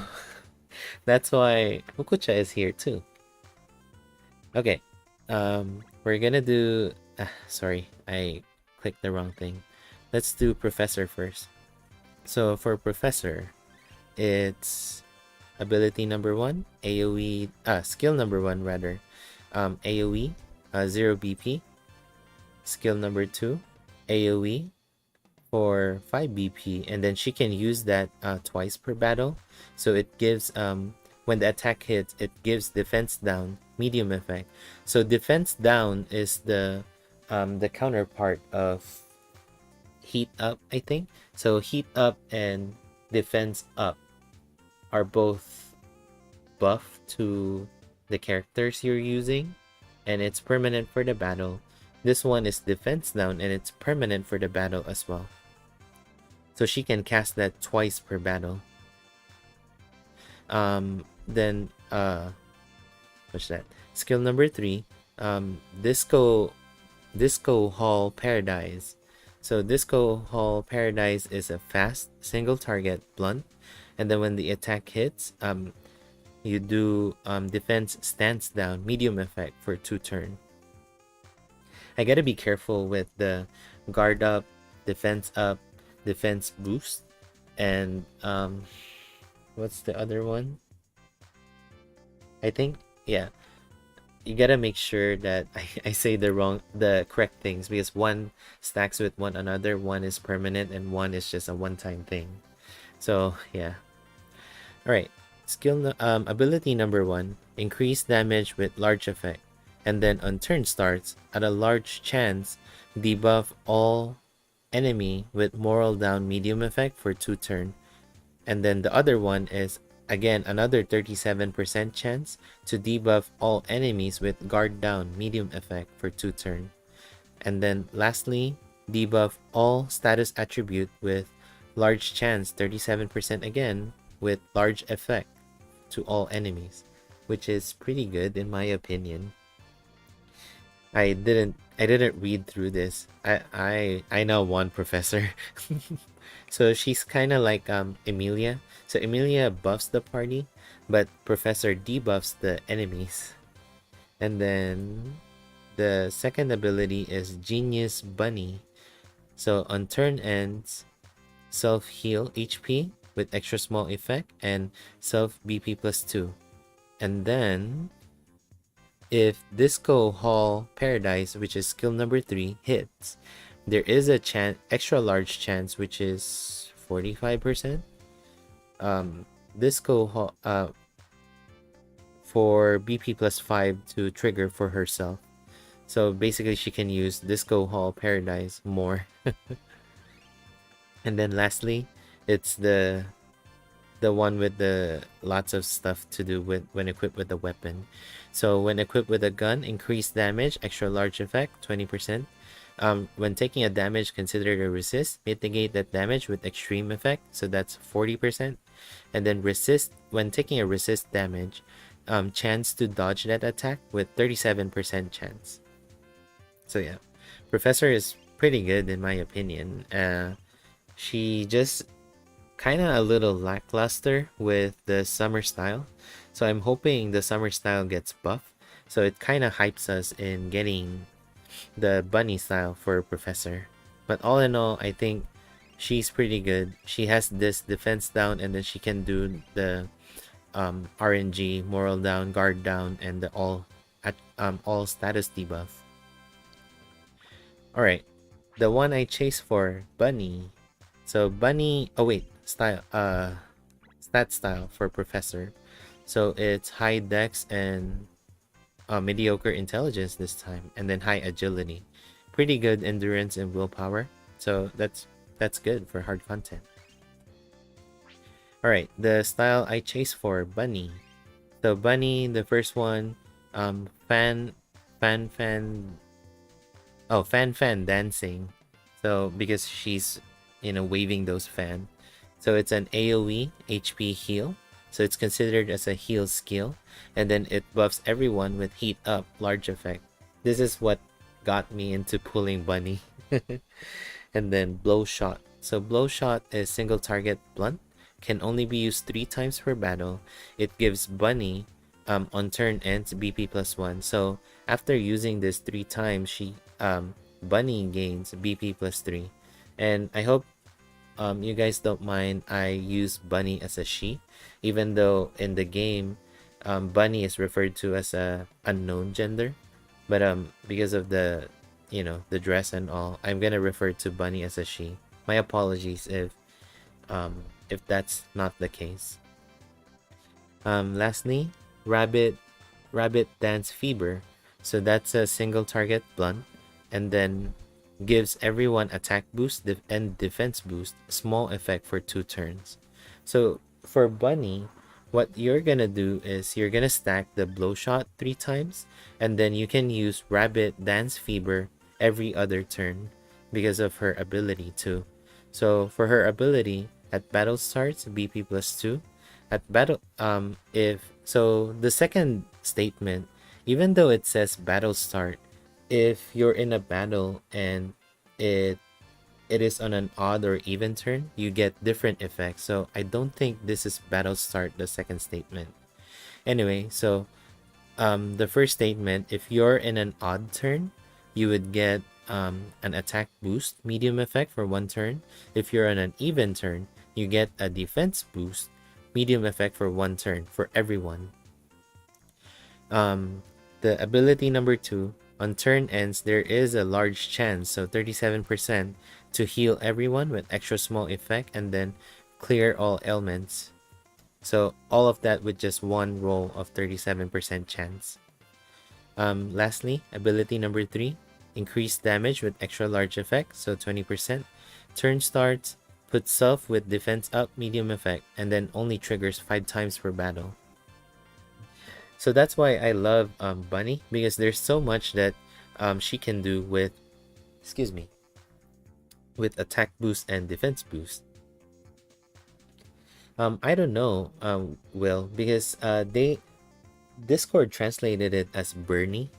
that's why Mukucha is here too. Okay, we're gonna do. Sorry, I clicked the wrong thing. Let's do Professor first. So for Professor, it's ability number 1, AoE, skill number 1 rather, AoE, 0 BP. Skill number 2, AoE for 5 BP, and then she can use that twice per battle. So it gives, when the attack hits, it gives defense down, medium effect. So defense down is the counterpart of heat up, I think. So heat up and defense up are both buff to the characters you're using, and it's permanent for the battle. This one is defense down, and it's permanent for the battle as well. So she can cast that twice per battle. Then what's that? Skill number 3, Disco Hall Paradise. So Disco Hall Paradise is a fast single target blunt, and then when the attack hits, you do defense stance down, medium effect for 2 turn. I gotta be careful with the guard up, defense boost, and what's the other one? I think, yeah, you gotta make sure that I say the correct things, because one stacks with one another, one is permanent, and one is just a one-time thing. So yeah. All right. Ability number 1, increase damage with large effect, and then on turn starts, at a large chance, debuff all enemy with moral down medium effect for 2 turn. And then the other one is again another 37% chance to debuff all enemies with guard down medium effect for 2 turn. And then lastly, debuff all status attribute with large chance 37% again with large effect to all enemies, which is pretty good in my opinion. I didn't read through this. I know one professor. So she's kind of like Emilia. So Emilia buffs the party, but Professor debuffs the enemies. And then the second ability is Genius Bunnie. So on turn ends, self heal HP with extra small effect and self BP plus 2. And then if Disco Hall Paradise, which is skill number 3, hits, there is a extra large chance, which is 45%. Disco Hall for BP plus 5 to trigger for herself. So basically she can use Disco Hall Paradise more. And then lastly, it's the one with the lots of stuff to do with when equipped with the weapon. So when equipped with a gun, increased damage, extra large effect, 20%. When taking a damage considered a resist, mitigate that damage with extreme effect, so that's 40%. And then resist, when taking a resist damage, chance to dodge that attack with 37% chance. So yeah, Professor is pretty good in my opinion. She just kind of a little lackluster with the summer style, so I'm hoping the summer style gets buffed, so it kind of hypes us in getting the bunny style for Professor. But all in all, I think she's pretty good. She has this defense down, and then she can do the RNG, moral down, guard down, and the all status debuff. All right, the one I chase for, Bunnie. So Bunnie, oh wait, stat style for Professor. So it's high dex and mediocre intelligence this time, and then high agility. Pretty good endurance and willpower. So that's good for hard content. Alright, the style I chase for, Bunnie. So Bunnie, the first one, fan fan dancing. So because she's, waving those fan. So it's an AoE HP heal. So it's considered as a heal skill. And then it buffs everyone with heat up large effect. This is what got me into pulling Bunnie. And then blow shot. So blow shot is single target blunt. Can only be used 3 times per battle. It gives Bunnie on turn ends BP +1. So after using this 3 times, Bunnie gains BP +3. And I hope you guys don't mind I use Bunnie as a she, even though in the game Bunnie is referred to as a unknown gender, but because of the the dress and all, I'm gonna refer to Bunnie as a she. My apologies if that's not the case. Lastly, Rabbit Dance Fever. So that's a single target blunt, and then gives everyone attack boost and defense boost, small effect for 2 turns. So for Bunnie, what you're gonna do is you're gonna stack the blow shot 3 times, and then you can use Rabbit Dance Fever every other turn because of her ability too. So for her ability, at battle starts, BP +2. At battle, the second statement, even though it says battle start, if you're in a battle and it is on an odd or even turn, you get different effects. So I don't think this is battle start, the second statement. Anyway, so the first statement, if you're in an odd turn, you would get an attack boost medium effect for 1 turn. If you're on an even turn, you get a defense boost medium effect for 1 turn for everyone. The ability number 2, on turn ends, there is a large chance, so 37%, to heal everyone with extra small effect and then clear all ailments. So all of that with just 1 roll of 37% chance. Lastly, ability number 3, increased damage with extra large effect, so 20%. Turn starts, put self with defense up medium effect, and then only triggers 5 times per battle. So that's why I love Bunnie, because there's so much that she can do with, with attack boost and defense boost. I don't know, Will, because Discord translated it as Bernie,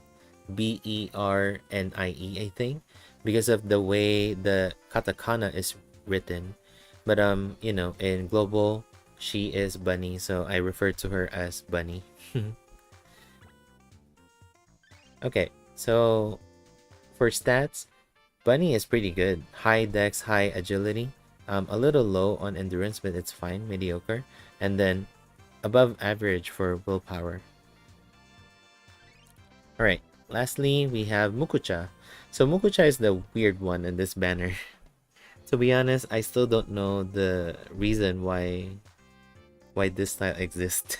Bernie, I think, because of the way the katakana is written. But in global, she is Bunnie, so I refer to her as Bunnie. Okay, so for stats, Bunnie is pretty good. High dex, high agility. A little low on endurance, but it's fine, mediocre. And then above average for willpower. Alright, lastly, we have Mukucha. So Mukucha is the weird one in this banner. To be honest, I still don't know the reason why this style exists.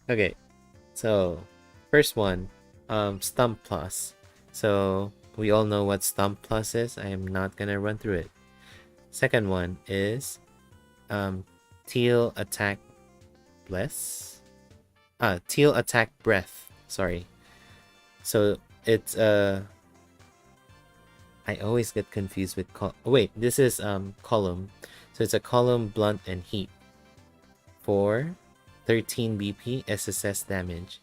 Okay, so first one, Stump Plus. So we all know what Stump Plus is. I am not gonna run through it. Second one is Teal Attack Teal Attack Breath. Sorry. So it's I always get confused with this is column. So it's a column, blunt, and heat for 13 BP SSS damage.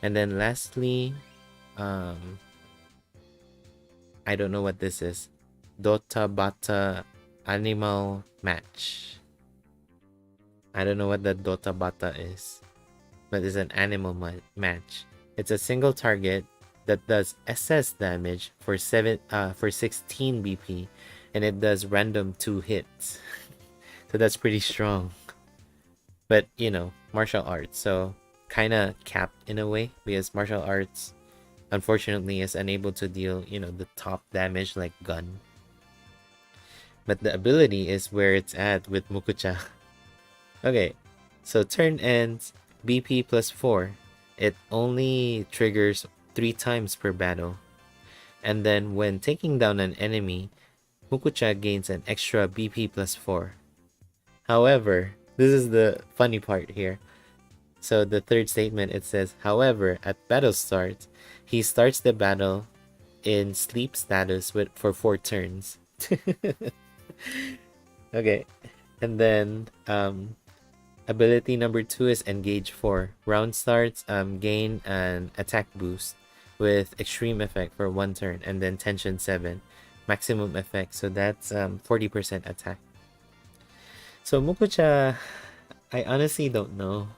And then lastly, I don't know what this is. Dota Bata Animal Match. I don't know what the Dota Bata is, but it's an animal match. It's a single target that does SS damage for 16 BP, and it does random 2 hits. So that's pretty strong. But martial arts, so kind of capped in a way, because martial arts unfortunately is unable to deal the top damage like gun. But the ability is where it's at with Mukucha. Okay, so turn ends, BP +4. It only triggers 3 times per battle. And then when taking down an enemy, Mukucha gains an extra BP plus 4. However, this is the funny part here. So the third statement, it says, however, at battle start, he starts the battle in sleep status for 4 turns. Okay. And then ability number 2 is engage 4. Round starts, gain an attack boost with extreme effect for 1 turn, and then tension 7, maximum effect. So that's 40% attack. So Mukucha, I honestly don't know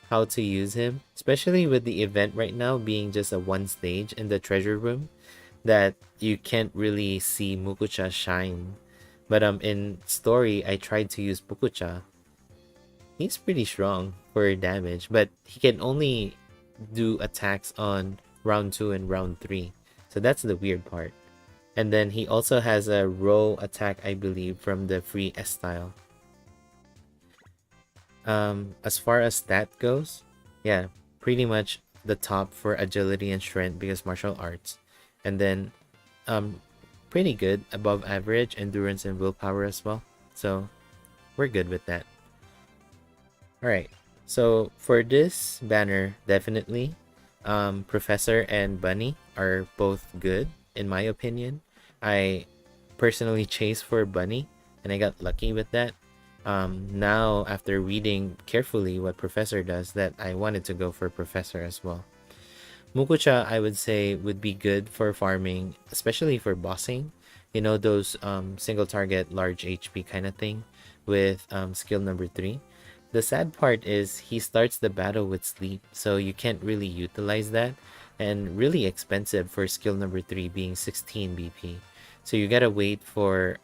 how to use him, especially with the event right now being just a 1 stage in the treasure room, that you can't really see Mukucha shine. But in story, I tried to use Mukucha. He's pretty strong for damage, but he can only do attacks on round 2 and round 3. So that's the weird part. And then he also has a row attack, I believe, from the free S style. As far as stat goes, yeah, pretty much the top for agility and strength because martial arts. And then pretty good, above average endurance and willpower as well. So we're good with that. Alright, so for this banner, definitely Professor and Bunnie are both good in my opinion. I personally chased for Bunnie and I got lucky with that. Now after reading carefully what Professor does, that I wanted to go for Professor as well. Mukucha, I would say, would be good for farming, especially for bossing. You know, those single target large HP kind of thing with skill number 3. The sad part is he starts the battle with sleep, so you can't really utilize that, and really expensive for skill number 3 being 16 BP. So you gotta wait for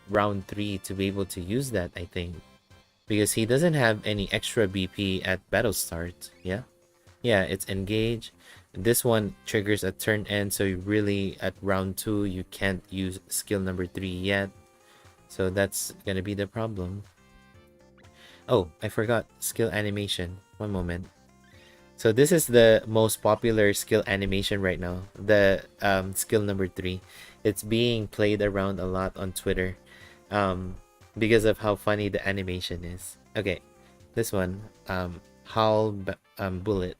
round 3 to be able to use that, I think, because he doesn't have any extra BP at battle start. Yeah, it's engage. This one triggers at turn end, so you really at round 2 you can't use skill number 3 yet, so that's gonna be the problem. Oh, I forgot skill animation. One moment. So this is the most popular skill animation right now, the skill number 3. It's being played around a lot on Twitter because of how funny the animation is. Okay, this one, Howl Bullet.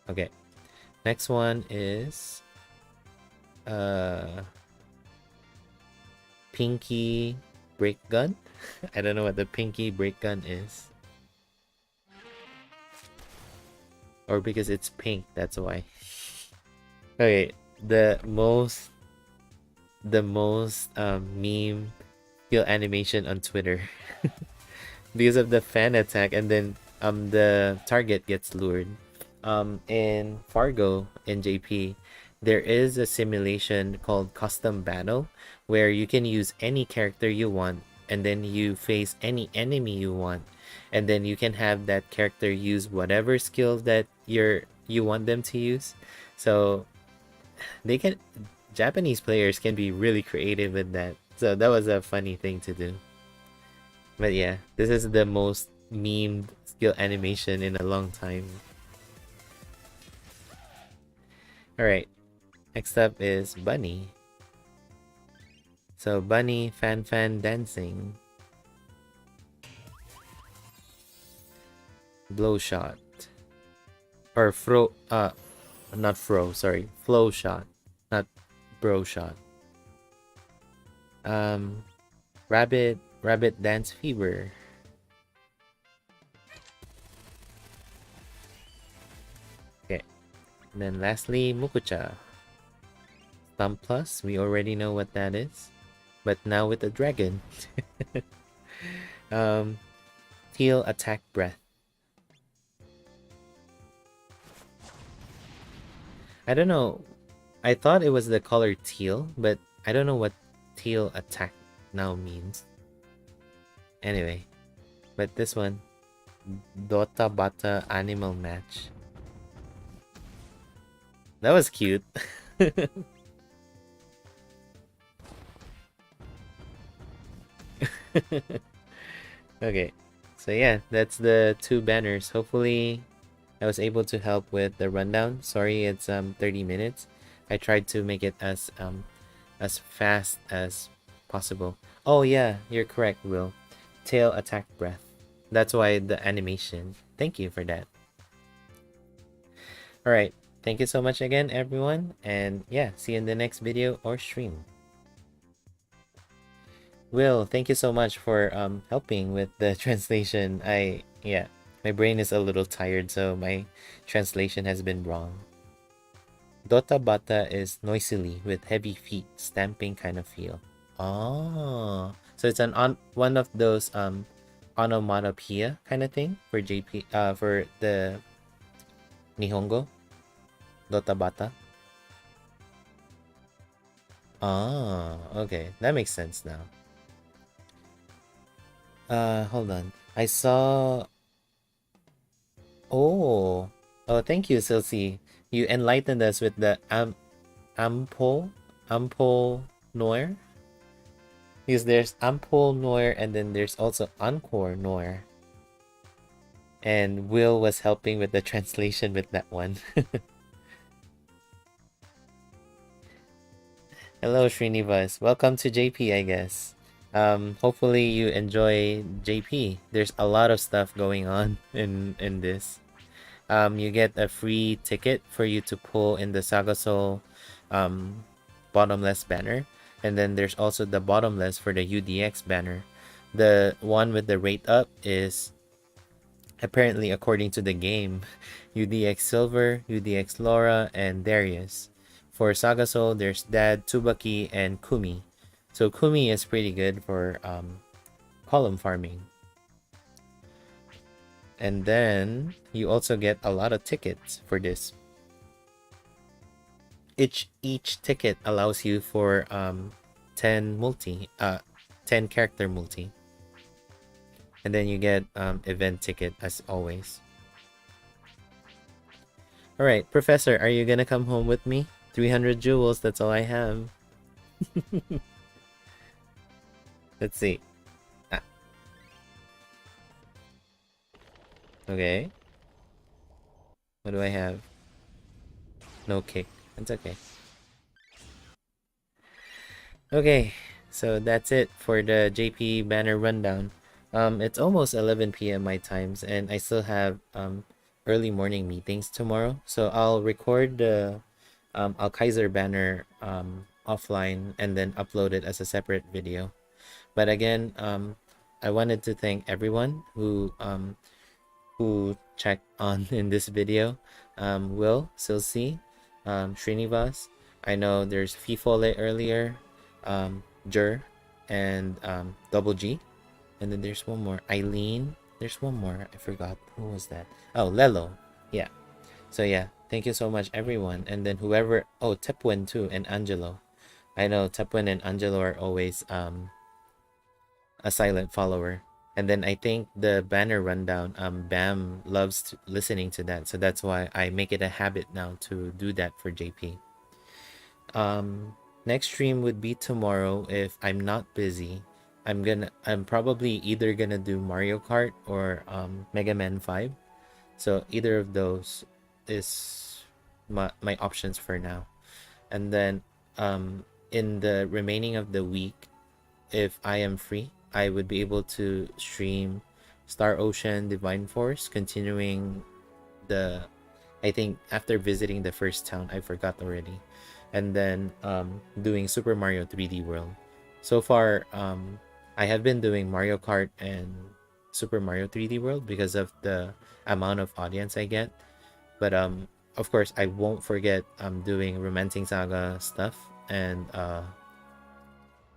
Okay, next one is Pinky Break Gun. I don't know what the Pinky Break Gun is. Or because it's pink, that's why. Okay, the most meme skill animation on Twitter because of the fan attack, and then the target gets lured. In Fargo in JP, there is a simulation called Custom Battle where you can use any character you want, and then you face any enemy you want, and then you can have that character use whatever skills that you want them to use. So Japanese players can be really creative with that. So that was a funny thing to do. But yeah, this is the most memed skill animation in a long time. Alright, next up is Bunnie. So Bunnie fan dancing. Blow shot. Or not fro, sorry. Flow shot. Not bro shot. Rabbit dance fever. Okay. And then lastly, Mukucha. Stump plus, we already know what that is. But now with the dragon. Teal attack breath. I don't know. I thought it was the color teal, but I don't know what teal attack now means. Anyway, but this one, Dota Bata animal match. That was cute. Okay, so yeah, that's the 2 banners. Hopefully I was able to help with the rundown. Sorry, it's 30 minutes. I tried to make it as fast as possible. Oh yeah, you're correct, Will. Tail attack breath. That's why the animation. Thank you for that. Alright, thank you so much again, everyone. And yeah, see you in the next video or stream. Will, thank you so much for helping with the translation. Yeah, my brain is a little tired, so my translation has been wrong. Dota Bata is noisily with heavy feet, stamping kind of feel. Oh, so it's one of those onomatopoeia kind of thing for JP for the Nihongo Dota Bata. Ah, okay, that makes sense now. Hold on. I saw. Oh, thank you, Silsi. You enlightened us with the ample noir. Because there's ample noir and then there's also encore noir. And Will was helping with the translation with that one. Hello, Srinivas. Welcome to JP, I guess. Hopefully you enjoy JP. There's a lot of stuff going on in this. You get a free ticket for you to pull in the SaGa Soul bottomless banner, and then there's also the bottomless for the UDX banner. The one with the rate up is apparently, according to the game, UDX Silver, UDX Laura, and Darius. For SaGa Soul, there's Dad, Tsubaki, and Kumi. So Kumi is pretty good for column farming. And then you also get a lot of tickets for this. Each ticket allows you for 10 character multi. And then you get event ticket as always. Alright, Professor, are you gonna come home with me? 300 jewels, that's all I have. Let's see. Okay. What do I have? No kick. That's okay. Okay, so that's it for the JP banner rundown. It's almost 11 p.m. my times, and I still have early morning meetings tomorrow. So I'll record the Alkaiser banner offline and then upload it as a separate video. But again, I wanted to thank everyone who checked on in this video. Will, Silsi, Srinivas. I know there's Fifole earlier, Jur, and Double G. And then there's one more, Eileen. There's one more, I forgot. Who was that? Oh, Lelo. Yeah. So yeah, thank you so much, everyone. And then whoever, oh, Tepwen too, and Angelo. I know Tepwen and Angelo are always a silent follower. And then I think the banner rundown, Bam loves listening to that. So that's why I make it a habit now to do that for JP. Next stream would be tomorrow if I'm not busy. I'm probably either gonna do Mario Kart or Mega Man 5. So either of those is my options for now. And then in the remaining of the week, if I am free, I would be able to stream Star Ocean Divine Force, continuing the, I think after visiting the first town, I forgot already, and then doing Super Mario 3D World. So far, I have been doing Mario Kart and Super Mario 3D World because of the amount of audience I get. But of course, I won't forget doing Romancing Saga stuff, and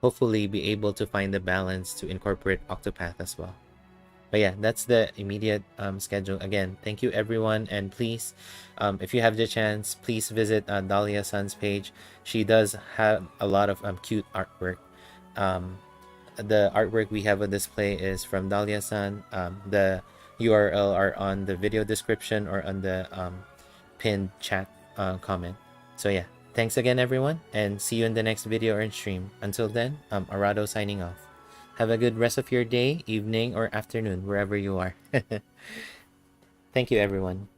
hopefully be able to find the balance to incorporate Octopath as well. But yeah, that's the immediate schedule. Again, thank you everyone, and please, if you have the chance, please visit Dahlia-san's page. She does have a lot of cute artwork. The artwork we have on display is from Dahlia-san. The URL are on the video description or on the pinned chat comment. So yeah, thanks again everyone, and see you in the next video or stream. Until then, Arado signing off. Have a good rest of your day, evening, or afternoon, wherever you are. Thank you everyone.